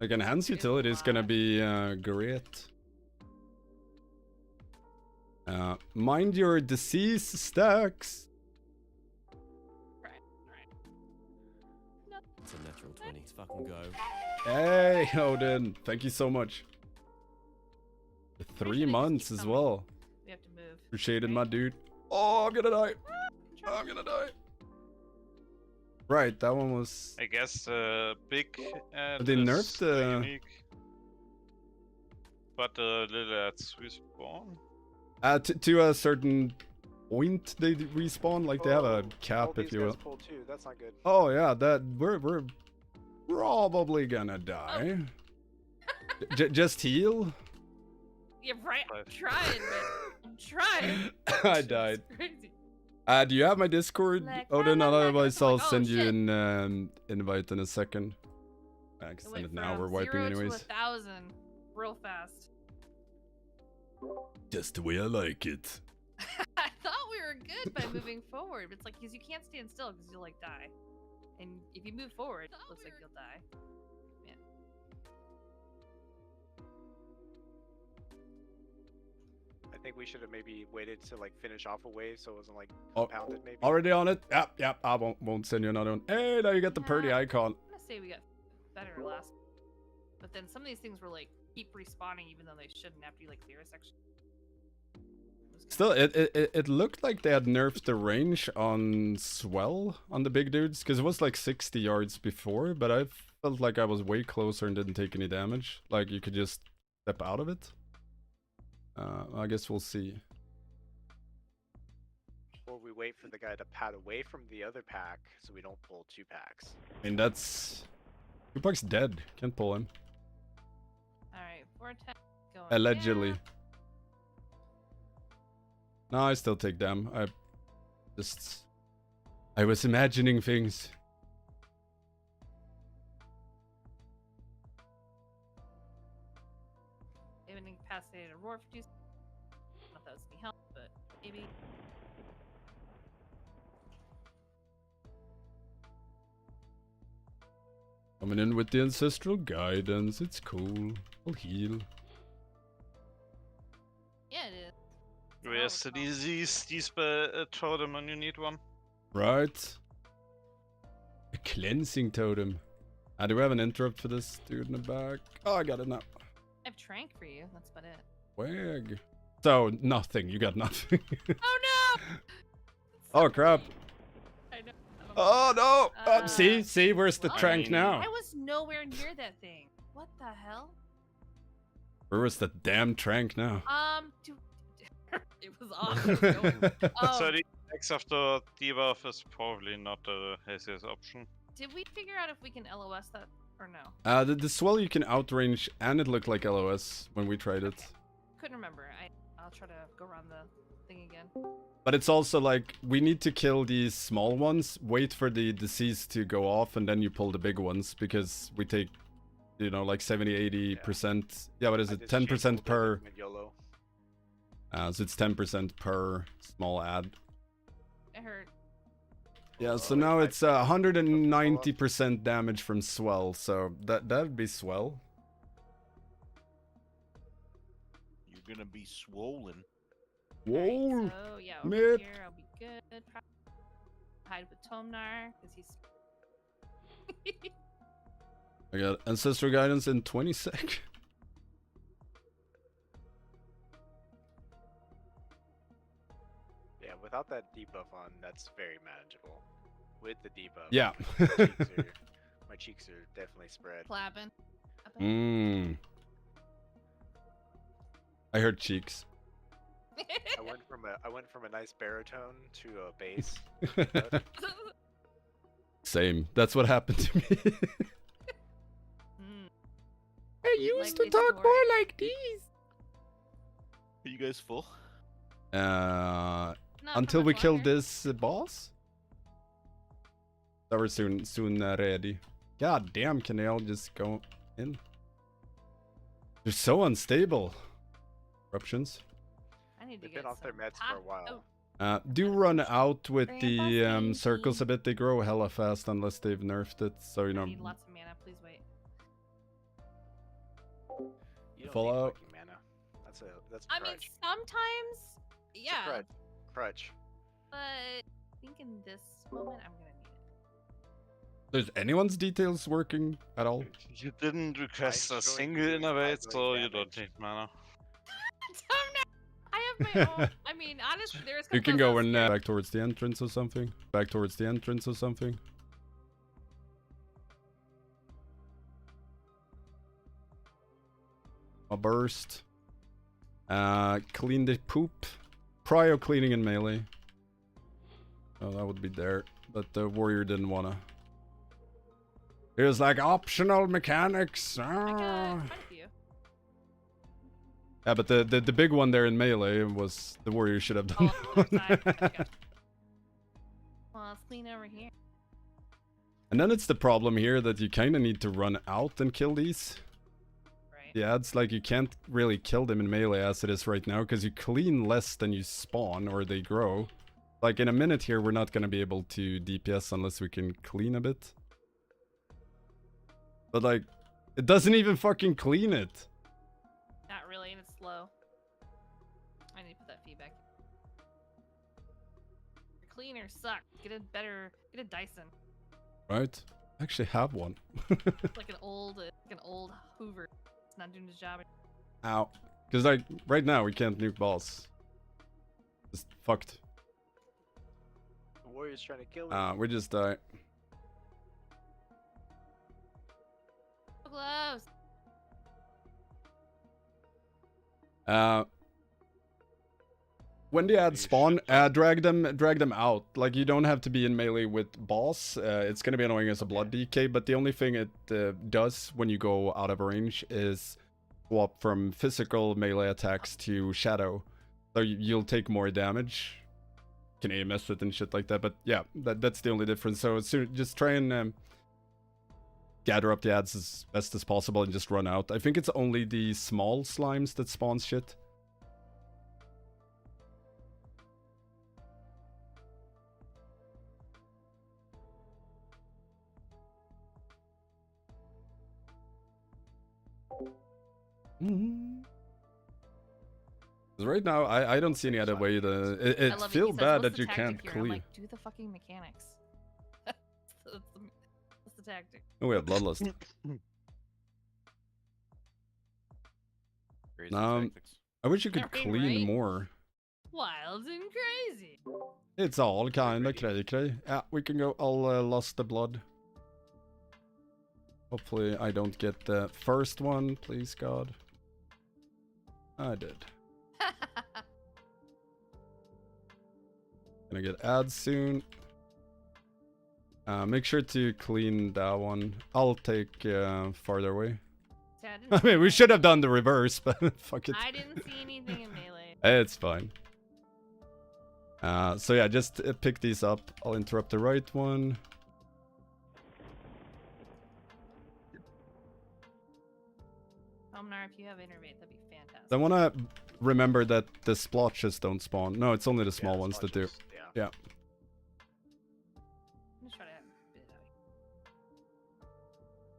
Like, enhanced utility is gonna be great. Mind your disease stacks. It's a natural 20. Let's fucking go. Hey, Odin. Thank you so much. For 3 months as well. We have to move. Appreciate it, my dude. Oh, I'm gonna die. I'm gonna die. Right, that one was... I guess big and They nerfed the... unique. But the little respawn? To a certain point they respawn? Like they have a cap, all if these you guys will. pull too. That's not good. Oh yeah, that we're probably gonna die. Just heal. Yeah, right. I'm trying, man. I'm trying. I died. It's crazy. Do you have my Discord? Like, Odin, I'm like, otherwise I'm I'll like, oh, send you shit. an invite in a second. I It send went it now. from We're wiping 0 anyways. to 1,000 real fast. Just the way I like it. I thought we were good by moving forward, but it's like because you can't stand still because you'll like die, and if you move forward, it looks like you'll die. Man. I think we should have maybe waited to like finish off a wave so it wasn't like Oh, compounded maybe. already on it? Yep. I won't send you another one. Hey, now you got the purdy Yeah. icon. I'm gonna say we got better last, but then some of these things were like keep respawning even though they shouldn't after you like clear a section. Still, it looked like they had nerfed the range on Swell on the big dudes, because it was like 60 yards before, but I felt like I was way closer and didn't take any damage. Like you could just step out of it. I guess we'll see. Or we wait for the guy to pad away from the other pack so we don't pull 2 packs. I mean, that's... Tupac's dead. Can't pull him. Alright, 410 going. Allegedly. down. No, I still take them. I was imagining things. They have an incapacitated roar for 2 seconds. Not that was any help, but maybe. Coming in with the ancestral guidance. It's cool. We'll heal. Yeah, it is. Where's the disease totem when you need one? Right. A cleansing totem. Do we have an interrupt for this dude in the back? Oh, I got it now. I have trank for you. That's about it. Wag. So, nothing. You got nothing. Oh no! Oh, crap. I know. Oh, no. See, where's the well, trank now? I was nowhere near that thing. What the hell? Where was the damn trank now? Dude, it was awesome. So the X after debuff is probably not the healthiest option. Did we figure out if we can LOS that or no? The swell you can outrange, and it looked like LOS when we tried it. Couldn't remember. I'll try to go around the thing again. But it's also like, we need to kill these small ones, wait for the disease to go off, and then you pull the big ones, because we take, you know, like 70-80%. Yeah, what is it? 10% per... So it's 10% per small ad. It hurt. Yeah, so now it's 190% damage from swell, so that'd be swell. You're gonna be swollen. Whoa! So yeah, over Mid. here I'll be good. Hide with Tomnar because he's. I got ancestral guidance in 20 sec. Yeah, without that debuff on, that's very manageable. With the debuff, Yeah. my cheeks are definitely spread. Clapping. Mmm. I heard cheeks. I went from a nice baritone to a bass. Same. That's what happened to me. I used to talk more like these. Are you guys full? Until we kill this boss. So we're soon ready. God damn, can they all just go in? They're so unstable. Eruptions. I need to They've get been off their meds for a while. Do run out with the circles a bit. They grow hella fast unless they've nerfed it. So you know. I need lots of mana. Please wait. You don't Fall need out. fucking mana. That's a I mean, crutch. sometimes, It's a yeah, crutch. but I think in this moment I'm gonna need it. There's anyone's details working at all? You didn't request I'm a showing single you innovate, 5 so million you don't damage. need mana. I have my own. I mean, honestly, there's. You can go in back towards the entrance or something. Back towards the entrance or something. A burst. Clean the poop. Prio cleaning in melee. Oh, that would be there. But the warrior didn't wanna. It was like optional mechanics. I got quite a few. Yeah, but the big one there in melee was the warrior should have done. Oh, gotcha. Well, let's clean over here. And then it's the problem here that you kind of need to run out and kill these. Right. Yeah, it's like you can't really kill them in melee as it is right now because you clean less than you spawn or they grow. Like in a minute here, we're not going to be able to DPS unless we can clean a bit. But like, it doesn't even fucking clean it. Not really, and it's slow. I need to put that feedback. Your cleaners suck. Get a Dyson. Right? I actually have one. It's like an old Hoover. It's not doing its job. Ow. Because like, right now we can't nuke boss. It's fucked. The warrior's trying to kill me. We just die. So close. When the ads spawn, drag them out. Like you don't have to be in melee with boss. It's gonna be annoying as a blood DK, but the only thing it does when you go out of range is swap from physical melee attacks to shadow. So you'll take more damage. Can AMS it and shit like that, but yeah, that's the only difference. So just try and gather up the ads as best as possible and just run out. I think it's only the small slimes that spawns shit. Because right now, I don't see any other way to... It feels bad that you can't clear. Like, do the fucking mechanics. That's the tactic. Oh, we have Bloodlust. I wish you could clean more. Wild and crazy. It's all kind of cray-cray. Yeah, we can go. I'll lost the blood. Hopefully I don't get the first one, please God. I did. Gonna get ads soon. Make sure to clean that one. I'll take farther away. I mean, we should have done the reverse, but fuck it. I didn't see anything in melee. It's fine. So yeah, just pick these up. I'll interrupt the right one. Omnar, if you have innervate, that'd be fantastic. I want to remember that the splotches don't spawn. No, it's only the small ones that do. Yeah. I'm just trying to have a bit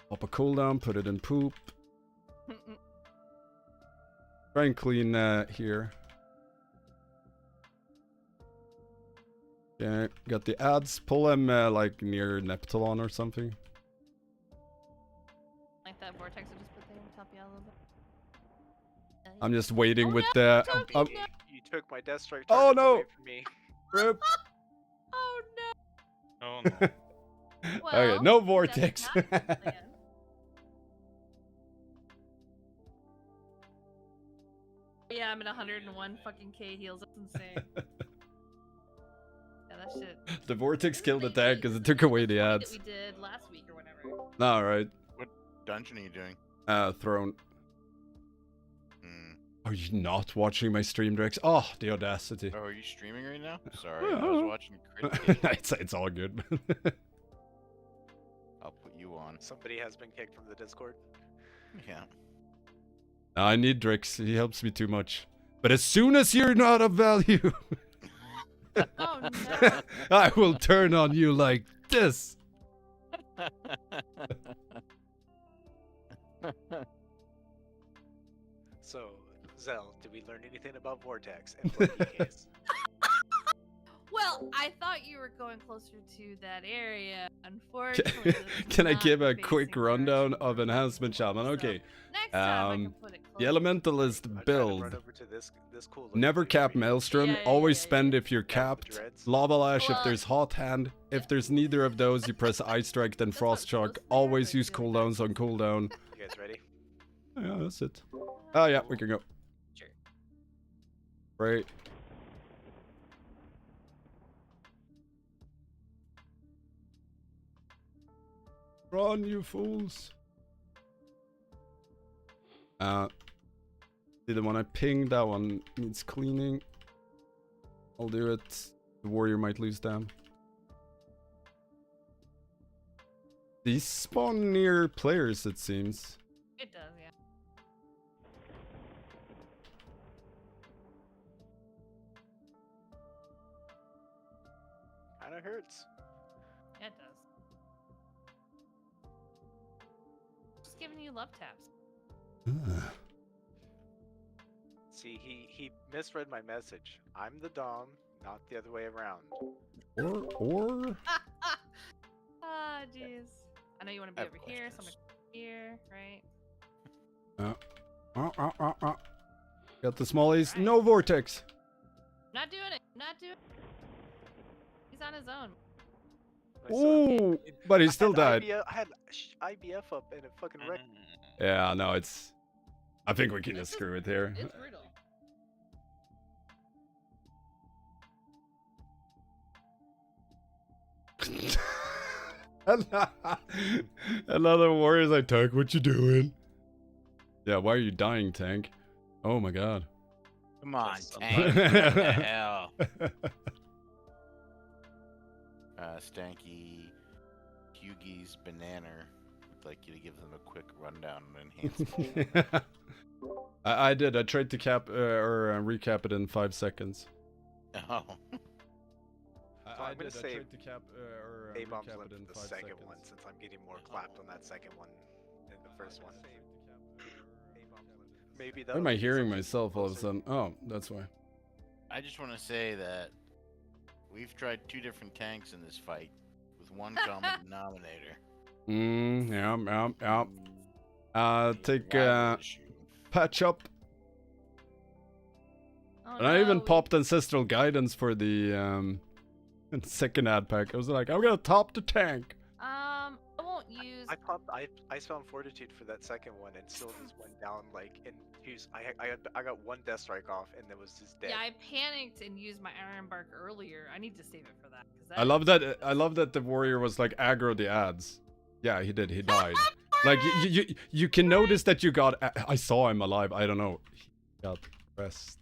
Pop a cooldown, put it in poop. Try and clean here. Okay, got the ads. Pull them like near Neptulon or something. like that vortex I just put there to help you out a little bit. I'm just waiting with the. You took my Death Strike Oh targets no! away from me. Rip. Oh no! Oh no. Okay, no vortex. Yeah, I'm at 101 fucking K heals. That's insane. Yeah, that shit. The vortex killed the tank because it took away the That ads. we did last week or whatever. Alright. What dungeon are you doing? Throne. Hmm. Are you not watching my stream, Drex? Oh, the audacity. Oh, are you streaming right now? Sorry, I was watching Crit. it's all good. I'll put you on. Somebody has been kicked from the Discord. Yeah. I need Drix. He helps me too much. But as soon as you're not of value, Oh no! I will turn on you like this. So, Zell, did we learn anything about Vortex and what PKs? Well, I thought you were going closer to that area. Unfortunately, this is Can I not give a the quick basic rundown version. of Enhancement Shaman? Okay. Next time I can Um, put it the closer. Elementalist Run build. over to this cool looking Never thing cap over here. Maelstrom. Yeah, Always yeah, spend yeah. if you're Yeah, with the capped. dreads. Lava Lash if Well, there's Hot Hand. If there's neither of those, you press Ice Strike, then That's Frost what Shock. those things Always are use doing. cooldowns on cooldown. You guys ready? Yeah, that's it. Oh yeah, we can go. Sure. Right. Run, you fools. See, the one I pinged, that one needs cleaning. I'll do it. The warrior might lose them. These spawn near players, it seems. It does, yeah. Kinda hurts. Yeah, it does. Just giving you love taps. See, he misread my message. I'm the Dom, not the other way around. Or Ah, jeez. I know you want to be over here, so I'm gonna here, right? Got the smallies. No vortex. Not doing it. Not doing it. He's on his own. Ooh, but he still died. I had IBF up and it fucking wrecked. Yeah, no, it's. I think we can just screw it here. It's brutal. Another warrior's like, Tank, what you doing? Yeah, why are you dying, Tank? Oh my god. Come on, Tank. What the hell? Stanky Hughie's Banana would like you to give them a quick rundown on Enhancement. I did. I tried to recap it in 5 seconds. Oh. I'm gonna say A-bomb's left for the second one since I'm getting more clapped on that second one than the first one. Maybe Why am I hearing myself all of a sudden? Oh, that's why. I just want to say that we've tried 2 different tanks in this fight with one common denominator. Yeah. Take patch up. Oh, and I even popped Ancestral Guidance for the second ad pack. I was like, I'm gonna top the tank. I won't use. I popped Ice Found Fortitude for that second one and still just went down like in juice. I got 1 death strike off and it was just dead. Yeah, I panicked and used my Iron Bark earlier. I need to save it for that. I love that the warrior was like aggro the ads. Yeah, he did. He died. Like you can notice that you got. I saw him alive. I don't know. He got pressed.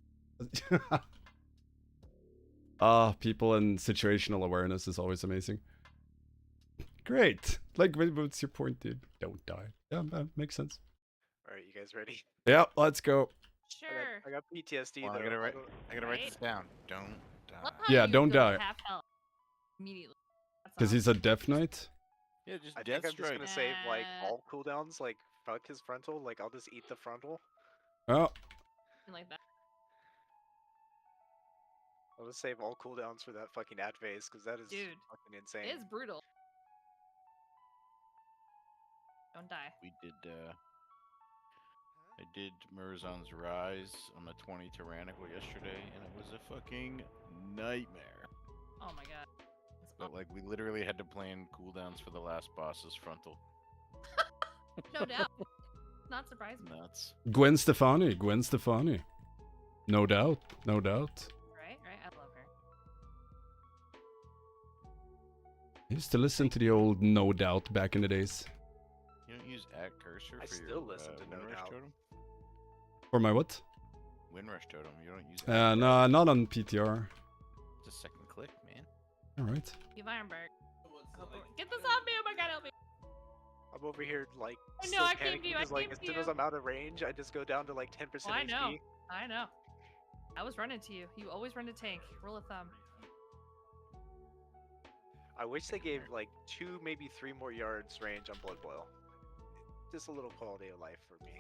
People in situational awareness is always amazing. Great. Like, what's your point, dude? Don't die. Yeah, makes sense. All right, you guys ready? Yeah, let's go. Sure. I got PTSD Well, though. I gotta write this down. Don't die. Yeah, don't die. Half health immediately. Because he's a Death Knight. Yeah, just I death think I'm just strike. gonna save like all cooldowns. Like fuck his frontal. Like I'll just eat the frontal. Oh. Like that. I'll just save all cooldowns for that fucking ad phase because that is fucking insane. It is brutal. Don't die. We did. I did Murazon's Rise on the 20 Tyrannical yesterday, and it was a fucking nightmare. Oh my god. But like, we literally had to plan cooldowns for the last boss's frontal. No doubt. Not surprising. Nuts. Gwen Stefani. No doubt. No doubt. Right. I love her. I used to listen to the old No Doubt back in the days. You don't use @cursor for I still your listen to No Windrush Doubt. totem? For my what? Windrush totem. You don't use No, not on PTR. It's a second click, man. Alright. Give Ironbark. Get the zombie! Oh my god, help me! I'm over here like I know, still I came to panicking you, I 'cause, like came as to soon you. as I'm out of range, I just go down to like 10% Oh, I know. HP. I know. I was running to you. You always run to tank. Rule of thumb. I wish they gave like 2, maybe 3 more yards range on Blood Boil. Just a little quality of life for me.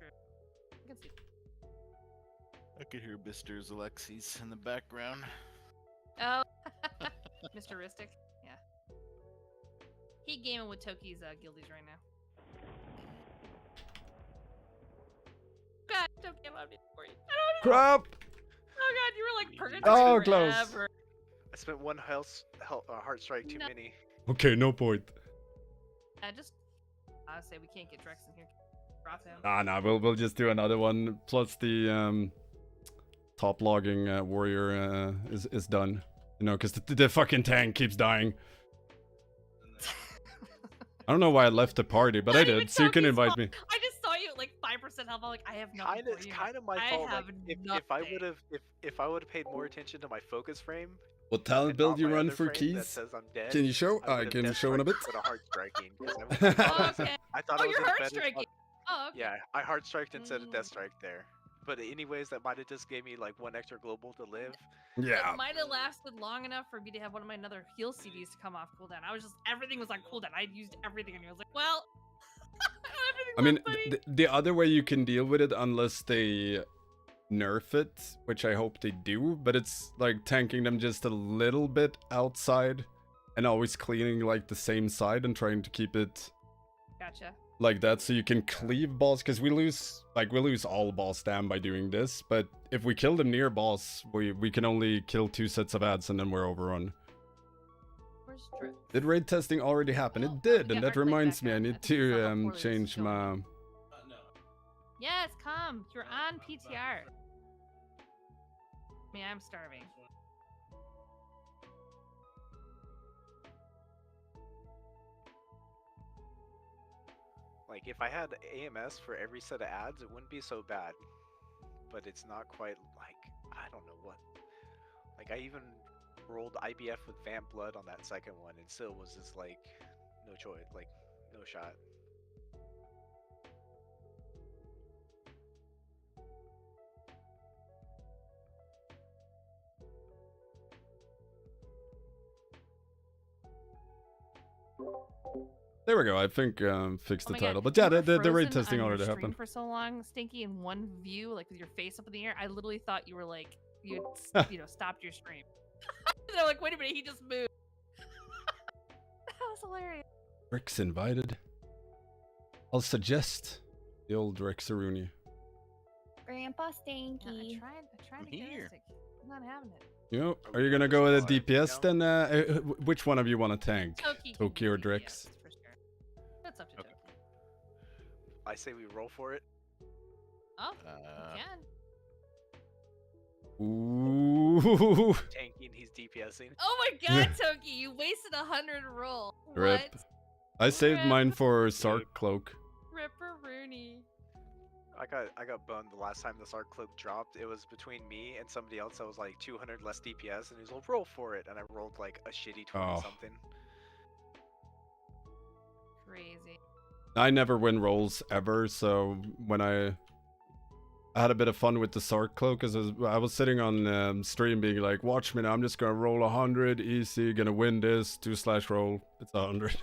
I can see. I could hear Mr. Alexis in the background. Oh, Mr. Ristic. Yeah. He gaming with Toki's guildies right now. God, Toki, I'm on me for you. I don't know. Crap! Oh god, you were like purgatory Oh, close. forever. I spent 1 heart strike too many. Okay, no point. I say we can't get Drex in here. Drop him. Nah, we'll just do another one. Plus the top logging warrior is done. You know, because the fucking tank keeps dying. I don't know why I left the party, but I Not even did, so you can Toki's invite fault. me. I just saw you at like 5% health. I'm like, I have nothing Kinda, for it's you. kind of my I fault. have Like, nothing. if I would have, if I would have paid more attention to my focus frame, What talent and build not you my run other for frame that keys? says I'm dead, Can you show? I I would've can death show in a bit. striked instead of heart striking. 'Cause I thought it was, Okay. I thought Oh, it was you're in heart better striking. Oh, okay. Yeah, I heart striked instead of death Mm. strike there. But anyways, that might have just gave me like 1 extra global to live. Yeah. It might have lasted long enough for me to have one of my another heal CDs to come off cooldown. I was just everything was on cooldown. I'd used everything, and I was like, well, everything I mean, left, buddy. the other way you can deal with it, unless they nerf it, which I hope they do, but it's like tanking them just a little bit outside and always cleaning like the same side and trying to keep it Gotcha. like that so you can cleave boss, because we lose all boss dam by doing this, but if we kill the near boss, we can only kill 2 sets of ads and then we're overrun. Where's Drip? Did raid testing already happen? Well, It did, get and that our click reminds back me I up. I need think it's not to before this change going my... Yes, come. You're on PTR. I mean, I'm starving. Like, if I had AMS for every set of ads, it wouldn't be so bad. But it's not quite like, I don't know what. Like, I even rolled IBF with Vamp Blood on that second one, and still was just like, no choice, like, no shot. There we go, I think fixed Oh the my title. God. But yeah, You were the raid frozen testing on your already stream happened. for so long, Stinky, in one view, like with your face up in the air. I literally thought you were like you stopped your stream. They're like, wait a minute, he just moved. That was hilarious. Rick's invited. I'll suggest the old Rexaruni. Grandpa Yeah, Stinky. I tried to get here. it. I'm not having it. You know, are you gonna go with a DPS No. then? Which one of you want to tank? Toki, can Toki do or DPS, Drex? for sure. That's up to Okay. Toki. I say we roll for it. Oh, you can. Ooh. Tanking, he's DPSing. Oh my God, Toki, you wasted 100 roll. Rip. What? I saved Rip. mine for Sark Cloak. Ripperoonie. I got boned the last time this Arc Cloak dropped. It was between me and somebody else that was like 200 less DPS, and he was like, roll for it, and I rolled like a shitty 20 Oh. something. Crazy. I never win rolls ever, so when I had a bit of fun with the Sark Cloak, because I was sitting on stream being like, watch me now, I'm just gonna roll 100, easy, gonna win this, 2/roll, it's 100.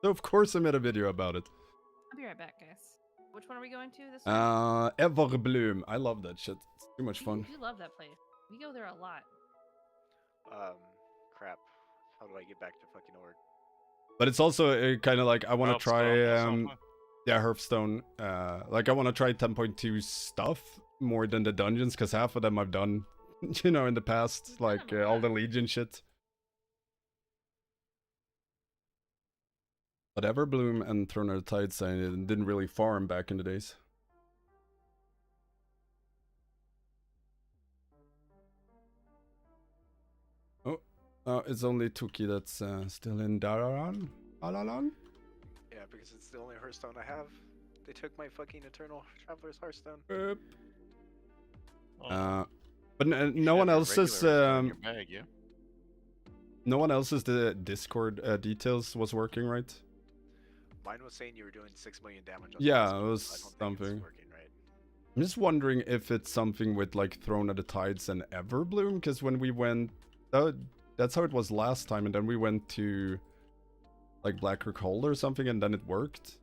So of course I made a video about it. I'll be right back, guys. Which one are we going to this time? Everbloom. I love that shit. It's too much fun. You love that place. We go there a lot. Crap. How do I get back to fucking org? But it's also kind of like I want to Hearthstone or try something. yeah, Hearthstone. Like I want to try 10.2 stuff more than the dungeons, because half of them I've done, you know, in the past, like all the Legion shit. But Everbloom and Throne of the Tides I didn't really farm back in the days. Oh, it's only Tuki that's still in Dararan? Alalan? Yeah, because it's the only Hearthstone I have. They took my fucking Eternal Traveler's Hearthstone. Oh, But You should no one have a else's regular in your bag, yeah? no one else's the Discord details was working, right? Mine was saying you were doing 6 million damage on Yeah, Discord, it was so I don't think something. it's working right. I'm just wondering if it's something with like Throne of the Tides and Everbloom, because when we went, that's how it was last time, and then we went to like Blackrock Hold or something, and then it worked.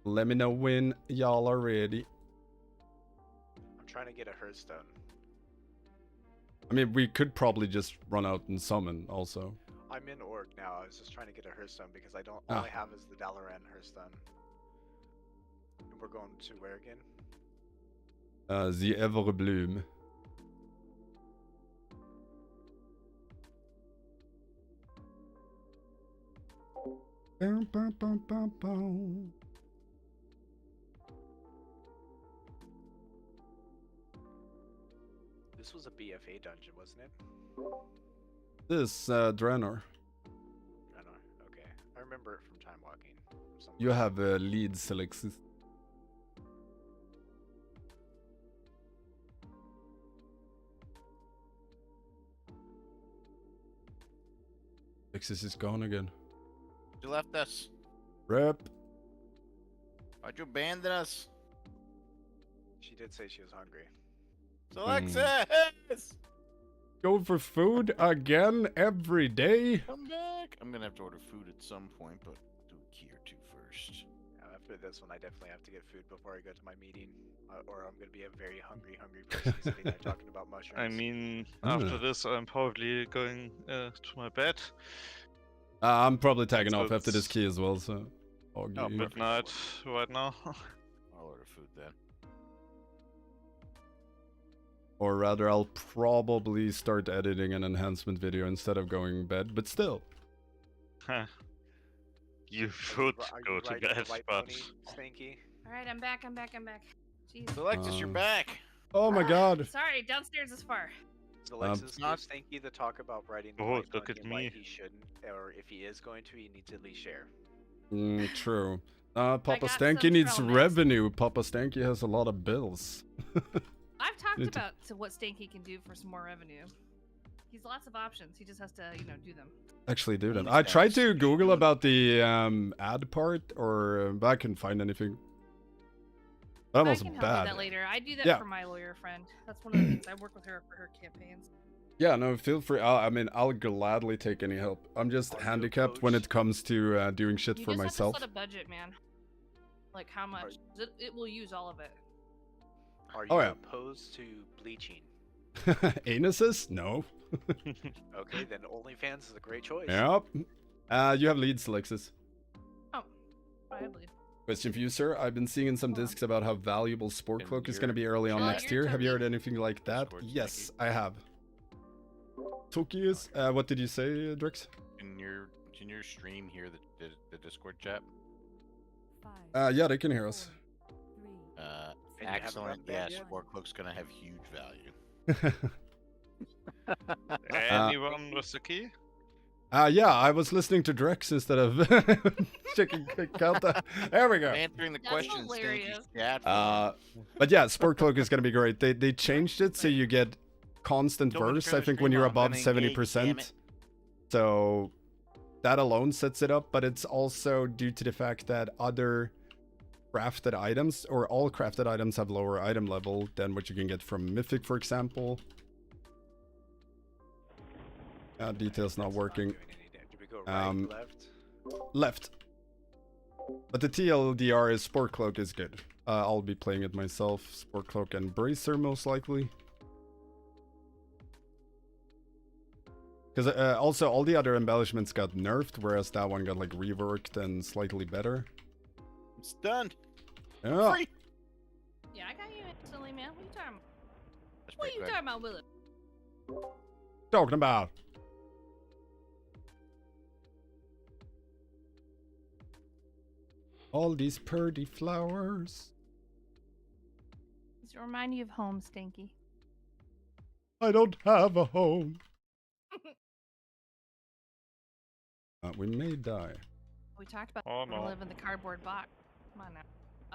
Let me know when y'all are ready. I'm trying to get a Hearthstone. I mean, we could probably just run out and summon also. I'm in org now. I was just trying to get a Hearthstone because I don't. Ah. All I have is the Dalaran Hearthstone. And we're going to where again? The Everbloom. Bum, bum, bum, bum, bum. This was a BFA dungeon, wasn't it? This, Draenor. Okay. I remember it from time walking. You have leads, Alexis. Alexis is gone again. You left us. Rep. Why'd you abandon us? She did say she was hungry. Alexis! Go for food again every day. Come back. I'm gonna have to order food at some point, but do a key or two first. After this one, I definitely have to get food before I go to my meeting, or I'm gonna be a very hungry person sitting there talking about mushrooms. I mean, after this, I'm probably going to my bed. I'm probably tagging So off after this it's- key as well, so. Oh, midnight right now. I'll order food then. Or rather, I'll probably start editing an enhancement video instead of going to bed, but still. You should go to bed, but... Stanky? Alright, I'm back. Jeez. Alexis, you're back. Oh my god. Sorry, downstairs is far. Is Alexis give Stanky the talk about riding the Oh, bike look on at him like me. he shouldn't, or if he is going to, he needs to at least share. True. Papa got Stanky some needs trail mix. revenue. Papa Stanky has a lot of bills. I've talked Need to- about what Stanky can do for some more revenue. He's lots of options. He just has to, do them. Actually do that. I tried to Google about the ad part, but I couldn't find anything. That I was can help bad. with that later. I do that Yeah. for my lawyer friend. That's one of the things I work with her for her campaigns. Yeah, no, feel free. I mean, I'll gladly take any help. I'm just handicapped when it comes to doing shit You for just myself. have to set a budget, man. Like how much? It will use all of it. Are you Oh, yeah. opposed to bleaching? Anuses? No. Okay, then OnlyFans is a great choice. Yep. You have leads, Alexis. Oh, I believe. Question for you, sir. I've been seeing in some discs about how valuable Sport And Cloak is going to you're- be early on Well, next you're year. Have you heard totally- anything like that? Discord, Yes, I have. Tokius. What did you say, Drix? Can your stream hear the Discord chat? Yeah, they can hear us. And you haven't Excellent. run that Yes, yet? Sport Cloak's gonna have huge value. Anyone with the key? Yeah, I was listening to Drex instead of checking counter. There we go. Answering the That's questions, hilarious. Stanky's chat. But yeah, Sport Cloak is gonna be great. They changed it so you get constant Don't wanna verse. turn I the think when stream you're off, above then engage, damn 70%. it. So that alone sets it up. But it's also due to the fact that other crafted items, or all crafted items, have lower item level than what you can get from Mythic, for example. Details not working. Doing any damage. Did we go right, left? Left. But the TLDR is Sport Cloak is good. I'll be playing it myself. Sport Cloak and Bracer most likely. Because also all the other embellishments got nerfed, whereas that one got like reworked and slightly better. I'm stunned. Yeah. Free. Yeah, I got you instantly, man. What are you talking about? That's What are pretty you quick. talking about, Willow? Talking about. All these pretty flowers. Does it remind you of home, Stinky? I don't have a home. We may die. We talked about Oh, wanna no. live in the cardboard box. Come on now.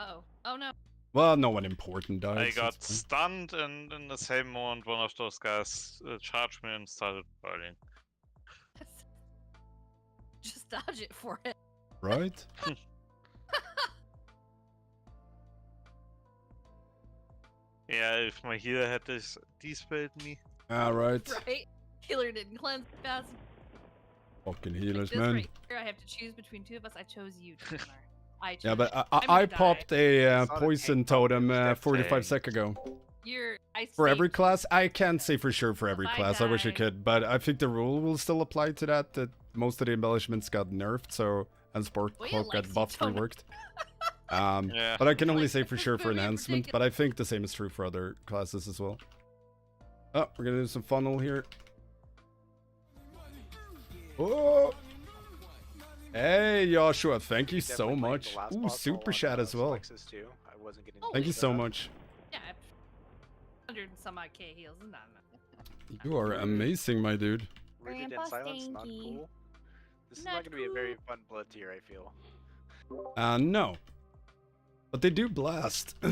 Uh-oh. Oh, no. Well, no one important dies. I it's got fine. stunned, and in the same moment, one of those guys charged me and started burning. Just dodge it for it. Right? Yeah, if my healer had dispelled me. Right. Right? Healer didn't cleanse fast. Fucking Like healers, this man. right here, I have to choose between two of us. I chose you, Chandler. I chose Yeah, but you. I I'm gonna die. popped a It's not a poison tank totem problem, it's 45 tank. seconds ago. I For every saved- class? I can't say for sure for every If I class. I wish I die- could, but I think the rule will still apply to that. That most of the embellishments got nerfed, so and Sport Well, you Cloak got like buffed Tony. reworked. Yeah. But I can only Like, say for this sure is for very enhancement. particular. But I think the same is true for other classes as well. Oh, we're gonna do some funnel here. Oh. Hey Joshua, thank you so Definitely playing much. the last Ooh, boss super on, chat as well. Lexus too. I wasn't getting Oh, Thank you wait. so much. Yeah. 100 and some odd K heals. Isn't that enough? You are amazing, my dude. Rooted in Grandpa silence, not Stinky. cool. This is Not not going to be a very fun blood tier, I feel. No. But they do blast. Yeah,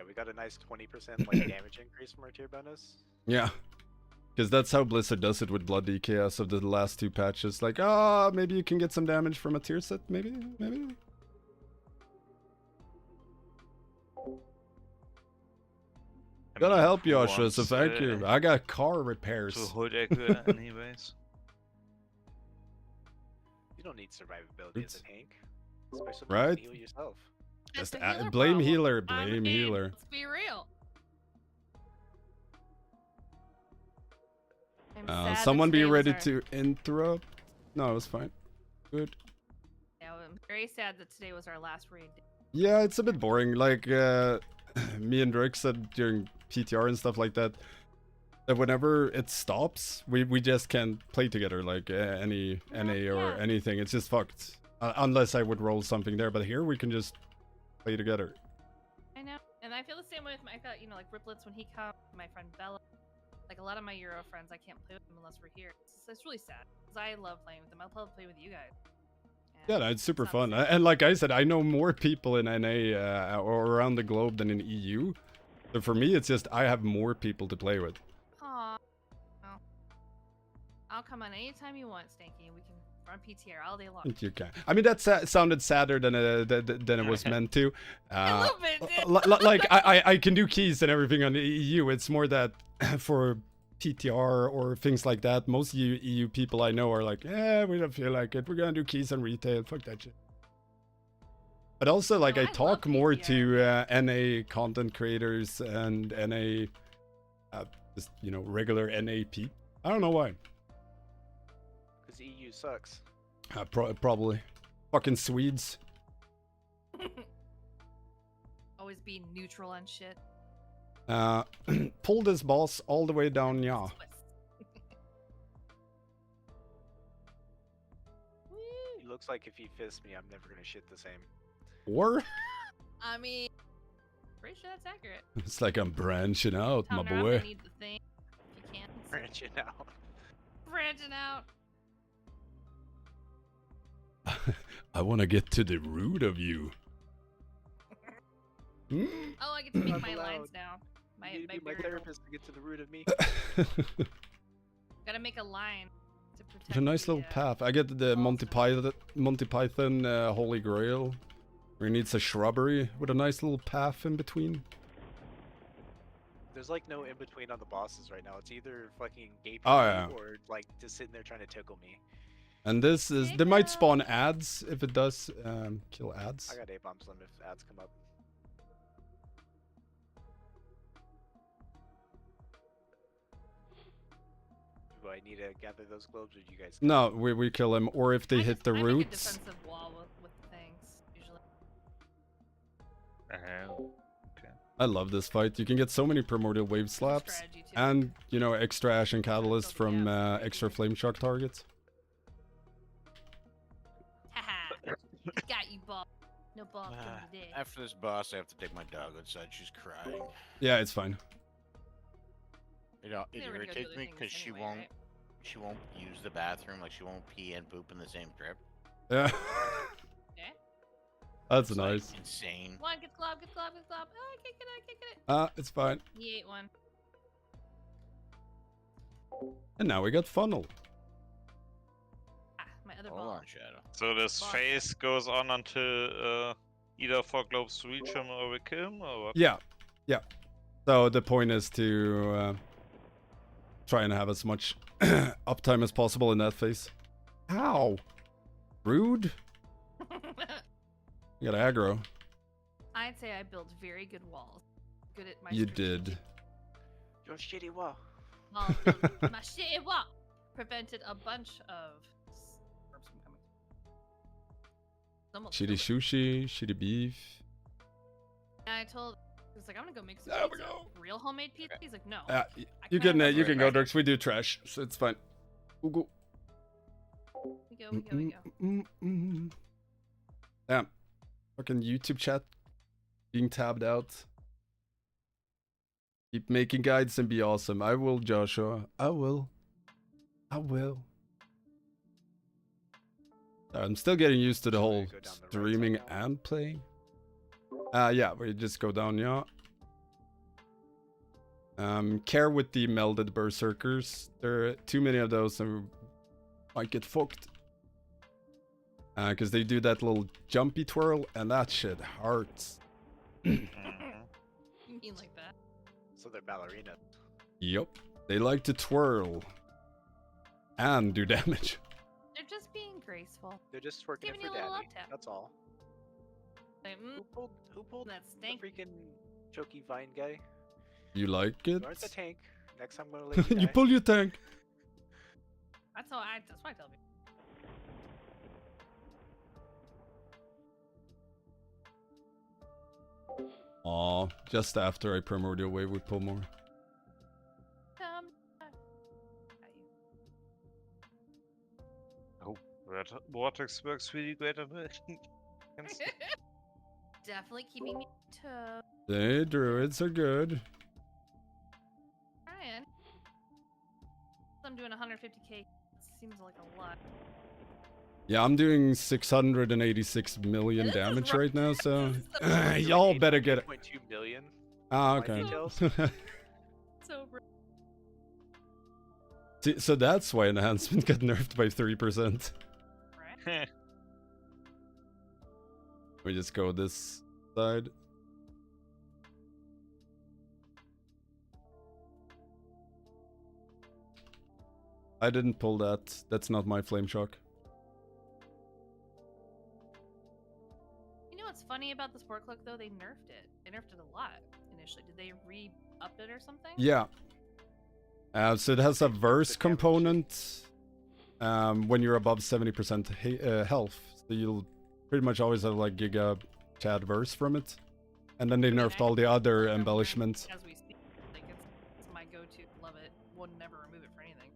we got a nice 20% like damage increase from our tier bonus. Yeah. Because that's how Blizzard does it with Blood DKS of the last 2 patches. Like, maybe you can get some damage from a tier set, maybe? Gotta help you, Asha, so thank you. I got car repairs. To hold echo anyways. You don't need survivability as a tank. Especially Right? when you can heal yourself. That's Just the healer blame problem. healer, I blame mean, healer. Let's be real. I'm sad that Someone be today was ready our- to interrupt? No, it was fine. Good. Yeah, I'm very sad that today was our last raid day. Yeah, it's a bit boring. Like, me and Drake said during PTR and stuff like that, that whenever it stops, we just can't play together, like any NA or anything. It's just fucked. Unless I would roll something there, but here we can just play together. I know, and I feel the same way with my, like Riplets when he comes, my friend Bella. Like a lot of my Euro friends, I can't play with them unless we're here. It's really sad, because I love playing with them. I love playing with you guys. Yeah, no, it's super fun. And like I said, I know more people in NA or around the globe than in EU. So for me, it's just I have more people to play with. Aw. Well, I'll come on anytime you want, Stanky. We can run PTR all day long. You can. I mean, that sounded sadder than it was meant to. A little bit, Like I can do keys and everything on the EU. It's more that for PTR or things like that, most EU people I know are like, we don't feel like it. We're gonna do keys and retail. Fuck that shit. But also, like, I talk more to NA content creators and NA, just, regular NA people. I don't know why. Because EU sucks. Probably. Fucking Swedes. Always be neutral on shit. Pull this boss all the way down, yeah. It looks like if you fist me, I'm never gonna shit the same. Or? I mean, pretty sure that's accurate. It's like I'm branching out, my Tell her I'm boy. gonna need the thing. If you can. Branching out. Branching out. I want to get to the root of you. Hmm? Oh, I get to make I'm my allowed. lines now. My You need to be my burial. therapist to get to the root of me. Gotta make a line to protect. It's a nice little path. I get the Monty Python Holy Grail. Where it needs a shrubbery with a nice little path in between. There's like no in between on the bosses right now. It's either fucking gaping Oh, me yeah. or like just sitting there trying to tickle me. And this is... They might spawn ads if it does kill ads. I got 8 bombs limit if ads come up. Do I need to gather those globes or do you guys? No, we kill them. Or if they hit the I make a roots... defensive wall with things usually. Okay. I love this fight. You can get so many primordial wave slaps. And, extra ash and catalyst from extra flame shock targets. Haha. Got you, ball. No ball today. After this boss, I have to take my dog outside. She's crying. Yeah, it's fine. It They were gonna go do irritates other me things because anyway, she won't use the bathroom. Like she won't pee and poop in the same trip. Yeah. Okay. That's It's, nice. Like, insane. One, good glob, good glob, good glob. Oh, I can't get it, I can't get it. It's fine. He ate one. And now we got funnel. My other Hold ball. on, Shadow. So this phase goes on until either 4 globes reach him or we kill him, or what? Yeah. Yeah. So the point is to try and have as much uptime as possible in that phase. Ow. Rude. You got aggro. I'd say I built very good walls. Good at my You strategic did. Your shitty wall. walls. Built my shitty wall prevented a bunch of orbs from coming. Someone Shitty killed it. sushi, shitty beef. And I told, he was like, I'm gonna go make some There we pizza. go. Real homemade pizza. He's like, no. You can go, Dirks. We do trash, so it's fine. We'll go. We go. Damn. Fucking YouTube chat being tabbed out. Keep making guides and be awesome. I will, Joshua. I will. I will. I'm still getting used to the whole streaming and playing. Yeah, we just go down, yeah. Care with the melded berserkers. There are too many of those and might get fucked. Because they do that little jumpy twirl and that shit hurts. You mean like that? So they're ballerinas. Yep. They like to twirl. And do damage. They're just being graceful. They're just working Giving it you for a little daddy. up tap. That's all. Like, Who pulled that the stink? freaking jokey vine guy? You like it? You aren't the tank. Next time I'm gonna let you You die. pull your tank. That's what I tell people. Aw, just after I primordial wave we pull more. Oh, Vortex works really great on me. Definitely keeping me toe. The druids are good. Ryan. I'm doing 150k. Seems like a lot. Yeah, I'm doing 686 million damage right now, so y'all better get it. 8.2 million. Ah, My okay. details. So See, so that's why enhancement got nerfed by 3%. Right. We just go this side. I didn't pull that. That's not my flame shock. You know what's funny about the sport cloak though? They nerfed it. They nerfed it a lot initially. Did they re-up it or something? Yeah. So it has a verse component when you're above 70% health. So you'll pretty much always have like Giga Chad verse from it. And then they nerfed all the other embellishments. As we speak, like it's my go-to. Love it. Would never remove it for anything.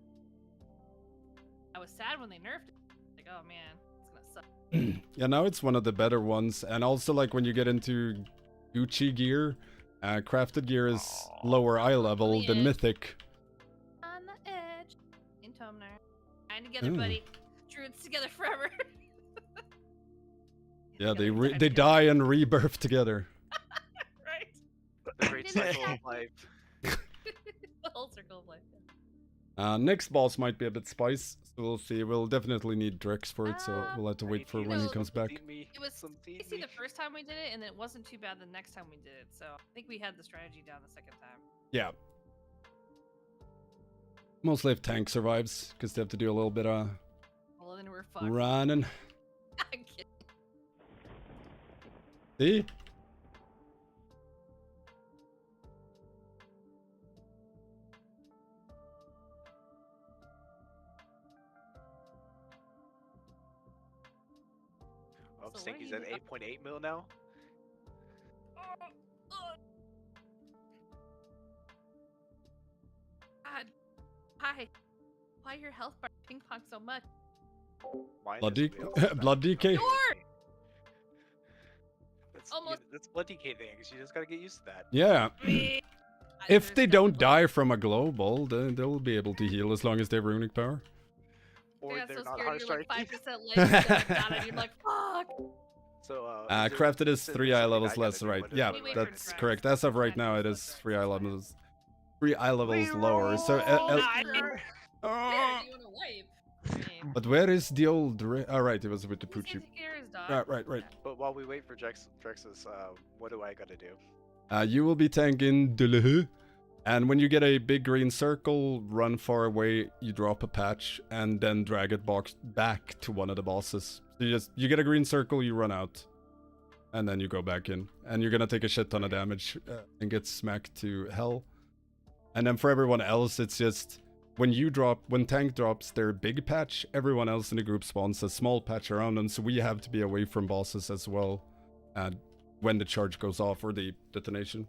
I was sad when they nerfed it. Like, oh man, it's gonna suck. Yeah, now it's one of the better ones. And also like when you get into Gucci gear, crafted gear is lower eye level than mythic. On the edge. In Tomner. And together, buddy. Druids together forever. Yeah, they die and rebirth together. Right? The great cycle of life. The whole circle of life. Next boss might be a bit spice, so we'll see. We'll definitely need Drex for it, so we'll have to wait for when he comes back. It was spicy the first time we did it, and it wasn't too bad the next time we did it. So I think we had the strategy down the second time. Yeah. Mostly if tank survives, because they have to do a little bit of Well, then we're fucked. running. I'm kidding. See? Oh, So Stinky's what at do you- 8.8 mil now. God. Why your health bar ping pong so much? Mine Blood, is blood DK. That's, Almost. that's blood DK things. You just gotta get used to that. Yeah. If they don't die from a global, then they'll be able to heal as long as they have runic power. Or I got they're so not scared harsh you're like striking. 5% life instead of that, and you're like, fuck! So, Crafted is there 3 eye something levels I gotta less, do? right? What is Yeah, it? We wait for that's the correct. Drex. As of right now, it is 3 eye levels. 3 eye levels lower. So, There, do you want to wipe? I mean, but where is the old? Oh, right, it was with the he's Poochie. taking care of his dog. Right. But while we wait for Drex's, what do I gotta do? You will be tanking Delehu, and when you get a big green circle, run far away. You drop a patch, and then drag it back to one of the bosses. So you get a green circle, you run out, and then you go back in, and you're gonna take a shit ton of damage and get smacked to hell. And then for everyone else, it's just when tank drops their big patch, everyone else in the group spawns a small patch around them. So we have to be away from bosses as well, when the charge goes off or the detonation.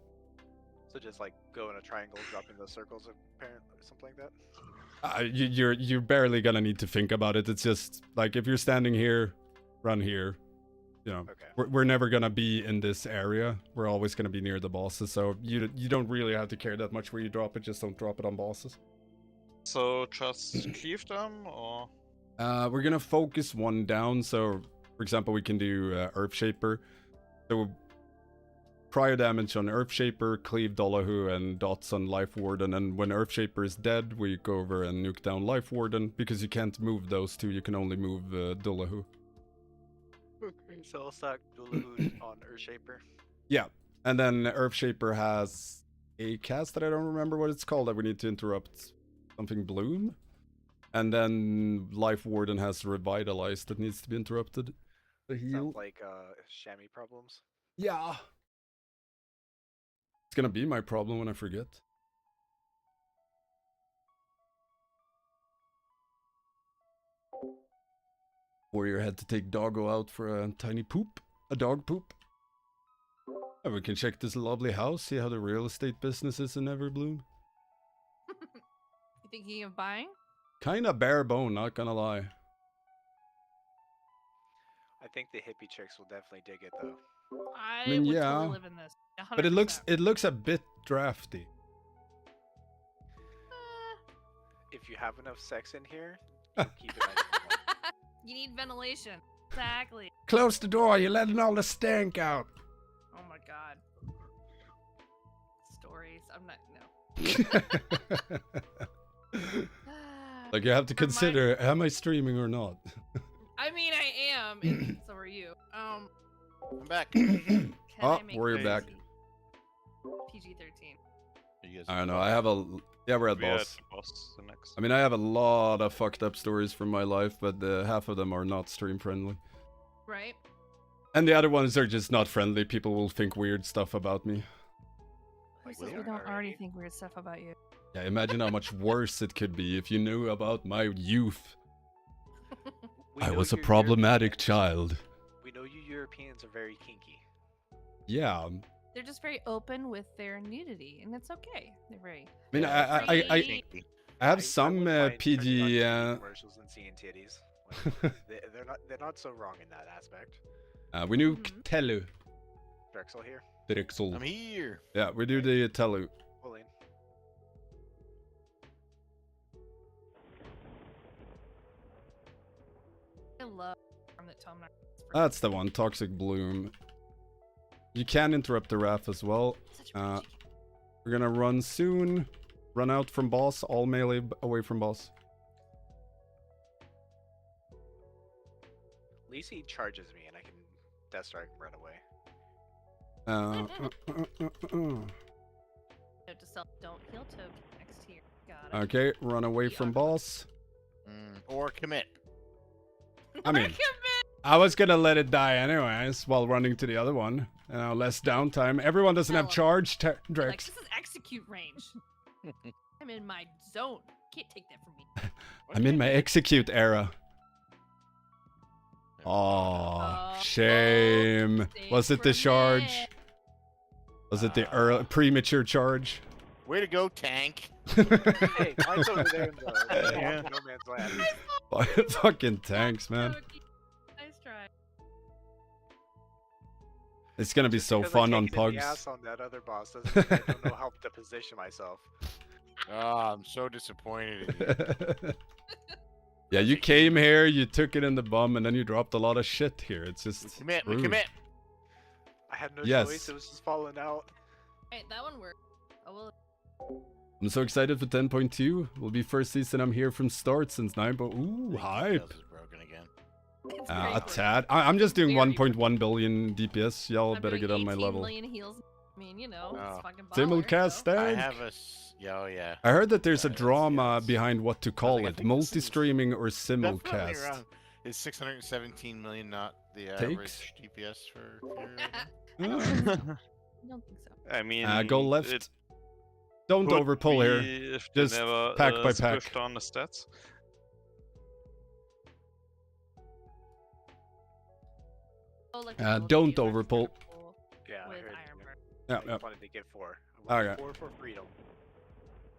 So just like go in a triangle, drop in those circles, apparently, or something like that. You're barely gonna need to think about it. It's just like if you're standing here, run here, you know, Okay. we're never gonna be in this area. We're always gonna be near the bosses, so you don't really have to care that much where you drop it. Just don't drop it on bosses. So just keep them, or We're gonna focus one down. So, for example, we can do Earthshaper. So prior damage on Earthshaper, cleave Dolahu, and dots on Life Warden. And when Earthshaper is dead, we go over and nuke down Life Warden because you can't move those two. You can only move Dolahu. Okay, so I'll stack Dulahood on Earthshaper. Yeah, and then Earthshaper has a cast that I don't remember what it's called that we need to interrupt. Something Bloom. And then Life Warden has Revitalize that needs to be interrupted. The heal. Sounds like chamois problems. Yeah. It's gonna be my problem when I forget. Warrior had to take Doggo out for a tiny poop. A dog poop. And we can check this lovely house, see how the real estate business is in Everbloom. You thinking of buying? Kinda bare bone, not gonna lie. I think the hippie chicks will definitely dig it though. I mean, would yeah. totally live in this. But it 100%. looks a bit drafty. If you have enough sex in here, you'll keep it nice and warm. You need ventilation. Exactly. Close the door, you're letting all the stank out. Oh my god. Stories. I'm not. No. Like, you have to consider, am I streaming or not? I mean, I am. And so are you. I'm back. Can Oh, I make we're it back. PG-13. I don't know, I have a... Yeah, we're at we are boss. at boss the next. I mean, I have a lot of fucked up stories from my life, but half of them are not stream friendly. Right. And the other ones are just not friendly. People will think weird stuff about me. Who says we don't already think weird stuff about you? Yeah, imagine how much worse it could be if you knew about my youth. We I know was a you problematic Europeans- child. We know you Europeans are very kinky. Yeah. They're just very open with their nudity, and it's okay. They're very. I mean, I have some wouldn't mind turning on PG. TV commercials and seeing titties. Like, they're not so wrong in that aspect. We knew Telu. Drexel here. Drexel. I'm here. Yeah, we do the Telu. Pulling. I love that Tom. That's the one, Toxic Bloom. You can interrupt the RAF as well. We're gonna run soon. Run out from boss, all melee away from boss. At least he charges me and I can Death Strike and run away. Note to self: don't heal Toad next here. Got it. Okay, run away from boss. Or commit. I mean, I was gonna let it die anyways while running to the other one. Less downtime. Everyone doesn't have charge, Like, Drex. this is execute range. I'm in my zone. Can't take that from me. I'm in my execute era. Oh, shame. Was it the charge? Was it the premature charge? Way to go, tank. Hey, mine's over there in the Yeah. no man's land. Fucking tanks, man. Nice try. It's gonna be so Because fun I on kicked it in the pugs. ass on that other boss doesn't mean I don't know how to position myself. Oh, I'm so disappointed in you. Yeah, you came here, you took it in the bum, and then you dropped a lot of shit here. It's just Commit, we rude. commit. I had no Yes. choice, it was just falling out. Alright, that one worked. Oh well. I'm so excited for 10.2. Will be first season I'm here from start since 9. But ooh, hype. Is broken again. A tad. I'm just doing 1.1 billion DPS. Y'all I'm better doing get on my 18 level. million heals. I mean, you know, it's fucking baller. Simulcast so. I tank. have a. Oh, yeah. I heard that there's a drama behind what to call I it. think this is Multi-streaming or Definitely simulcast. wrong. Is 617 million not the Takes? average DPS for your I don't think so. I mean, Go left. it Don't could overpull here. be if they Just never, pack by pack. squished on the stats. Oh, like Don't overpull. Yeah, I with heard. Iron Bird. Yeah, I yeah. wanted to get 4. I wanted Okay. 4 for freedom.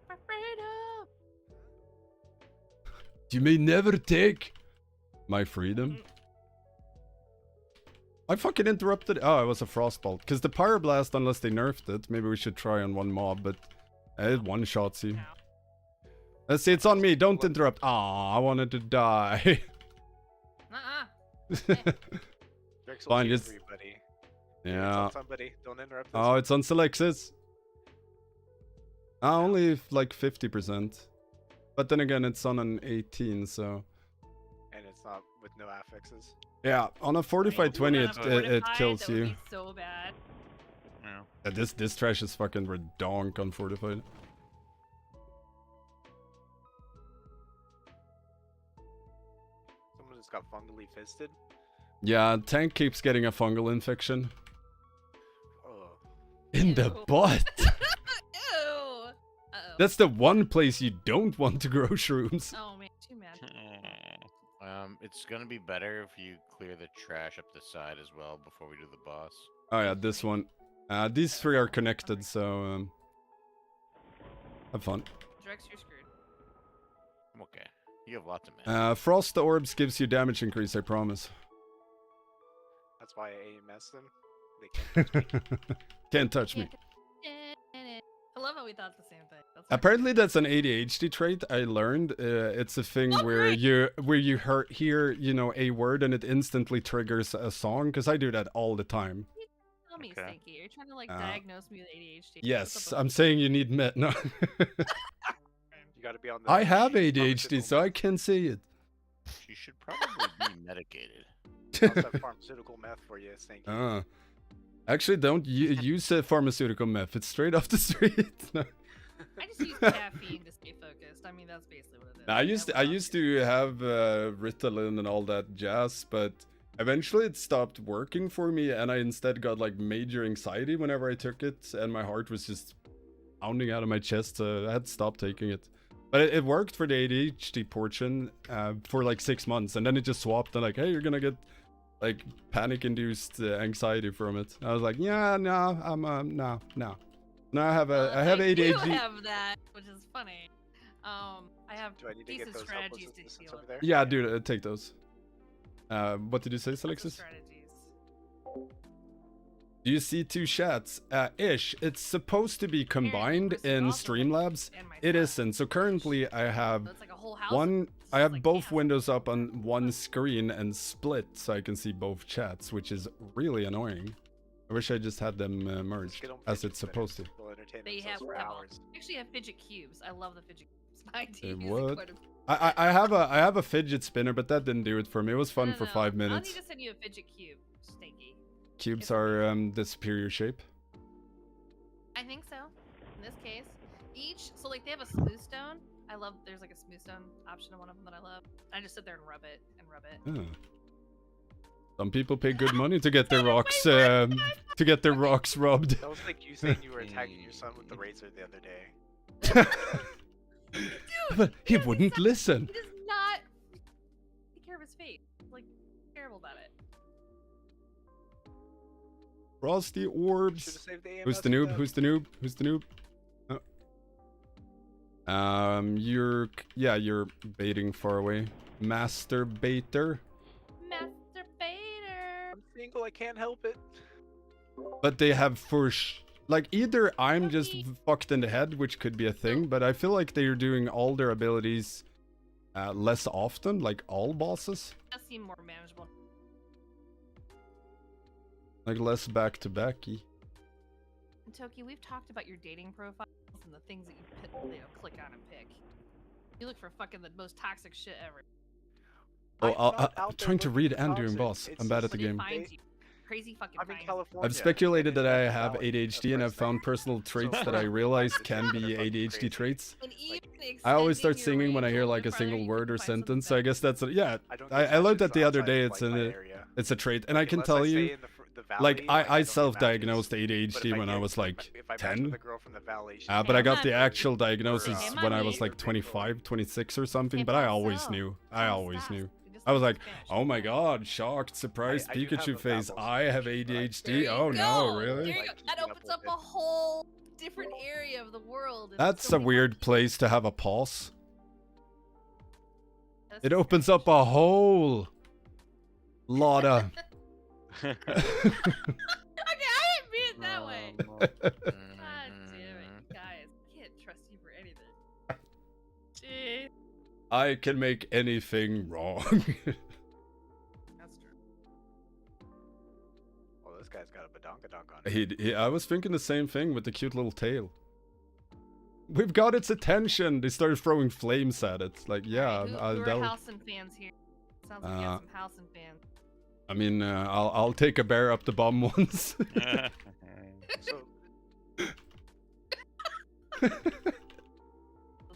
For freedom. You may never take my freedom. I fucking interrupted. Oh, it was a frostbolt. Because the pyroblast, unless they nerfed it, maybe we should try on one mob, but it one-shots you. Let's see, it's on me. Don't interrupt. Ah, I wanted to die. Drexel Fine, to just... everybody. Yeah. It's on somebody. Don't interrupt. This Oh, one. it's on Selexis. Only like 50%. But then again, it's on an 18, so... And it's not with no affixes. Yeah, on a fortified 20, it kills that would you. be so bad. Yeah. This trash is fucking redonk on fortified. Someone just got fungally fisted. Yeah, tank keeps getting a fungal infection. Oh. In the butt! Ew. Uh-oh. That's the one place you don't want to grow shrooms. Oh man, too mad. It's gonna be better if you clear the trash up the side as well before we do the boss. Oh yeah, this one. These three are connected, so have fun. Drex, you're screwed. I'm okay. You have lots of mana. Frost orbs gives you damage increase, I promise. That's why I AMS them. They can't touch me. Can't touch me. I love how we thought the same thing. That's Apparently that's an ADHD trait I learned. It's a thing where you hear, you know, a word and it instantly triggers a song, because I do that all the time. Tell me, Stinky. You're trying to like diagnose me with ADHD. Yes, I'm saying you need med. No. You gotta be on the I have ADHD, so I can see it. You should probably be medicated. How's that pharmaceutical meth for you, Stinky? Actually, don't use a pharmaceutical meth. It's straight off the street. No. I just use caffeine to stay focused. I mean, that's basically what it is. I used to have Ritalin and all that jazz, but eventually it stopped working for me, and I instead got like major anxiety whenever I took it, and my heart was just pounding out of my chest. So I had to stop taking it. But it worked for the ADHD portion for like 6 months, and then it just swapped. And like, hey, you're gonna get like panic-induced anxiety from it. I was like, yeah, no, I'm no. Now I have ADHD. You have that, which is funny. I have Do I need to get decent those strategies helpless to assistants deal over with. there? Yeah, dude, take those. What did you say, Selexis? Strategies. Do you see two chats? Ish. It's supposed to be combined in Streamlabs. It isn't. So currently I have It's like a whole house. one. I have both windows up on one screen and split, so I can see both chats, which is really annoying. I wish I just had them merged Get 'em as fidget it's supposed to. spinners. They'll entertain They themselves have for well, hours. they actually have fidget cubes. I love the fidget cubes. I do Say use it what? quite a bit. I have a fidget spinner, but that didn't do it for me. It was fun No, for no, 5 I'll minutes. need to send you a fidget cube, Stinky. Cubes are the superior shape. I think so. In this case, so like they have a smooth stone. I love. There's like a smooth stone option on one of them that I love. I just sit there and rub it and rub it. Yeah. Some people pay good money to get their rocks rubbed. That was like you saying you were attacking your son with the razor the other day. But he wouldn't listen. He does not take care of his face. Like terrible about it. Frosty orbs. Should've saved the Who's AMS the for noob? that. Who's the noob? Who's the noob? You're baiting far away. Master baiter. Masturbator. I'm single. I can't help it. But they have like either I'm just fucked in the head, which could be a thing, but I feel like they're doing all their abilities less often, like all bosses. Does seem more manageable. Like less back-to-backy. And Toki, we've talked about your dating profiles and the things that you click on and pick. You look for fucking the most toxic shit ever. Oh, I'm trying to read and doing boss. I'm bad at the game. Finds you. Crazy fucking I'm in finds California. I've speculated that I have Valley. ADHD, and I've found personal traits that I realized can be ADHD traits. And even I always start extending your singing when I range hear a like a little farther, single you word can or find something sentence. So I better. guess that's yeah. I don't I get learned that messages the other outside day. of, like, my area. It's a trait, and I can Unless tell stay you. in the valley, Like I I don't get self-diagnosed matches. But ADHD if when I get- was like if I match 10. with a girl from the valley, she But can I have got the me. actual diagnosis Hey, when I mommy. was like 25, 26 or something. Hey, But I Bob, always so, knew. I come always fast. knew. We just I was learned like, Spanish. oh my god, shocked, surprised, I do have Pikachu a face. babble I have There ADHD. you Oh no, go. really? There you go. Like, That keeping up opens with up it. a whole different area of the world. and That's so a many weird place to have a pause. That's It opens up a whole lot of Okay, I didn't mean it that way. God damn it, you guys. I can't trust you for anything. Jeez. I can make anything wrong. That's true. Well, this guy's got a badonkadonk on him. I was thinking the same thing with the cute little tail. We've got its attention. They started throwing flames at it. Like, yeah, Who are Halcyon fans here? Sounds like you have some Halcyon fans. I mean, I'll take a bear up the bum once. So,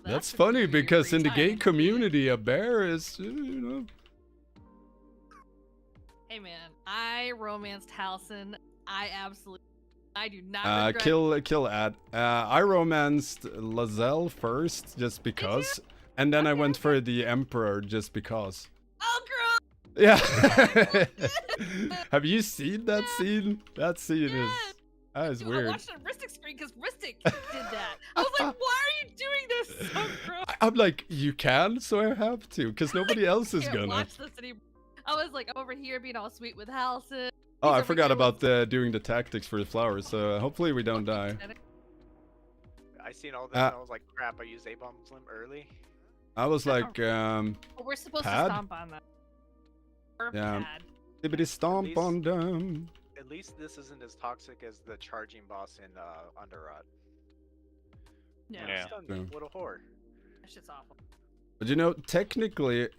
That's funny because in the gay community, a bear is, Hey man, I romanced Halcyon. I do not regret. kill ad. I romanced Lazelle first just because, and then I went for the Emperor just because. Oh, girl. Yeah. Have you seen that scene? That scene is Dude, weird. I watched it on Ristic screen because Ristic did that. I was like, why are you doing this so gross? I'm like, you can, so I have to, because nobody else is I can't gonna. watch this anymore. I was like, I'm over here being all sweet with Halcyon. Oh, I forgot about doing the tactics for the flowers, so hopefully we don't die. I seen all this and I was like, crap, I used A-Bomb Slim early. I was like, Well, we're supposed to stomp on them. Or yeah. pad. Tibbity stomp on them. At least this isn't as toxic as the charging boss in Underrot. No. Yeah. What a whore. That shit's awful. But you know, technically,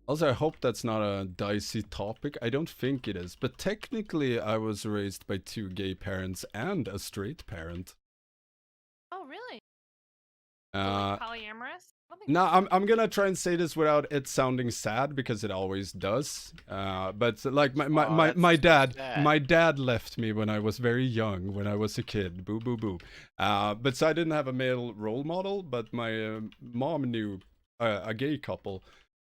also I hope that's not a dicey topic. I don't think it is. But technically, I was raised by 2 gay parents and a straight parent. Oh, really? Like polyamorous? No, I'm gonna try and say this without it sounding sad because it always does. But like my dad left me when I was very young, when I was a kid. Boo boo boo. But so I didn't have a male role model, but my mom knew a gay couple.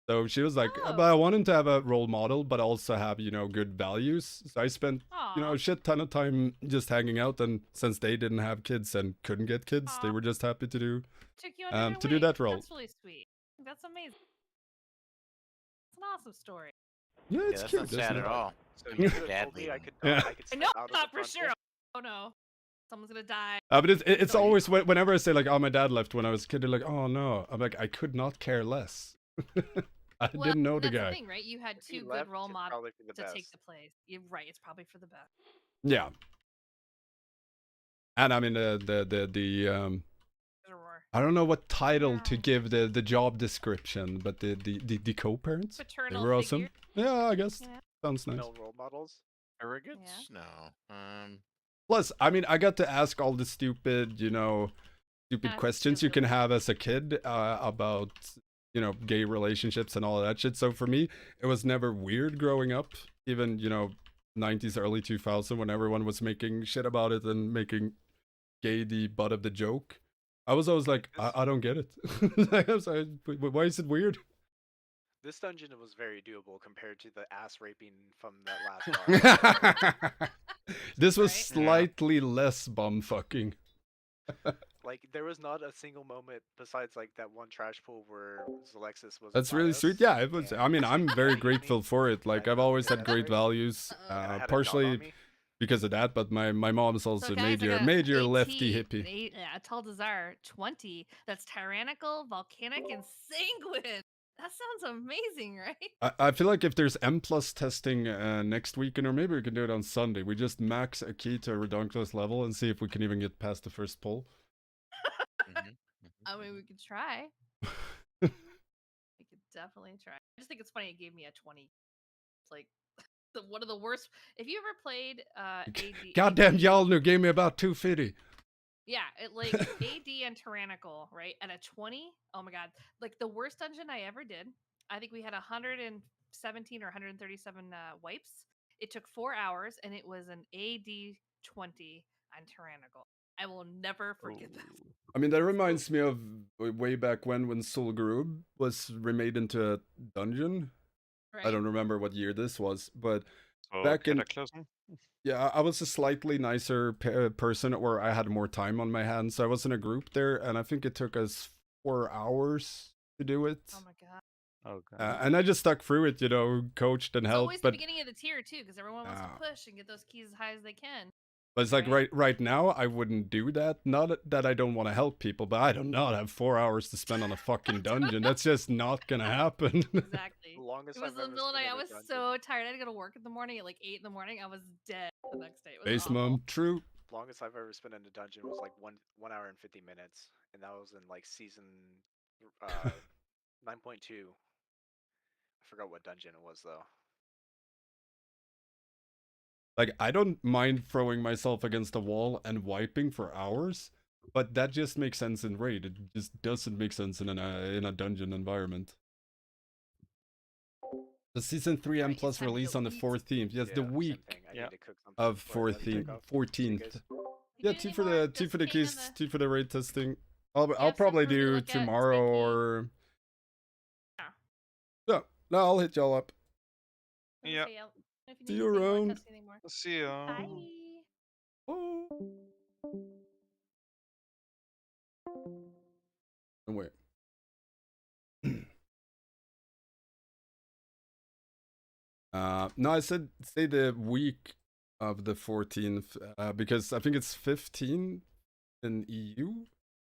So she was like, but I wanted to have a role model, but also have, you know, good values. So I spent, you know, a shit ton of time just hanging out. And since they didn't have kids and couldn't get kids, they were just happy to do do that role. That's really sweet. That's amazing. It's an awesome story. Yeah, it's that's cute. not sad isn't at it? all. So you could have told me I could I know, out of not the for front sure. door. Oh no. Someone's gonna die. But it's always whenever I say like, oh, my dad left when I was a kid, they're like, oh no. I'm like, I could not care less. I didn't know the that's guy. The thing, right? You had If he 2 good left, role it's models probably for the to take best. the place. You're right. It's probably for the best. Yeah. And I mean the I don't know what title to give the job description, but the co-parents, they Paternal were awesome. figure. Yeah, I guess Yeah. sounds nice. No role models. Surrogates? No. Plus, I mean, I got to ask all the stupid, you know, questions you can have as a kid about, you know, gay relationships and all of that shit. So for me, it was never weird growing up, even, you know, 90s, early 2000, when everyone was making shit about it and making gay the butt of the joke. I was always like, I don't get it. I'm sorry, why is it weird? This dungeon was very doable compared to the ass raping from that last boss. This was slightly less bum fucking. Like, there was not a single moment besides like that one trash pool where Zalexis was. That's really sweet. Yeah, it was. I mean, I'm very grateful for it. Like, I've always had great values, partially because of that. But my mom's also major lefty hippie. A tall desire 20. That's tyrannical, volcanic, and sanguine. That sounds amazing, right? I feel like if there's M+ testing next weekend, or maybe we can do it on Sunday, we just max a key to a redonkulous level and see if we can even get past the first poll. I mean, we could try. We could definitely try. I just think it's funny it gave me a 20. It's like one of the worst. If you ever played AD, Goddamn, y'all knew gave me about 250. Yeah, it like AD and Tyrannical, right? At a 20, oh my god. Like the worst dungeon I ever did, I think we had 117 or 137 wipes. It took 4 hours and it was an AD 20 on Tyrannical. I will never forget that. I mean, that reminds me of way back when Solgrub was remade into a dungeon. Right. I don't remember what year this was, but back in... Yeah, I was a slightly nicer person, or I had more time on my hands. So I was in a group there, and I think it took us 4 hours to do it. Oh my god. Okay. And I just stuck through it, you know, coached and It's helped. always the But beginning of the tier too, because everyone wants Ah. to push and get those keys as high as they can. But it's like right now, I wouldn't do that. Not that I don't want to help people, but I do not have 4 hours to spend on a fucking dungeon. That's just not gonna happen. Exactly. Longest It was I've the ever middle of the spent night. I in a was dungeon. so tired. I had to go to work in the morning at like 8 in the morning. I was dead the next day. It was Base awful. mom, true. Longest I've ever spent in a dungeon was like 1 hour and 50 minutes, and that was in like season 9.2. I forgot what dungeon it was though. Like, I don't mind throwing myself against a wall and wiping for hours, but that just makes sense in raid. It just doesn't make sense in a dungeon environment. The season 3 M plus release on the 14th. Yes, the week of 14th. Yeah, two for the keys, 2 for the raid testing. I'll probably do tomorrow or yeah. No, I'll hit y'all up. Yeah. See you around. See ya. Bye. Oh. Wait. No, I said say the week of the 14th because I think it's 15 in EU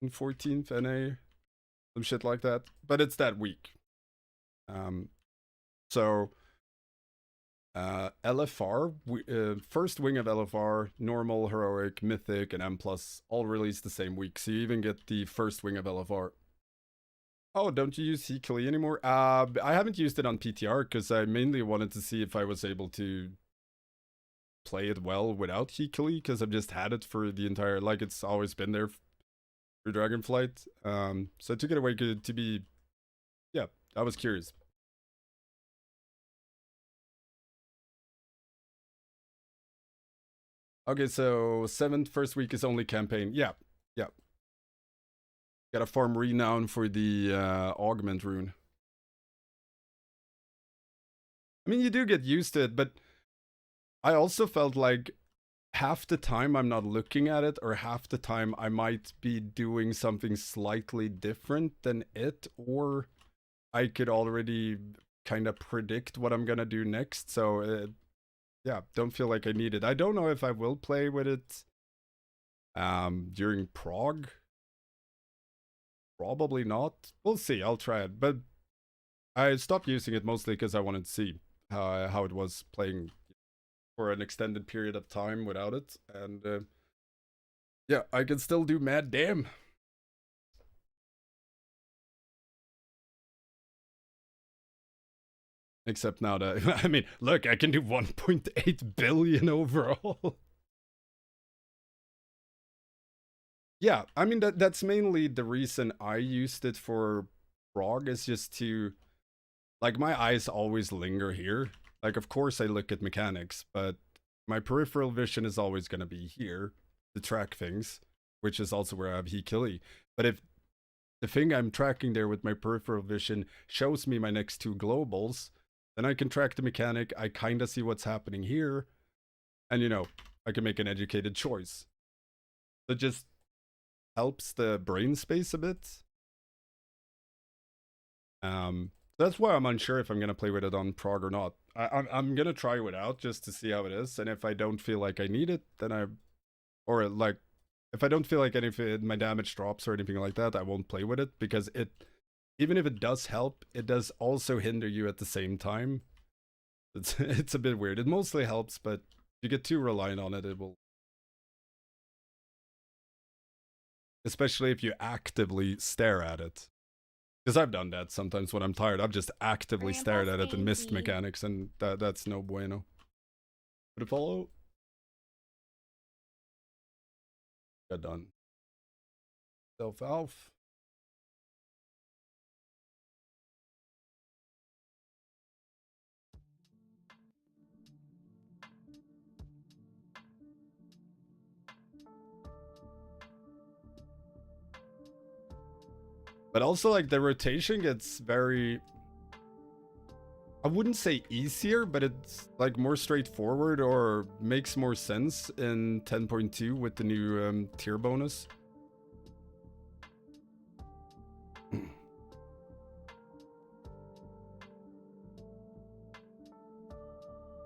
and 14th NA, some shit like that. But it's that week. So LFR, first wing of LFR, normal, heroic, mythic, and M+, all released the same week. So you even get the first wing of LFR. Oh, don't you use Hikali anymore? I haven't used it on PTR because I mainly wanted to see if I was able to play it well without Hikali because I've just had it for the entire, like it's always been there for Dragonflight. So I took it away to be, yeah, I was curious. Okay, so 7th first week is only campaign. Yeah, yeah. Gotta farm renown for the augment rune. I mean, you do get used to it, but I also felt like half the time I'm not looking at it, or half the time I might be doing something slightly different than it, or I could already kind of predict what I'm gonna do next. So yeah, don't feel like I need it. I don't know if I will play with it during Prague. Probably not. We'll see. I'll try it. But I stopped using it mostly because I wanted to see how it was playing for an extended period of time without it. And yeah, I can still do mad damn. Except now that, I mean, look, I can do 1.8 billion overall. Yeah, I mean, that's mainly the reason I used it for Prague, is just to, like, my eyes always linger here. Like, of course I look at mechanics, but my peripheral vision is always going to be here to track things, which is also where I have Hikili. But if the thing I'm tracking there with my peripheral vision shows me my next 2 globals, then I can track the mechanic, I kind of see what's happening here, and, you know, I can make an educated choice. So just helps the brain space a bit. That's why I'm unsure if I'm gonna play with it on Prague or not. I'm gonna try without just to see how it is, and if I don't feel like I need it, then or like, if I don't feel like my damage drops or anything like that, I won't play with it, because even if it does help, it does also hinder you at the same time. It's a bit weird. It mostly helps, but if you get too reliant on it, it will. Especially if you actively stare at it. Because I've done that sometimes when I'm tired. I've just actively stared at it and missed mechanics, and that's no bueno. Did it follow? Got done. Self-alf. But also, like, the rotation gets very, I wouldn't say easier, but it's like more straightforward, or makes more sense in 10.2 with the new tier bonus.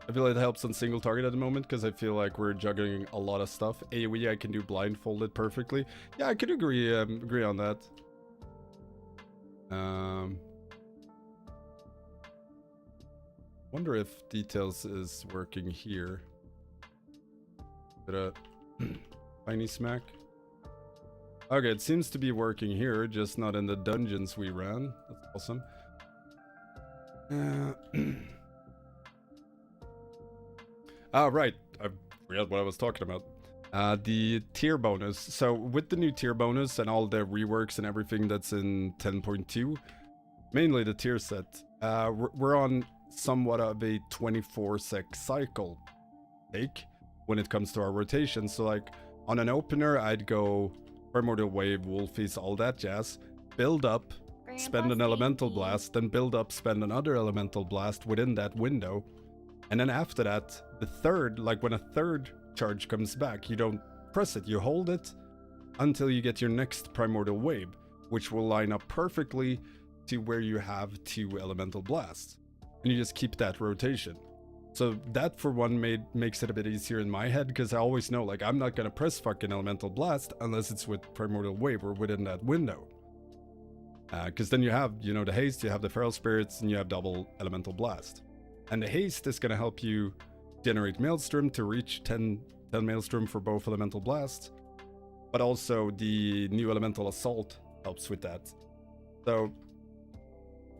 I feel it helps on single target at the moment because I feel like we're juggling a lot of stuff. AoE I can do blindfolded perfectly. Yeah, I could agree on that. Wonder if details is working here. Did a tiny smack? Okay, it seems to be working here, just not in the dungeons we ran. That's awesome. Right. I forgot what I was talking about. The tier bonus. So with the new tier bonus and all the reworks and everything that's in 10.2, mainly the tier set, we're on somewhat of a 24-sec cycle take when it comes to our rotation. So like on an opener, I'd go Primordial Wave, Wolfies, all that jazz, build up, spend an Elemental Blast, then build up, spend another Elemental Blast within that window. And then after that, the third, like when a third charge comes back, you don't press it, you hold it until you get your next Primordial Wave, which will line up perfectly to where you have 2 Elemental Blasts. And you just keep that rotation. So that for one makes it a bit easier in my head, because I always know, like, I'm not gonna press fucking Elemental Blast unless it's with Primordial Wave or within that window. Because then you have, you know, the haste, you have the Feral Spirits, and you have double Elemental Blast. And the haste is gonna help you generate Maelstrom to reach 10 Maelstrom for both Elemental Blasts. But also the new Elemental Assault helps with that. So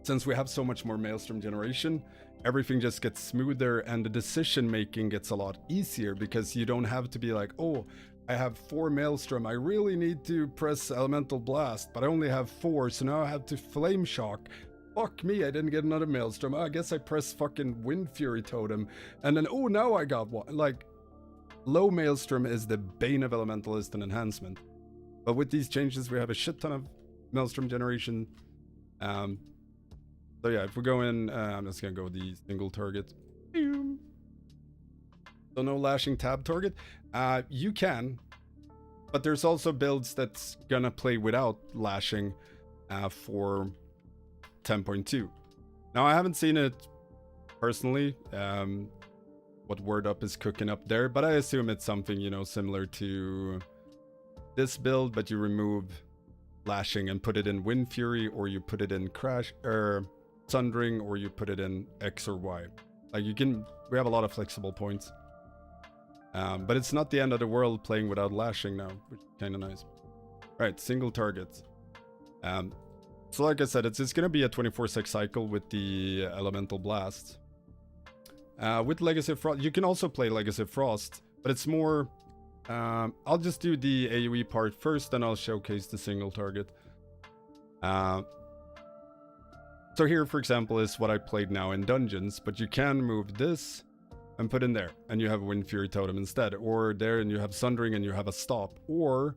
since we have so much more Maelstrom generation, everything just gets smoother and the decision making gets a lot easier, because you don't have to be like, oh, I have 4 Maelstrom, I really need to press Elemental Blast, but I only have 4, so now I have to Flame Shock. Fuck me, I didn't get another Maelstrom. I guess I pressed fucking Wind Fury Totem, and then, oh, now I got one. Like, low Maelstrom is the bane of Elementalist and Enhancement. But with these changes, we have a shit ton of Maelstrom generation. So yeah, if we go in, I'm just gonna go the single target. So no lashing tab target. You can, but there's also builds that's gonna play without lashing for 10.2. Now I haven't seen it personally, what Word Up is cooking up there, but I assume it's something, you know, similar to this build, but you remove lashing and put it in Wind Fury, or you put it in Crash or Sundering, or you put it in X or Y. Like we have a lot of flexible points. But it's not the end of the world playing without lashing now, which is kind of nice. Right, single target. So like I said, it's going to be a 24-sec cycle with the Elemental Blast. With Legacy of Frost, you can also play Legacy of Frost, but it's more... I'll just do the AoE part first, then I'll showcase the single target. So here, for example, is what I played now in Dungeons, but you can move this and put in there, and you have Wind Fury Totem instead, or there and you have Sundering and you have a stop, or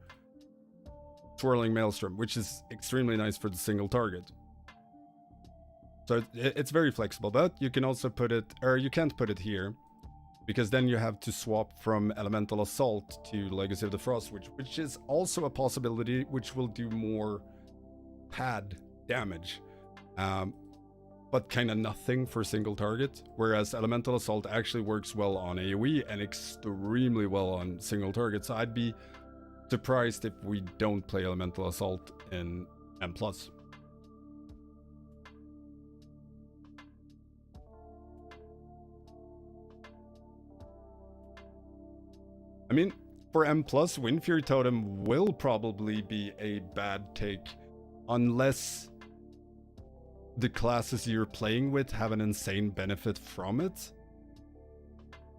Swirling Maelstrom, which is extremely nice for the single target. So it's very flexible, but you can also put it, or you can't put it here, because then you have to swap from Elemental Assault to Legacy of the Frost, which is also a possibility, which will do more pad damage. But kind of nothing for single target, whereas Elemental Assault actually works well on AoE and extremely well on single target. So I'd be surprised if we don't play Elemental Assault in M+. I mean, for M+, Wind Fury Totem will probably be a bad take, unless the classes you're playing with have an insane benefit from it.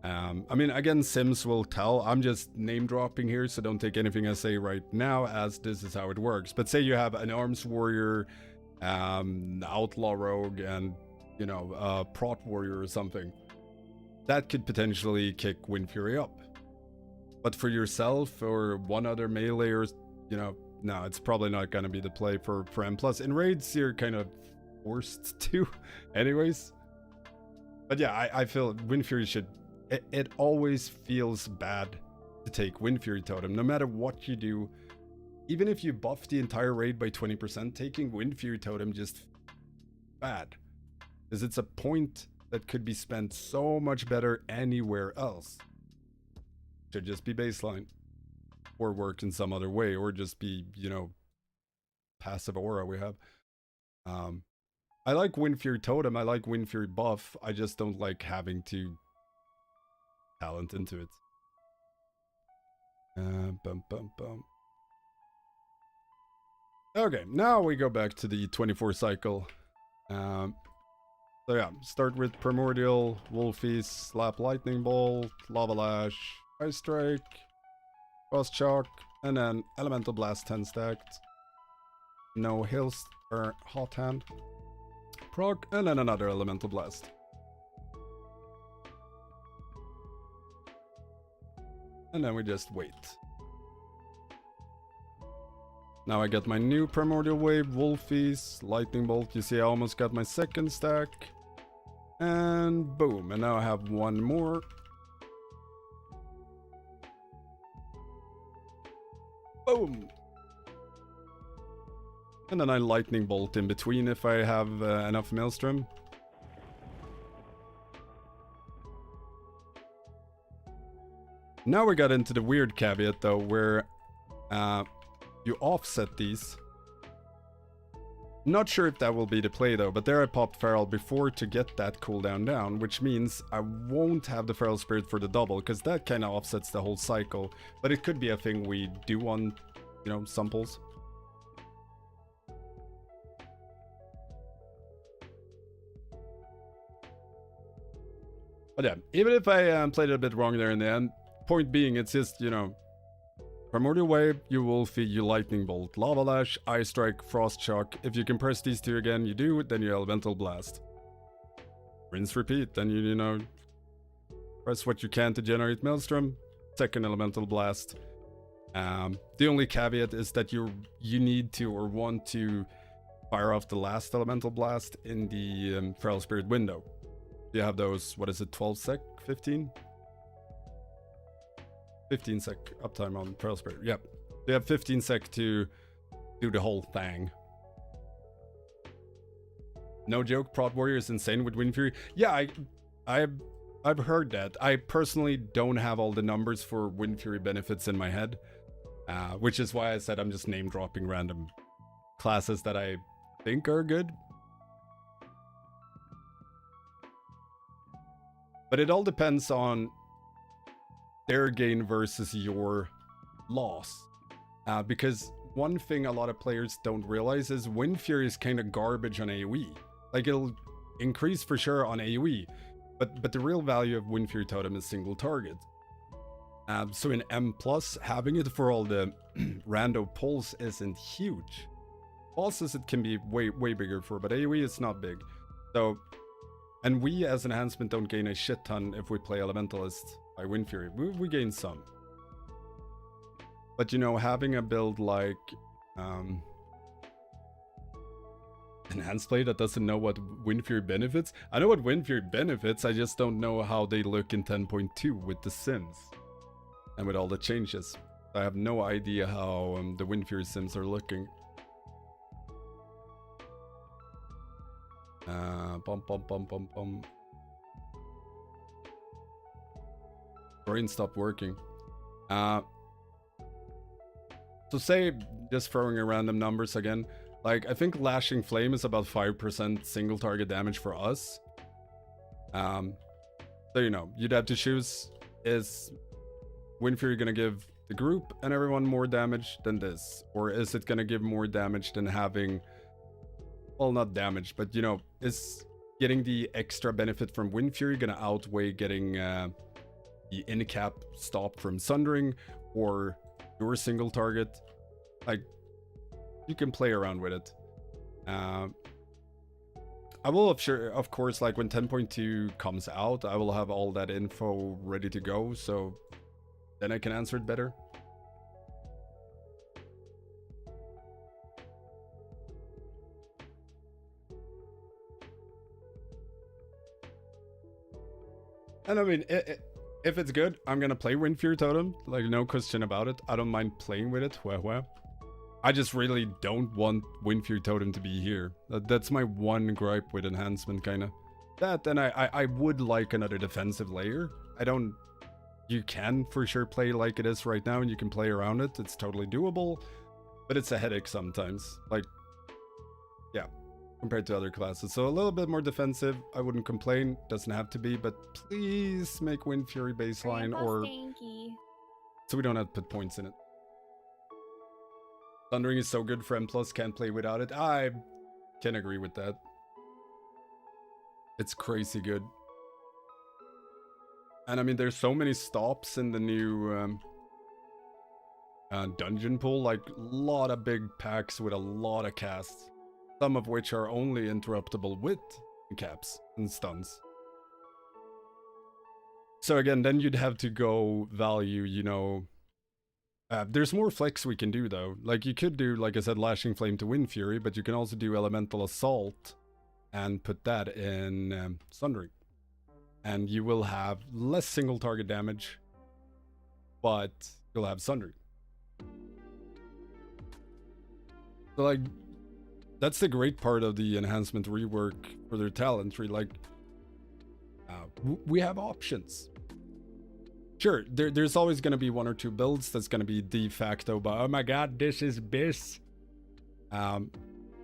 I mean, again, Sims will tell. I'm just name dropping here, so don't take anything I say right now as this is how it works. But say you have an Arms Warrior, Outlaw Rogue, and, you know, a Prot Warrior or something. That could potentially kick Wind Fury up. But for yourself or one other melee, or, you know, no, it's probably not going to be the play for M+. In raids, you're kind of forced to anyways. But yeah, I feel Wind Fury should... It always feels bad to take Wind Fury Totem, no matter what you do. Even if you buff the entire raid by 20%, taking Wind Fury Totem just bad. Because it's a point that could be spent so much better anywhere else. Should just be baseline. Or work in some other way, or just be, you know, passive aura we have. I like Wind Fury Totem, I like Wind Fury buff, I just don't like having to talent into it. Bum, bum, bum. Okay, now we go back to the 24 cycle. So yeah, start with Primordial, Wolfies, Slap Lightning Bolt, Lava Lash, Ice Strike, Frost Shock, and then Elemental Blast 10 stacked. No Hills or Hot Hand. Proc, and then another Elemental Blast. And then we just wait. Now I get my new Primordial Wave, Wolfies, Lightning Bolt. You see I almost got my second stack. And boom, and now I have one more. Boom! And then I Lightning Bolt in between if I have enough Maelstrom. Now we got into the weird caveat though, where you offset these. Not sure if that will be the play though, but there I popped Feral before to get that cooldown down, which means I won't have the Feral Spirit for the double, because that kind of offsets the whole cycle. But it could be a thing we do on, you know, some pulls. But yeah, even if I played it a bit wrong there in the end, point being, it's just, you know, Primordial Wave, you Wolfie, you Lightning Bolt, Lava Lash, Ice Strike, Frost Shock. If you can press these two again, you do, then you Elemental Blast. Rinse, repeat, then you know, press what you can to generate Maelstrom, second Elemental Blast. The only caveat is that you need to or want to fire off the last Elemental Blast in the Feral Spirit window. You have those, what is it, 12 sec, 15? 15 sec uptime on Feral Spirit, yep. They have 15 sec to do the whole thing. No joke, Prot Warrior is insane with Wind Fury. Yeah, I've heard that. I personally don't have all the numbers for Wind Fury benefits in my head. Which is why I said I'm just name dropping random classes that I think are good. But it all depends on their gain versus your loss. Because one thing a lot of players don't realize is Wind Fury is kind of garbage on AoE. Like, it'll increase for sure on AoE, but the real value of Wind Fury Totem is single target. So in M+, having it for all the rando pulls isn't huge. Bosses it can be way bigger for, but AoE it's not big. So, and we as Enhancement don't gain a shit ton if we play Elementalist by Wind Fury. We gain some. But you know, having a build like Enhanced Play that doesn't know what Wind Fury benefits. I know what Wind Fury benefits, I just don't know how they look in 10.2 with the Sims. And with all the changes. I have no idea how the Wind Fury Sims are looking. Brain stopped working. So say, just throwing in random numbers again, like I think Lashing Flame is about 5% single target damage for us. So you know, you'd have to choose, is Wind Fury gonna give the group and everyone more damage than this? Or is it gonna give more damage than having, well, not damage, but you know, is getting the extra benefit from Wind Fury gonna outweigh getting the in-cap stop from Sundering or your single target? Like, you can play around with it. I will, of course, like when 10.2 comes out, I will have all that info ready to go, so then I can answer it better. And I mean, if it's good, I'm gonna play Wind Fury Totem, like no question about it. I don't mind playing with it, I just really don't want Wind Fury Totem to be here. That's my one gripe with Enhancement, kinda. that, then I would like another defensive layer. I don't... You can for sure play like it is right now, and you can play around it. It's totally doable, but it's a headache sometimes. Like, yeah, compared to other classes. So a little bit more defensive. I wouldn't complain. Doesn't have to be, but please make Wind Fury baseline, or so we don't have to put points in it. Thundering is so good for M+, can't play without it. I can agree with that. It's crazy good. And I mean, there's so many stops in the new dungeon pool, like a lot of big packs with a lot of casts, some of which are only interruptible with caps and stuns. So again, then you'd have to go value, you know, there's more flex we can do though. Like you could do, like I said, Lashing Flame to Wind Fury, but you can also do Elemental Assault and put that in Sundering. And you will have less single target damage, but you'll have Sundering. So like, that's the great part of the enhancement rework for their talent tree. Like, we have options. Sure, there's always going to be one or two builds that's going to be de facto, but oh my god, this is BIS.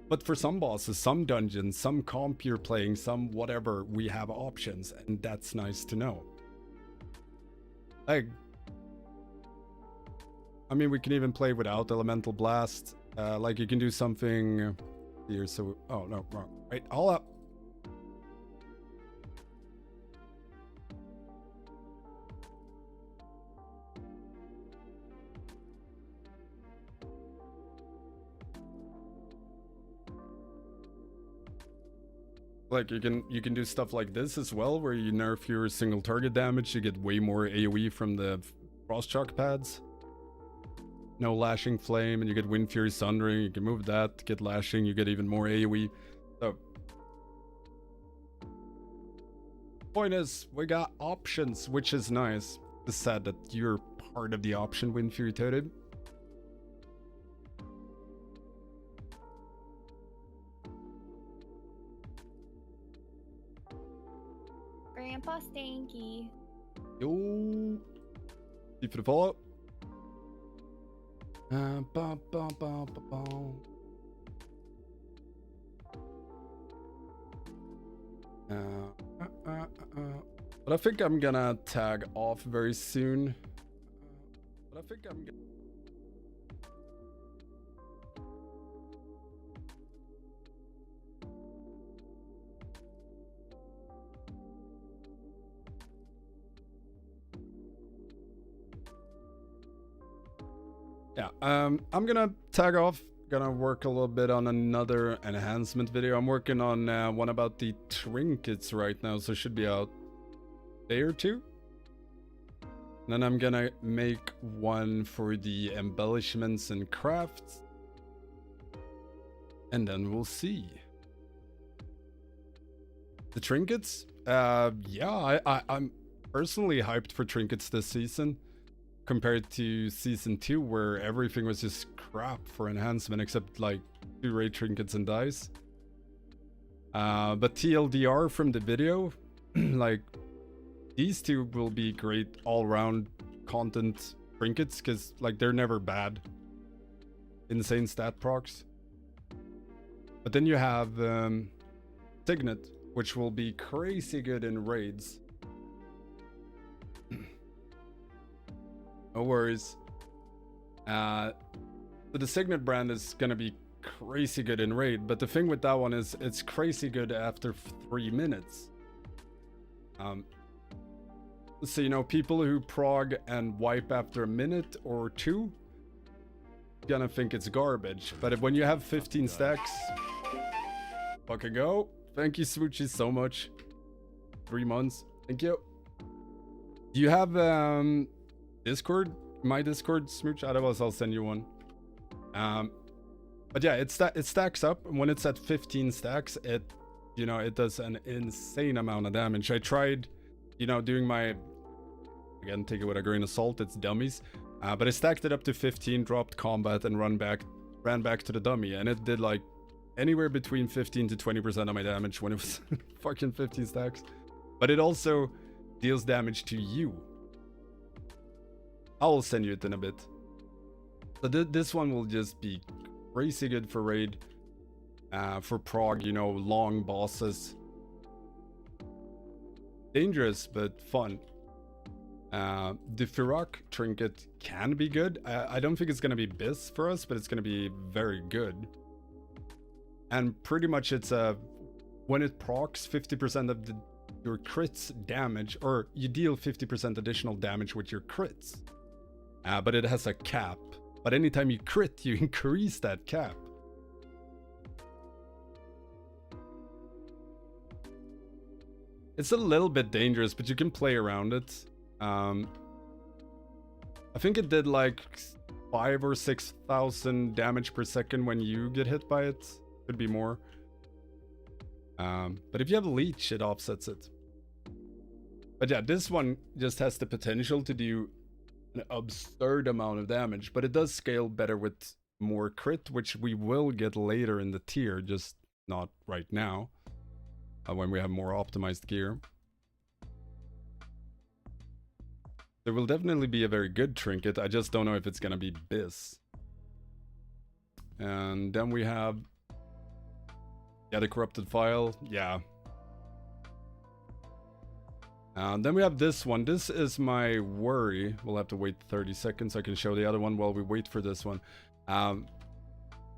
But for some bosses, some dungeons, some comp you're playing, some whatever, we have options, and that's nice to know. Like, I mean, we can even play without Elemental Blast. Like, you can do something here, so... Oh, no, wrong. Right, all up. Like, you can do stuff like this as well, where you nerf your single target damage, you get way more AoE from the Frost Shock pads. No Lashing Flame, and you get Wind Fury Sundering, you can move that, get Lashing, you get even more AoE. So, point is, we got options, which is nice. It's sad that you're part of the option, Wind Fury Toted. Grandpa Stanky. Yo. See for the follow-up. But I think I'm gonna tag off very soon. Yeah, I'm gonna tag off. Gonna work a little bit on another enhancement video. I'm working on one about the trinkets right now, so it should be out a day or two. And then I'm gonna make one for the embellishments and crafts. And then we'll see. The trinkets? Yeah, I'm personally hyped for trinkets this season, compared to season 2, where everything was just crap for enhancement except like 2 raid trinkets and dice. But TLDR from the video, like, these two will be great all-round content trinkets, because like they're never bad. Insane stat procs. But then you have Signet, which will be crazy good in raids. No worries. So the Signet brand is gonna be crazy good in raid, but the thing with that one is it's crazy good after 3 minutes. So, you know, people who prog and wipe after a minute or 2 gonna think it's garbage. But when you have 15 stacks, fucking go. Thank you, Smoochy, so much. 3 months. Thank you. Do you have Discord? My Discord, Smooch? Otherwise, I'll send you one. But yeah, it stacks up. When it's at 15 stacks, it does an insane amount of damage. I tried, doing my, again, take it with a grain of salt, it's dummies. But I stacked it up to 15, dropped combat, and ran back to the dummy, and it did like anywhere between 15 to 20% of my damage when it was fucking 15 stacks. But it also deals damage to you. I'll send you it in a bit. So this one will just be crazy good for raid. For prog, you know, long bosses. Dangerous, but fun. The Firak trinket can be good. I don't think it's going to be Biz for us, but it's going to be very good. And pretty much it's when it procs 50% of your crits damage, or you deal 50% additional damage with your crits. But it has a cap. But anytime you crit, you increase that cap. It's a little bit dangerous, but you can play around it. I think it did like 5,000 or 6,000 damage per second when you get hit by it. Could be more. But if you have leech, it offsets it. But yeah, this one just has the potential to do an absurd amount of damage, but it does scale better with more crit, which we will get later in the tier, just not right now, when we have more optimized gear. There will definitely be a very good trinket. I just don't know if it's gonna be Biz. And then we have the corrupted file. Yeah. And then we have this one. This is my worry. We'll have to wait 30 seconds. I can show the other one while we wait for this one.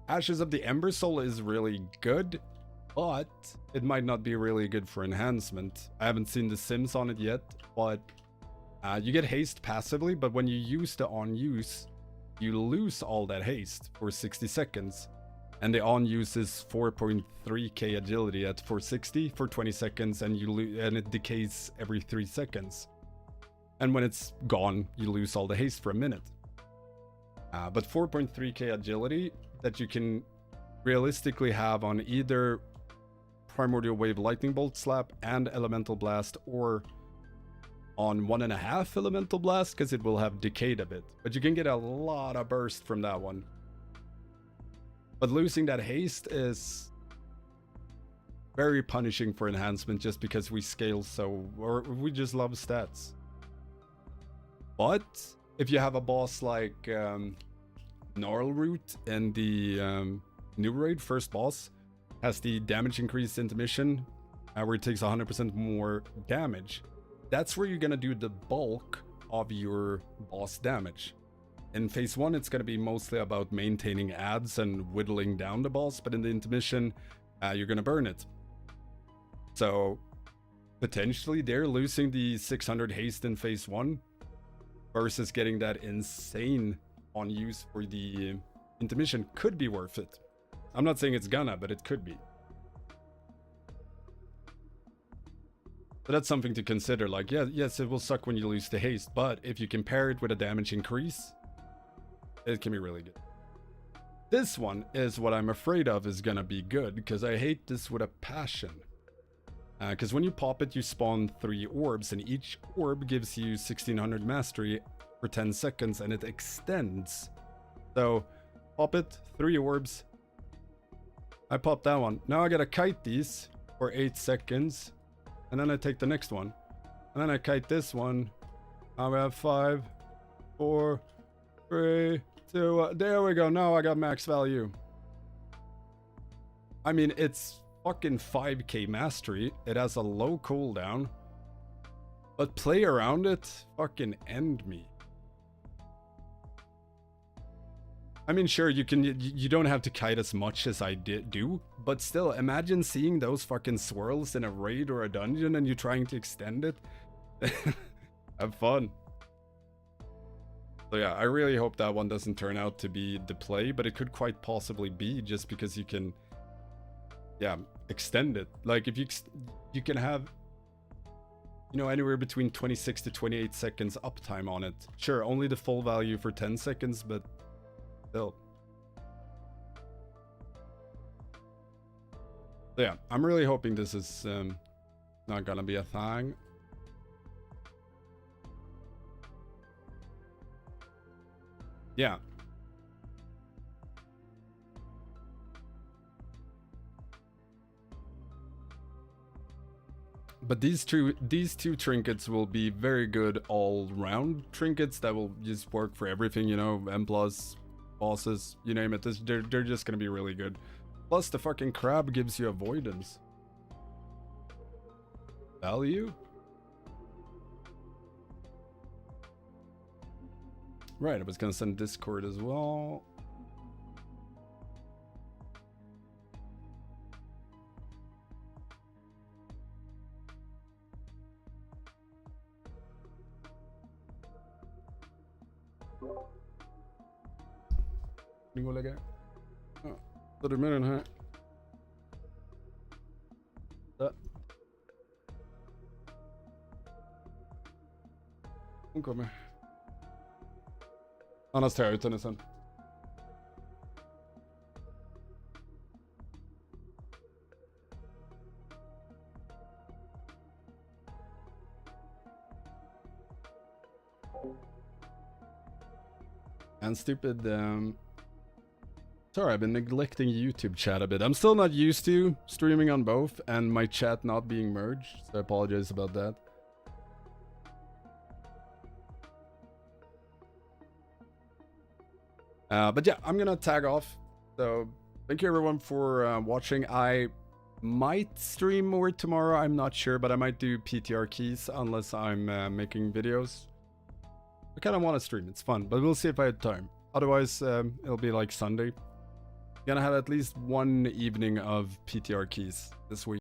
Ashes of the Ember Soul is really good, but it might not be really good for enhancement. I haven't seen the sims on it yet, but you get haste passively, but when you use the on use, you lose all that haste for 60 seconds. And the on use is 4.3k agility at 460 for 20 seconds, and it decays every 3 seconds. And when it's gone, you lose all the haste for a minute. But 4.3k agility that you can realistically have on either Primordial Wave Lightning Bolt Slap and Elemental Blast, or on 1.5 Elemental Blast, because it will have decayed a bit. But you can get a lot of burst from that one. But losing that haste is very punishing for enhancement, just because we scale so, or we just love stats. But if you have a boss like Gnarl Root in the new raid, first boss, has the damage increase intermission, where it takes 100% more damage. That's where you're gonna do the bulk of your boss damage. In phase 1, it's going to be mostly about maintaining ads and whittling down the boss, but in the intermission, you're going to burn it. So, potentially, they're losing the 600 haste in phase 1 versus getting that insane on use for the intermission could be worth it. I'm not saying it's gonna, but it could be. So that's something to consider. Like, yeah, yes, it will suck when you lose the haste, but if you can pair it with a damage increase, it can be really good. This one is what I'm afraid of is gonna be good, because I hate this with a passion. Because when you pop it, you spawn 3 orbs, and each orb gives you 1600 mastery for 10 seconds, and it extends. So, pop it, 3 orbs. I pop that one. Now I gotta kite these for 8 seconds, and then I take the next one. And then I kite this one. Now we have 5, 4, 3, 2, there we go. Now I got max value. I mean, it's fucking 5k mastery. It has a low cooldown. But play around it, fucking end me. I mean, sure, you don't have to kite as much as I do, but still, imagine seeing those fucking swirls in a raid or a dungeon and you trying to extend it. Have fun. So yeah, I really hope that one doesn't turn out to be the play, but it could quite possibly be, just because you can, yeah, extend it. Like, if you can have, you know, anywhere between 26 to 28 seconds uptime on it. Sure, only the full value for 10 seconds, but still. So yeah, I'm really hoping this is not gonna be a thing. Yeah. But these two trinkets will be very good all-round trinkets that will just work for everything, you know, M+, bosses, you name it. They're just gonna be really good. Plus, the fucking crab gives you avoidance. Value? Right, I was gonna send Discord as well. Nu går lägga. Ja, tar du med den här? Där. Hon kommer. Annars tar jag ut henne sen. And stupid, sorry, I've been neglecting YouTube chat a bit. I'm still not used to streaming on both and my chat not being merged, so I apologize about that. But yeah, I'm gonna tag off. So thank you everyone for watching. I might stream more tomorrow, I'm not sure, but I might do PTR keys unless I'm making videos. I kind of want to stream, it's fun, but we'll see if I have time. Otherwise, it'll be like Sunday. Gonna have at least one evening of PTR keys this week.